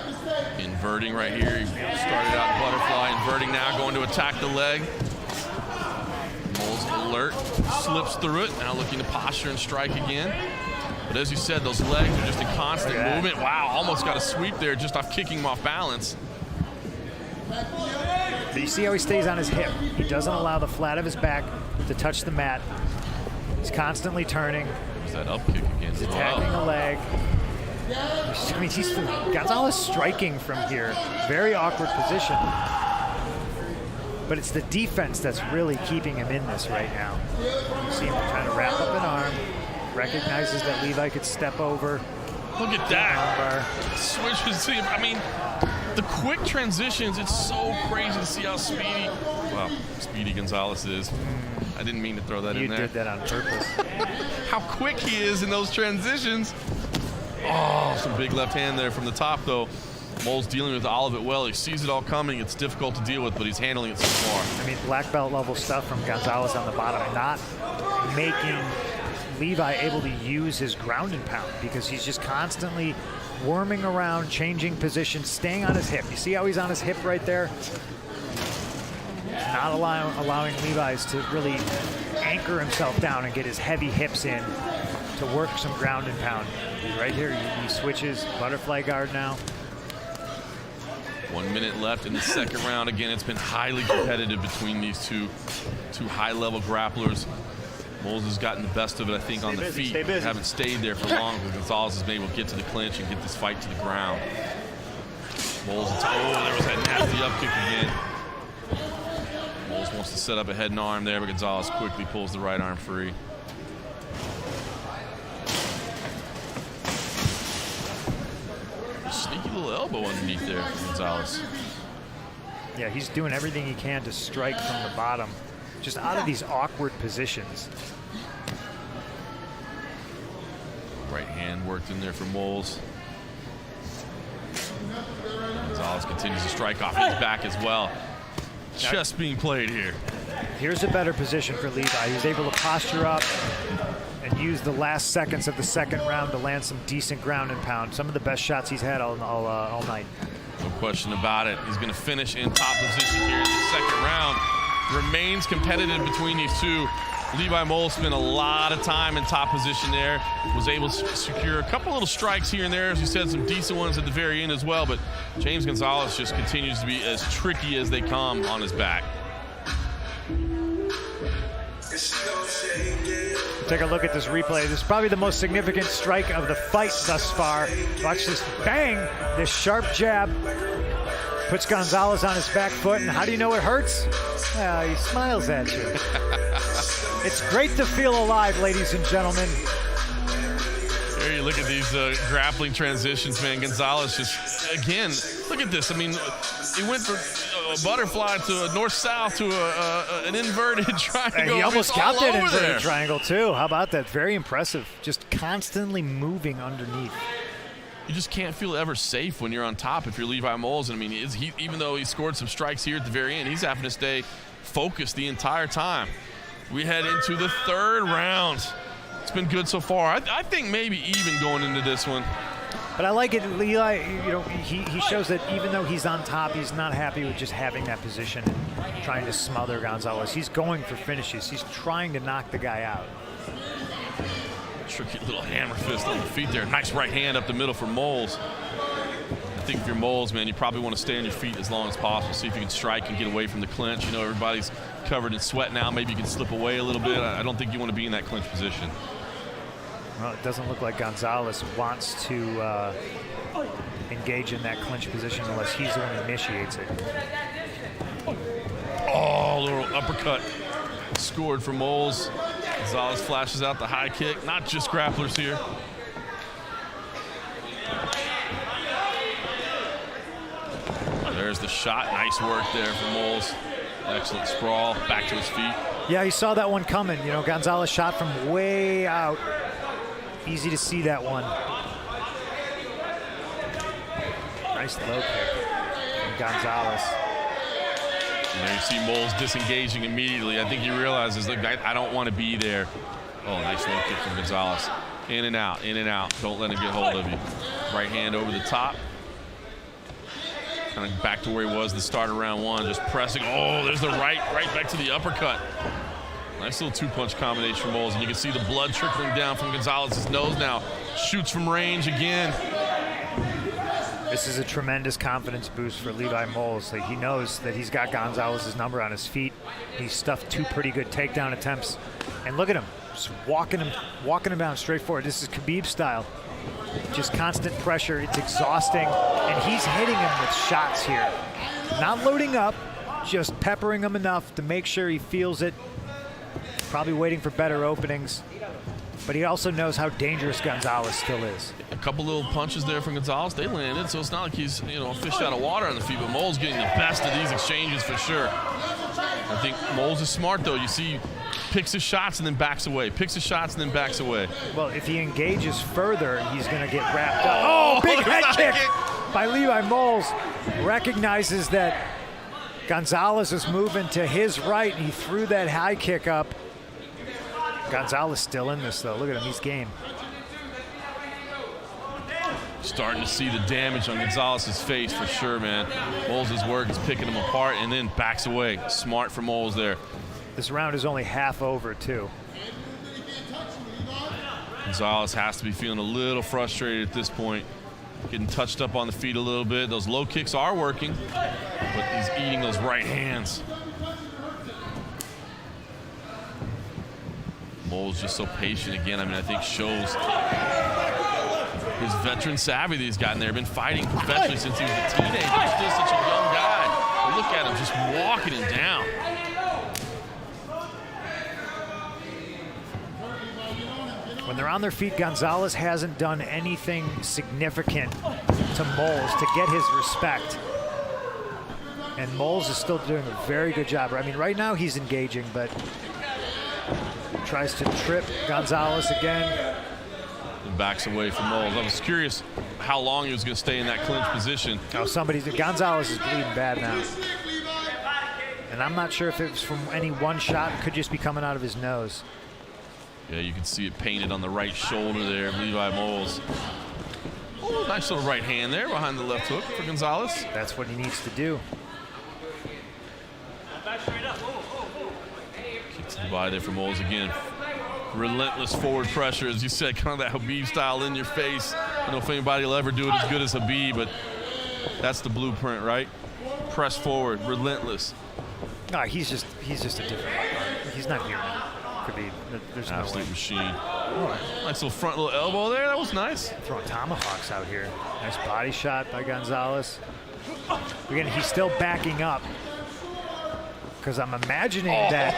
Speaker 9: Inverting right here. He started out butterfly, inverting now, going to attack the leg. Moles alert, slips through it, now looking to posture and strike again. But as you said, those legs are just in constant movement. Wow, almost got a sweep there just off kicking him off balance.
Speaker 10: But you see how he stays on his hip. He doesn't allow the flat of his back to touch the mat. He's constantly turning.
Speaker 9: There's that up kick again.
Speaker 10: He's attacking the leg. I mean, Gonzalez striking from here. Very awkward position. But it's the defense that's really keeping him in this right now. You see him trying to wrap up an arm. Recognizes that Levi could step over.
Speaker 9: Look at that. Switches to him. I mean, the quick transitions, it's so crazy to see how speedy Gonzalez is. I didn't mean to throw that in there.
Speaker 10: You did that on purpose.
Speaker 9: How quick he is in those transitions. Oh, some big left hand there from the top, though. Moles dealing with all of it well. He sees it all coming. It's difficult to deal with, but he's handling it so far.
Speaker 10: I mean, black belt level stuff from Gonzalez on the bottom. Not making Levi able to use his ground and pound because he's just constantly worming around, changing positions, staying on his hip. You see how he's on his hip right there? Not allowing Levi's to really anchor himself down and get his heavy hips in to work some ground and pound. Right here, he switches, butterfly guard now.
Speaker 9: 1 minute left in the second round. Again, it's been highly competitive between these two high-level grapplers. Moles has gotten the best of it, I think, on the feet. Haven't stayed there for long because Gonzalez has been able to get to the clinch and get this fight to the ground. Moles, there was that nasty up kick again. Moles wants to set up a head and arm there, but Gonzalez quickly pulls the right arm free. little elbow underneath there, Gonzalez.
Speaker 10: Yeah, he's doing everything he can to strike from the bottom, just out of these awkward positions.
Speaker 9: Right hand worked in there for Moles. Gonzalez continues to strike off his back as well. Chess being played here.
Speaker 10: Here's a better position for Levi. He's able to posture up and use the last seconds of the second round to land some decent ground and pound. Some of the best shots he's had all night.
Speaker 9: No question about it. He's going to finish in top position here in the second round. Remains competitive between these two. Levi Moles spent a lot of time in top position there. Was able to secure a couple little strikes here and there. As you said, some decent ones at the very end as well. But James Gonzalez just continues to be as tricky as they come on his back.
Speaker 10: Take a look at this replay. This is probably the most significant strike of the fight thus far. Watch this bang, this sharp jab. Puts Gonzalez on his back foot, and how do you know it hurts? Well, he smiles at you. It's great to feel alive, ladies and gentlemen.
Speaker 9: There you look at these grappling transitions, man. Gonzalez just, again, look at this. I mean, he went from a butterfly to a north-south to an inverted triangle.
Speaker 10: And he almost got that inverted triangle, too. How about that? Very impressive. Just constantly moving underneath.
Speaker 9: You just can't feel ever safe when you're on top if you're Levi Moles. And I mean, even though he scored some strikes here at the very end, he's having to stay focused the entire time. We head into the third round. It's been good so far. I think maybe even going into this one.
Speaker 10: But I like it, Levi, you know, he shows that even though he's on top, he's not happy with just having that position and trying to smother Gonzalez. He's going for finishes. He's trying to knock the guy out.
Speaker 9: Tricky little hammer fist on the feet there. Nice right hand up the middle for Moles. I think if you're Moles, man, you probably want to stay on your feet as long as possible. See if you can strike and get away from the clinch. You know, everybody's covered in sweat now. Maybe you can slip away a little bit. I don't think you want to be in that clinch position.
Speaker 10: Well, it doesn't look like Gonzalez wants to engage in that clinch position unless he's the one who initiates it.
Speaker 9: Oh, little uppercut scored for Moles. Gonzalez flashes out the high kick. Not just grapplers here. There's the shot. Nice work there for Moles. Excellent sprawl. Back to his feet.
Speaker 10: Yeah, he saw that one coming. You know, Gonzalez shot from way out. Easy to see that one. Nice low kick from Gonzalez.
Speaker 9: And there you see Moles disengaging immediately. I think he realizes, look, I don't want to be there. Oh, nice low kick from Gonzalez. In and out, in and out. Don't let him get hold of you. Right hand over the top. Kind of back to where he was the start of round one, just pressing. Oh, there's the right back to the uppercut. Nice little two-punch combination from Moles, and you can see the blood trickling down from Gonzalez's nose now. Shoots from range again.
Speaker 10: This is a tremendous confidence boost for Levi Moles. Like, he knows that he's got Gonzalez's number on his feet. He stuffed two pretty good takedown attempts. And look at him, just walking him down straight forward. This is Khabib style. Just constant pressure. It's exhausting. And he's hitting him with shots here. Not loading up, just peppering him enough to make sure he feels it. Probably waiting for better openings. But he also knows how dangerous Gonzalez still is.
Speaker 9: A couple little punches there from Gonzalez. They landed, so it's not like he's, you know, a fish out of water on the feet, but Moles getting the best of these exchanges for sure. I think Moles is smart, though. You see, picks his shots and then backs away. Picks his shots and then backs away.
Speaker 10: Well, if he engages further, he's going to get wrapped up. Oh, big head kick by Levi Moles. Recognizes that Gonzalez is moving to his right, and he threw that high kick up. Gonzalez still in this, though. Look at him, he's game.
Speaker 9: Starting to see the damage on Gonzalez's face for sure, man. Moles' work is picking him apart and then backs away. Smart for Moles there.
Speaker 10: This round is only half over, too.
Speaker 9: Gonzalez has to be feeling a little frustrated at this point. Getting touched up on the feet a little bit. Those low kicks are working, but he's eating those right hands. Moles just so patient again. I mean, I think shows his veteran savvy that he's gotten there. Been fighting professionally since he was a teenager. He's still such a young guy. But look at him just walking him down.
Speaker 10: When they're on their feet, Gonzalez hasn't done anything significant to Moles to get his respect. And Moles is still doing a very good job. I mean, right now he's engaging, but tries to trip Gonzalez again.
Speaker 9: And backs away from Moles. I was curious how long he was going to stay in that clinch position.
Speaker 10: Oh, Gonzalez is bleeding bad now. And I'm not sure if it was from any one shot. It could just be coming out of his nose.
Speaker 9: Yeah, you can see it painted on the right shoulder there, Levi Moles. Oh, nice little right hand there behind the left hook for Gonzalez.
Speaker 10: That's what he needs to do.
Speaker 9: Kicks the body there for Moles again. Relentless forward pressure, as you said, kind of that Habib style in your face. I don't know if anybody will ever do it as good as Habib, but that's the blueprint, right? Press forward, relentless.
Speaker 10: No, he's just a different. He's not here. Could be. There's
Speaker 9: absolute
Speaker 10: no way.
Speaker 9: Machine. Nice little front little elbow there. That was nice.
Speaker 10: Throwing tomahawks out here. Nice body shot by Gonzalez. Again, he's still backing up because I'm imagining that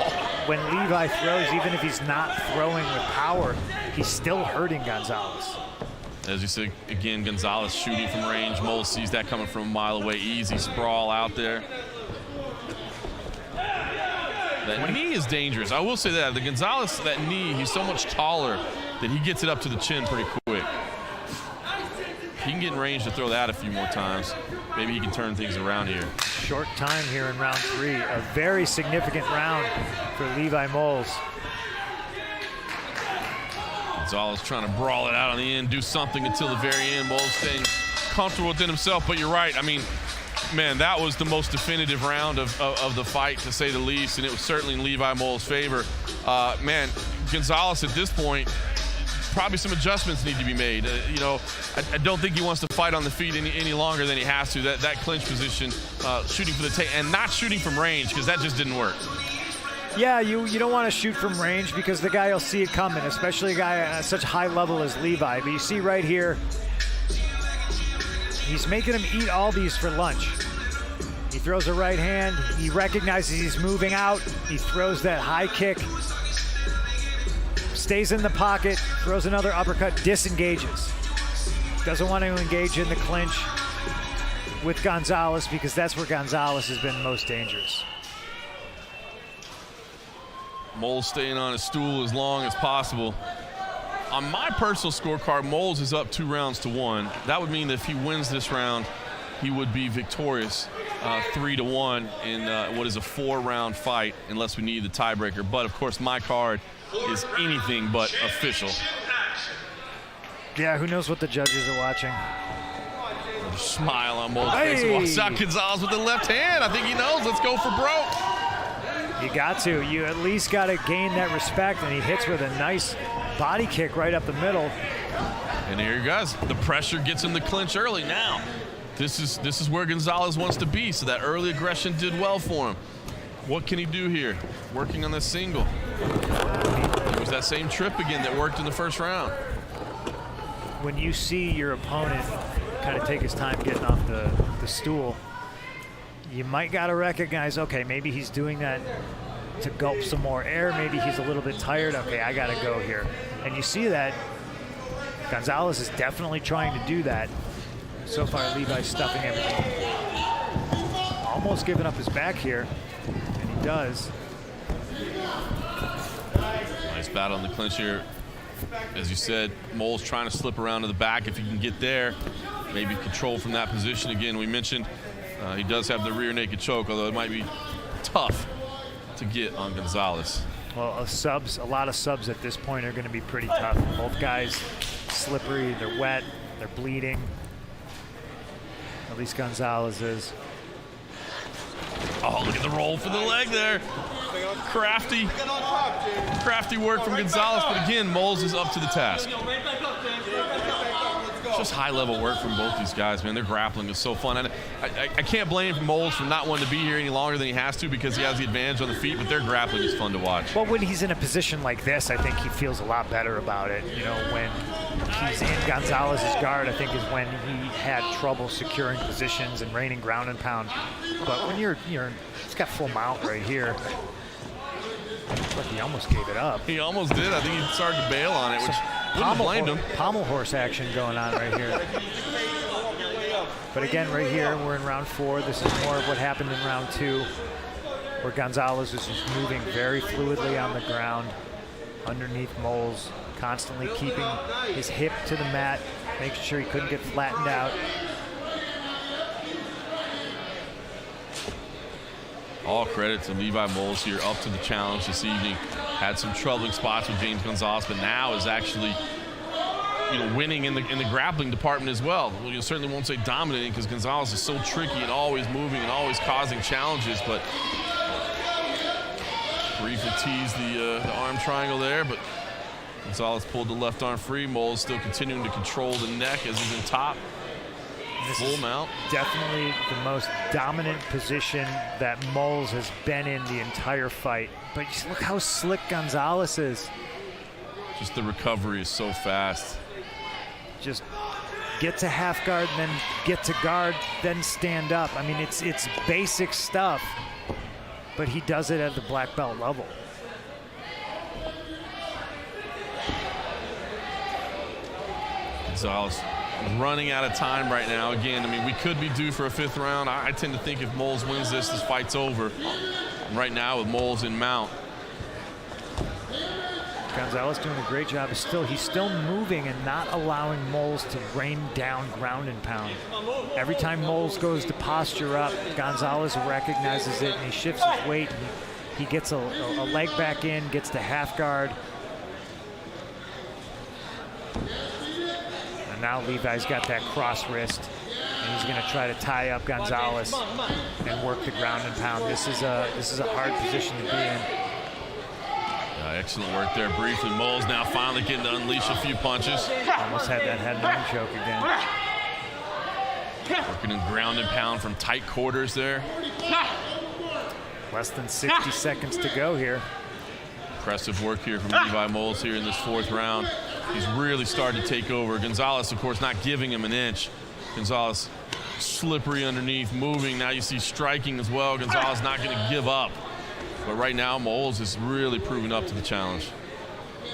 Speaker 10: when Levi throws, even if he's not throwing with power, he's still hurting Gonzalez.
Speaker 9: As you said, again, Gonzalez shooting from range. Moles sees that coming from a mile away. Easy sprawl out there. That knee is dangerous. I will say that. The Gonzalez, that knee, he's so much taller that he gets it up to the chin pretty quick. He can get in range to throw that a few more times. Maybe he can turn things around here.
Speaker 10: Short time here in round 3. A very significant round for Levi Moles.
Speaker 9: Gonzalez trying to brawl it out on the end, do something until the very end. Moles staying comfortable within himself, but you're right. I mean, man, that was the most definitive round of the fight, to say the least, and it was certainly in Levi Moles' favor. Man, Gonzalez at this point, probably some adjustments need to be made. You know, I don't think he wants to fight on the feet any longer than he has to. That clinch position, shooting for the take, and not shooting from range, because that just didn't work.
Speaker 10: Yeah, you don't want to shoot from range because the guy will see it coming, especially a guy at such high level as Levi. But you see right here, he's making him eat all these for lunch. He throws a right hand. He recognizes he's moving out. He throws that high kick. Stays in the pocket. Throws another uppercut. Disengages. Doesn't want to engage in the clinch with Gonzalez because that's where Gonzalez has been most dangerous.
Speaker 9: Moles staying on his stool as long as possible. On my personal scorecard, Moles is up 2-1. That would mean that if he wins this round, he would be victorious 3-1 in what is a 4-round fight, unless we need the tiebreaker. But of course, my card is anything but official.
Speaker 10: Yeah, who knows what the judges are watching.
Speaker 9: A smile on Moles' face. Walks out Gonzalez with the left hand. I think he knows. Let's go for broke.
Speaker 10: You got to. You at least got to gain that respect, and he hits with a nice body kick right up the middle.
Speaker 9: And here he goes. The pressure gets him the clinch early. Now, this is where Gonzalez wants to be, so that early aggression did well for him. What can he do here? Working on the single. It was that same trip again that worked in the first round.
Speaker 10: When you see your opponent kind of take his time getting off the stool, you might got to recognize, okay, maybe he's doing that to gulp some more air. Maybe he's a little bit tired. Okay, I got to go here. And you see that Gonzalez is definitely trying to do that. So far, Levi's stuffing everything. Almost giving up his back here, and he does.
Speaker 9: Nice battle in the clinch here. As you said, Moles trying to slip around to the back. If he can get there, maybe control from that position. Again, we mentioned he does have the rear naked choke, although it might be tough to get on Gonzalez.
Speaker 10: Well, a lot of subs at this point are going to be pretty tough. Both guys slippery, they're wet, they're bleeding. At least Gonzalez is.
Speaker 9: Oh, look at the roll for the leg there. Crafty work from Gonzalez, but again, Moles is up to the task. Just high-level work from both these guys, man. Their grappling is so fun. And I can't blame Moles for not wanting to be here any longer than he has to because he has the advantage on the feet, but their grappling is fun to watch.
Speaker 10: Well, when he's in a position like this, I think he feels a lot better about it. You know, when he's in Gonzalez's guard, I think is when he had trouble securing positions and raining ground and pound. But when he's got full mount right here. Look, he almost gave it up.
Speaker 9: He almost did. I think he started to bail on it, which wouldn't have blamed him.
Speaker 10: Pommel horse action going on right here. But again, right here, we're in round 4. This is more of what happened in round 2, where Gonzalez was just moving very fluidly on the ground underneath Moles, constantly keeping his hip to the mat, making sure he couldn't get flattened out.
Speaker 9: All credit to Levi Moles here, up to the challenge this evening. Had some troubling spots with James Gonzalez, but now is actually, winning in the grappling department as well. Well, you certainly won't say dominating, because Gonzalez is so tricky and always moving and always causing challenges, but briefly teased the arm triangle there, but Gonzalez pulled the left arm free. Moles still continuing to control the neck as he's in top.
Speaker 10: This
Speaker 9: full
Speaker 10: is
Speaker 9: mount.
Speaker 10: Definitely the most dominant position that Moles has been in the entire fight. But just look how slick Gonzalez is.
Speaker 9: Just the recovery is so fast.
Speaker 10: Just get to half guard, then get to guard, then stand up. I mean, it's basic stuff, but he does it at the black belt level.
Speaker 9: Gonzalez running out of time right now. Again, I mean, we could be due for a 5th round. I tend to think if Moles wins this fight's over. And right now with Moles in mount.
Speaker 10: Gonzalez doing a great job. He's still moving and not allowing Moles to rain down ground and pound. Every time Moles goes to posture up, Gonzalez recognizes it and he shifts his weight. He gets a leg back in, gets to half guard. And now Levi's got that cross wrist, and he's going to try to tie up Gonzalez and work the ground and pound. This is a hard position to be in.
Speaker 9: Excellent work there briefly. Moles now finally getting to unleash a few punches.
Speaker 10: Almost had that head and arm choke again.
Speaker 9: Working in ground and pound from tight quarters there.
Speaker 10: Less than 60 seconds to go here.
Speaker 9: Impressive work here from Levi Moles here in this 4th round. He's really started to take over. Gonzalez, of course, not giving him an inch. Gonzalez slippery underneath, moving. Now you see striking as well. Gonzalez not going to give up. But right now, Moles is really proving up to the challenge.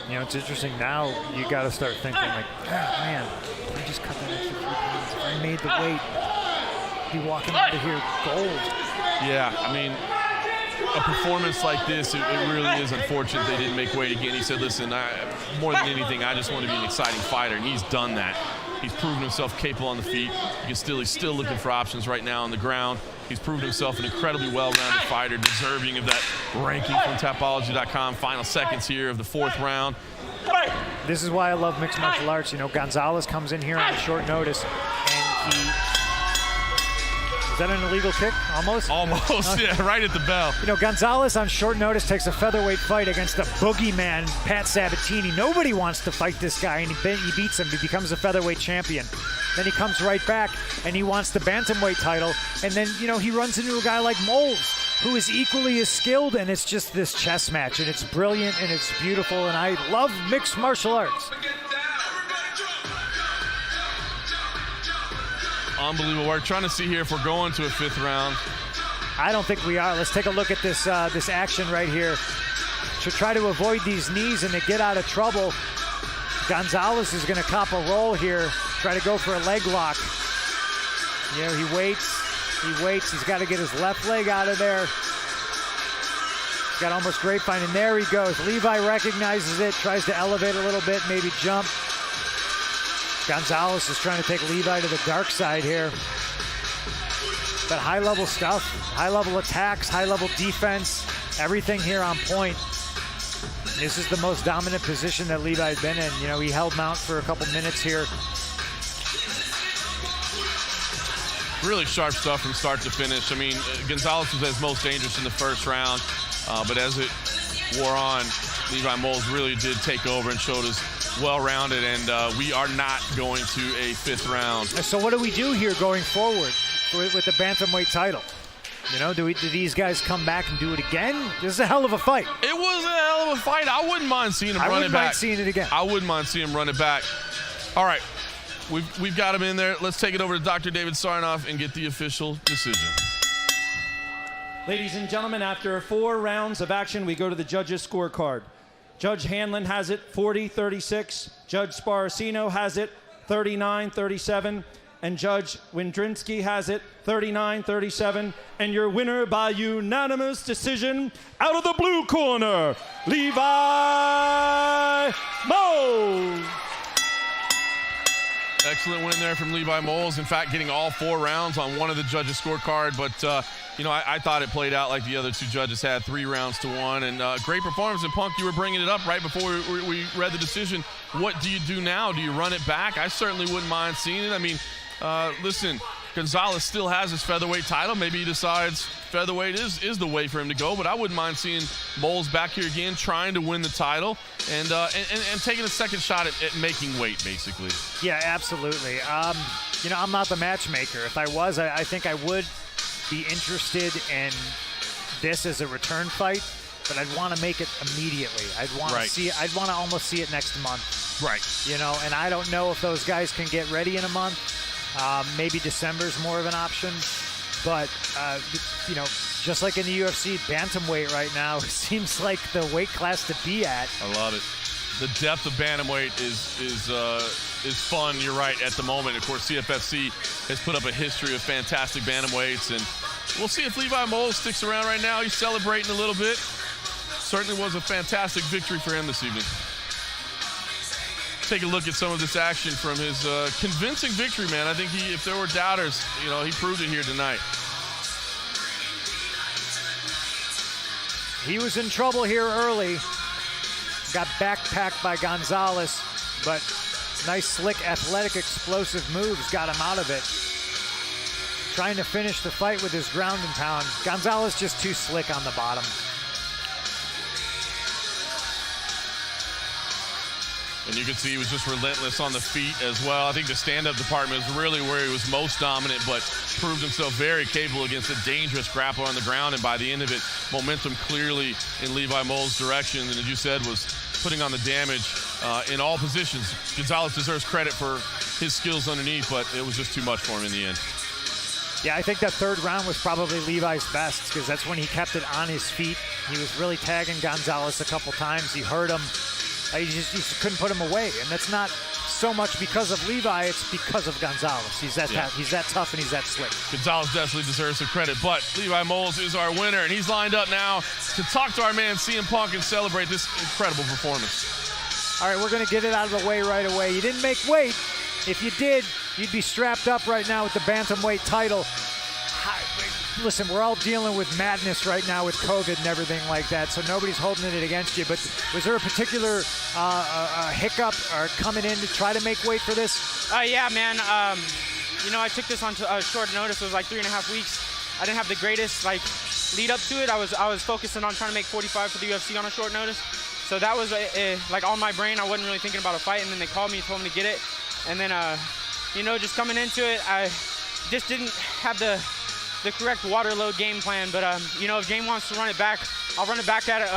Speaker 10: You know, it's interesting now. You got to start thinking like, man, if I just cut that extra 3 pounds, if I made the weight, I'd be walking out of here gold.
Speaker 9: Yeah, I mean, a performance like this, it really is unfortunate they didn't make weight again. He said, listen, more than anything, I just want to be an exciting fighter, and he's done that. He's proven himself capable on the feet. He's still looking for options right now on the ground. He's proven himself an incredibly well-rounded fighter, deserving of that ranking from Tapology.com. Final seconds here of the 4th round.
Speaker 10: This is why I love mixed martial arts. You know, Gonzalez comes in here on short notice, and he... Is that an illegal kick? Almost?
Speaker 9: Almost, yeah, right at the bell.
Speaker 10: You know, Gonzalez on short notice takes a featherweight fight against the boogeyman, Pat Sabatini. Nobody wants to fight this guy, and he beats him. He becomes a featherweight champion. Then he comes right back, and he wants the bantamweight title. And then, you know, he runs into a guy like Moles, who is equally as skilled, and it's just this chess match, and it's brilliant, and it's beautiful, and I love mixed martial arts.
Speaker 9: Unbelievable work. Trying to see here if we're going to a 5th round.
Speaker 10: I don't think we are. Let's take a look at this this action right here. To try to avoid these knees and to get out of trouble, Gonzalez is going to cop a roll here. Try to go for a leg lock. You know, he waits. He's got to get his left leg out of there. He's got almost grapevine, and there he goes. Levi recognizes it, tries to elevate a little bit, maybe jump. Gonzalez is trying to take Levi to the dark side here. But high-level stuff, high-level attacks, high-level defense, everything here on point. This is the most dominant position that Levi's been in. You know, he held mount for a couple minutes here.
Speaker 9: Really sharp stuff from start to finish. I mean, Gonzalez was at most dangerous in the 1st round, but as it wore on, Levi Moles really did take over and showed us well-rounded, and we are not going to a 5th round.
Speaker 10: So what do we do here going forward with the bantamweight title? You know, do these guys come back and do it again? This is a hell of a fight.
Speaker 9: It was a hell of a fight. I wouldn't mind seeing him run it back.
Speaker 10: I wouldn't mind seeing it again.
Speaker 9: I wouldn't mind seeing him run it back. All right, we've got him in there. Let's take it over to Dr. David Sarnoff and get the official decision.
Speaker 11: Ladies and gentlemen, after 4 rounds of action, we go to the judges' scorecard. Judge Hanlon has it 40-36. Judge Sparacino has it 39-37. And Judge Windrinski has it 39-37. And your winner by unanimous decision, out of the blue corner, Levi Moles.
Speaker 9: Excellent win there from Levi Moles. In fact, getting all 4 rounds on one of the judges' scorecard. But, I thought it played out like the other 2 judges had, 3 rounds to 1. And great performance. And, Punk, you were bringing it up right before we read the decision. What do you do now? Do you run it back? I certainly wouldn't mind seeing it. I mean, listen, Gonzalez still has his featherweight title. Maybe he decides featherweight is the way for him to go, but I wouldn't mind seeing Moles back here again trying to win the title and taking a second shot at making weight, basically.
Speaker 10: Yeah, absolutely. I'm not the matchmaker. If I was, I think I would be interested in this as a return fight, but I'd want to make it immediately. I'd want to see it. I'd want to almost see it next month.
Speaker 9: Right.
Speaker 10: And I don't know if those guys can get ready in a month. Maybe December's more of an option. But, just like in the UFC, bantamweight right now, it seems like the weight class to be at.
Speaker 9: I love it. The depth of bantamweight is fun, you're right, at the moment. Of course, CFFC has put up a history of fantastic bantamweights, and we'll see if Levi Moles sticks around right now. He's celebrating a little bit. Certainly was a fantastic victory for him this evening. Take a look at some of this action from his convincing victory, man. I think if there were doubters, he proved it here tonight.
Speaker 10: He was in trouble here early. Got backpacked by Gonzalez, but nice, slick, athletic, explosive moves got him out of it. Trying to finish the fight with his ground and pound. Gonzalez just too slick on the bottom.
Speaker 9: And you can see he was just relentless on the feet as well. I think the stand-up department is really where he was most dominant, but proved himself very capable against a dangerous grappler on the ground. And by the end of it, momentum clearly in Levi Moles' direction. And as you said, was putting on the damage in all positions. Gonzalez deserves credit for his skills underneath, but it was just too much for him in the end.
Speaker 10: Yeah, I think that third round was probably Levi's best because that's when he kept it on his feet. He was really tagging Gonzalez a couple times. He hurt him. He just couldn't put him away, and that's not so much because of Levi, it's because of Gonzalez. He's that tough and he's that slick.
Speaker 9: Gonzalez definitely deserves some credit, but Levi Moles is our winner, and he's lined up now to talk to our man CM Punk and celebrate this incredible performance.
Speaker 10: All right, we're going to get it out of the way right away. You didn't make weight. If you did, you'd be strapped up right now with the bantamweight title. Listen, we're all dealing with madness right now with COVID and everything like that, so nobody's holding it against you. But was there a particular hiccup or coming in to try to make weight for this?
Speaker 18: Yeah, man. I took this on short notice. It was like 3.5 weeks. I didn't have the greatest lead up to it. I was focusing on trying to make 45 for the UFC on a short notice. So that was on my brain. I wasn't really thinking about a fight, and then they called me and told me to get it. And then, just coming into it, I just didn't have the correct water load game plan, but if James wants to run it back, I'll run it back at it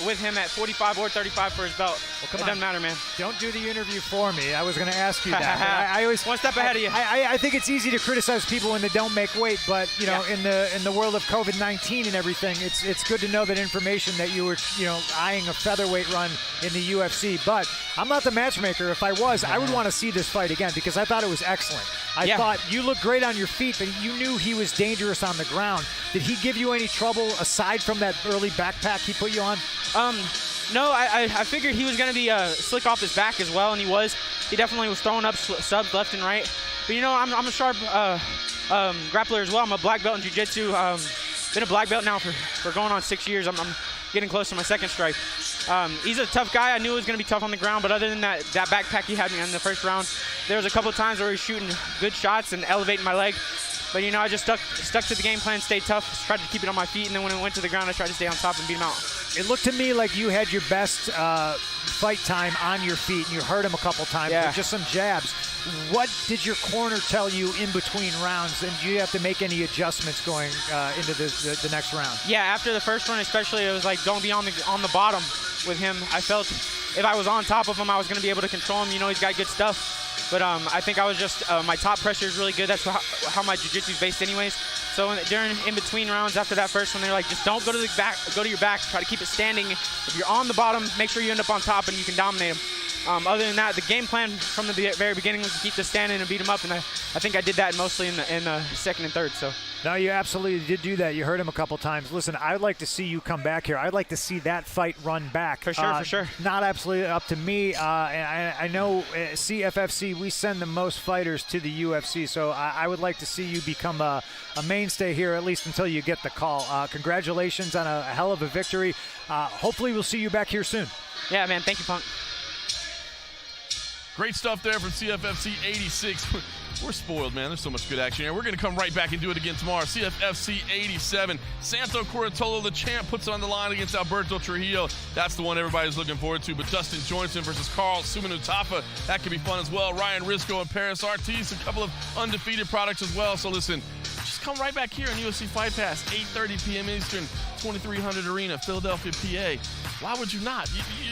Speaker 18: with him at 45 or 35 for his belt. Well, it doesn't matter, man.
Speaker 10: Don't do the interview for me. I was going to ask you that. I always
Speaker 18: one step ahead of you.
Speaker 10: I think it's easy to criticize people when they don't make weight, but in the world of COVID-19 and everything, it's good to know that information that you were eyeing a featherweight run in the UFC. But I'm not the matchmaker. If I was, I would want to see this fight again because I thought it was excellent. I thought you looked great on your feet, but you knew he was dangerous on the ground. Did he give you any trouble aside from that early backpack he put you on?
Speaker 18: No, I figured he was going to be slick off his back as well, and he was. He definitely was throwing up subs left and right. But, I'm a sharp grappler as well. I'm a black belt in jiu-jitsu. Been a black belt now for going on 6 years. I'm getting close to my second stripe. He's a tough guy. I knew he was going to be tough on the ground, but other than that backpack he had me in the first round, there was a couple of times where he was shooting good shots and elevating my leg. But, I just stuck to the game plan, stayed tough, tried to keep it on my feet, and then when it went to the ground, I tried to stay on top and beat him out.
Speaker 10: It looked to me like you had your best fight time on your feet, and you hurt him a couple times with just some jabs. What did your corner tell you in between rounds, and do you have to make any adjustments going into the next round? Yeah,
Speaker 18: after the first one especially, it was like don't be on the bottom with him. I felt if I was on top of him, I was going to be able to control him. He's got good stuff. But I think I was just my top pressure is really good. That's how my jiu-jitsu is based anyways. So in between rounds after that first one, they're like, just don't go to the back, go to your backs, try to keep it standing. If you're on the bottom, make sure you end up on top and you can dominate them. Other than that, the game plan from the very beginning was to keep this standing and beat them up, and I think I did that mostly in the second and third. So.
Speaker 10: No, you absolutely did do that. You heard him a couple times. Listen, I'd like to see you come back here. I'd like to see that fight run back.
Speaker 18: For sure, for sure.
Speaker 10: Not absolutely up to me. And I know CFFC, we send the most fighters to the UFC, so I would like to see you become a mainstay here, at least until you get the call. Congratulations on a hell of a victory. Hopefully we'll see you back here soon.
Speaker 18: Yeah, man. Thank you, Punk.
Speaker 9: Great stuff there from CFFC 86. We're spoiled, man. There's so much good action here. We're going to come right back and do it again tomorrow. CFFC 87. Santo Curatolo, the champ, puts on the line against Alberto Trujillo. That's the one everybody's looking forward to. But Justin Joinson versus Carl Sumanutafa, that could be fun as well. Ryan Risco and Paris Ortiz, a couple of undefeated products as well. So listen, just come right back here on UFC Fight Pass, 8:30 p.m. Eastern, 2300 Arena, Philadelphia, PA. Why would you not?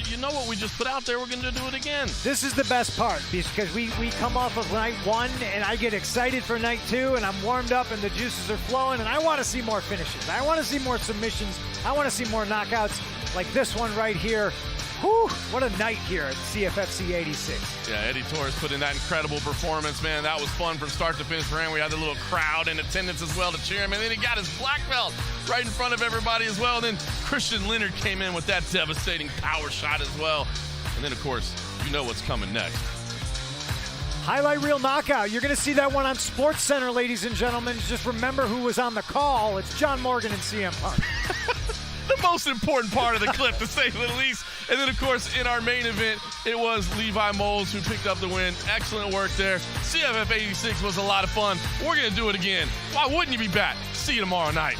Speaker 9: You know what we just put out there. We're going to do it again.
Speaker 10: This is the best part because we come off of night one and I get excited for night two and I'm warmed up and the juices are flowing and I want to see more finishes. I want to see more submissions. I want to see more knockouts like this one right here. Whew, what a night here at CFFC 86.
Speaker 9: Yeah, Eddie Torres put in that incredible performance, man. That was fun from start to finish for him. We had the little crowd in attendance as well to cheer him. And then he got his black belt right in front of everybody as well. And then Christian Leonard came in with that devastating power shot as well. And then, of course, you know what's coming next.
Speaker 10: Highlight reel knockout. You're going to see that one on SportsCenter, ladies and gentlemen. Just remember who was on the call. It's John Morgan and CM Punk.
Speaker 9: The most important part of the clip, to say the least. And then, of course, in our main event, it was Levi Moles who picked up the win. Excellent work there. CFF 86 was a lot of fun. We're going to do it again. Why wouldn't you be back? See you tomorrow night.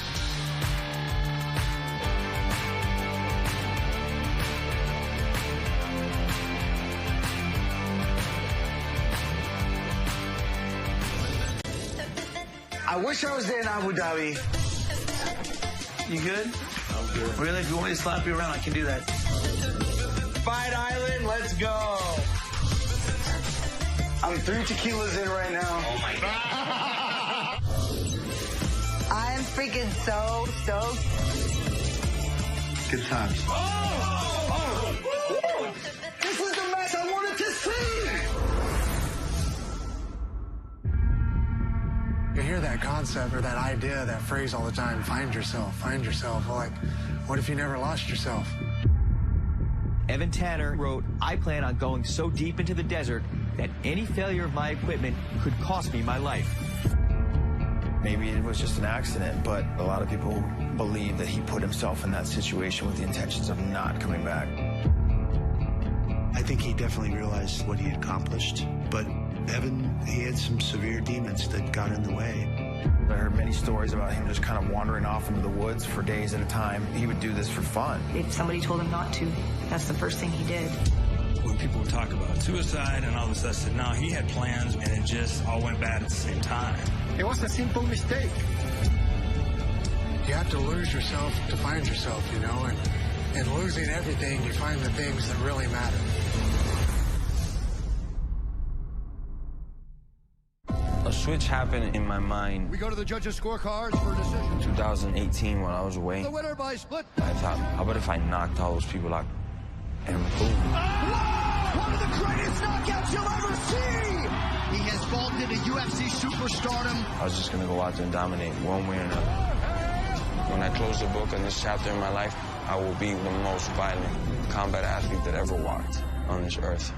Speaker 13: I wish I was there in Abu Dhabi. You good? I'm good. Really? If you want me to slap you around, I can do that. Fight Island, let's go. I'm 3 tequilas in right now. Oh my God.
Speaker 14: I am freaking so stoked.
Speaker 1: Good times.
Speaker 7: This is the match I wanted to see!
Speaker 16: You hear that concept or that idea, that phrase all the time, find yourself, find yourself. Well, like, what if you never lost yourself?
Speaker 17: Evan Tanner wrote, I plan on going so deep into the desert that any failure of my equipment could cost me my life.
Speaker 2: Maybe it was just an accident, but a lot of people believe that he put himself in that situation with the intentions of not coming back.
Speaker 1: I think he definitely realized what he had accomplished, but Evan, he had some severe demons that got in the way.
Speaker 2: I heard many stories about him just kind of wandering off into the woods for days at a time. He would do this for fun.
Speaker 3: If somebody told him not to, that's the first thing he did.
Speaker 4: When people would talk about suicide and all this, I said, no, he had plans and it just all went bad at the same time.
Speaker 16: It was a simple mistake. You have to lose yourself to find yourself, you know, and losing everything, you find the things that really matter.
Speaker 6: A switch happened in my mind.
Speaker 7: We go to the judges' scorecards for a decision.
Speaker 6: 2018 when I was away.
Speaker 7: The winner by split.
Speaker 6: I thought, how about if I knocked all those people out? And boom.
Speaker 7: One of the greatest knockouts you'll ever see! He has vaulted to UFC superstardom.
Speaker 6: I was just going to go out there and dominate one way or another. When I close the book on this chapter in my life, I will be the most violent combat athlete that ever walked on this earth.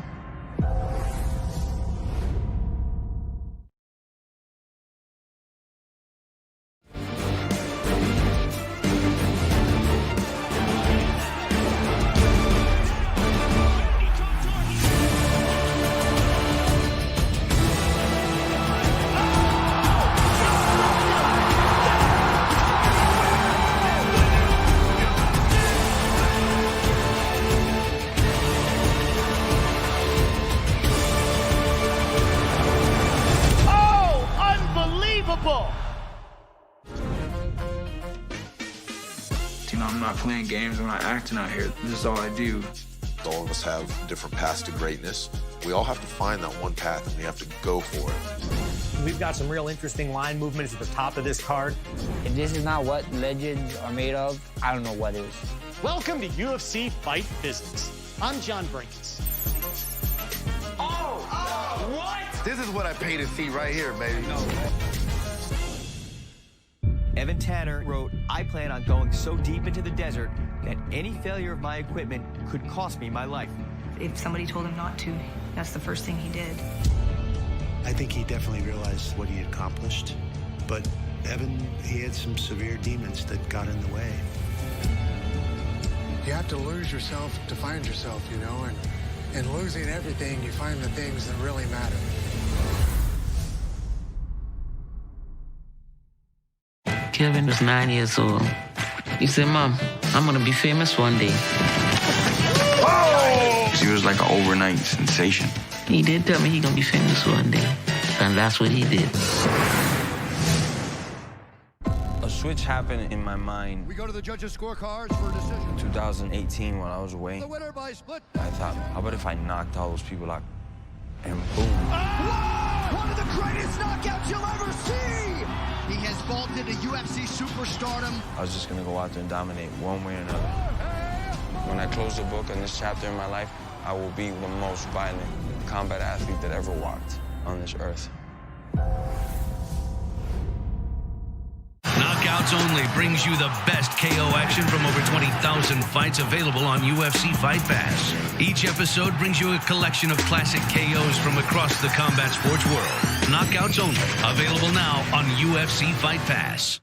Speaker 19: You know, I'm not playing games, I'm not acting out here. This is all I do.
Speaker 20: All of us have different paths to greatness. We all have to find that one path and we have to go for it. We've got some real interesting line movements at the top of this card.
Speaker 21: If this is not what legends are made of, I don't know what is.
Speaker 20: Welcome to UFC Fight Business. I'm John Brinkus.
Speaker 22: What? This is what I pay to see right here, baby.
Speaker 17: Evan Tanner wrote, I plan on going so deep into the desert that any failure of my equipment could cost me my life.
Speaker 3: If somebody told him not to, that's the first thing he did.
Speaker 1: I think he definitely realized what he had accomplished. But Evan, he had some severe demons that got in the way.
Speaker 16: You have to lose yourself to find yourself, you know, and losing everything, you find the things that really matter.
Speaker 23: Kevin was 9 years old. He said, Mom, I'm gonna be famous one day.
Speaker 6: He was like an overnight sensation.
Speaker 23: He did tell me he gonna be famous one day, and that's what he did.
Speaker 6: A switch happened in my mind.
Speaker 7: We go to the judges' scorecards for a decision.
Speaker 6: 2018 when I was away.
Speaker 7: The winner by split.
Speaker 6: I thought, how about if I knocked all those people out? And boom.
Speaker 7: One of the greatest knockouts you'll ever see! He has vaulted to UFC superstardom.
Speaker 6: I was just gonna go out there and dominate one way or another. When I close the book on this chapter in my life, I will be the most violent combat athlete that ever walked on this earth.
Speaker 24: Knockouts Only brings you the best KO action from over 20,000 fights available on UFC Fight Pass. Each episode brings you a collection of classic KOs from across the combat sports world. Knockouts Only, available now on UFC Fight Pass.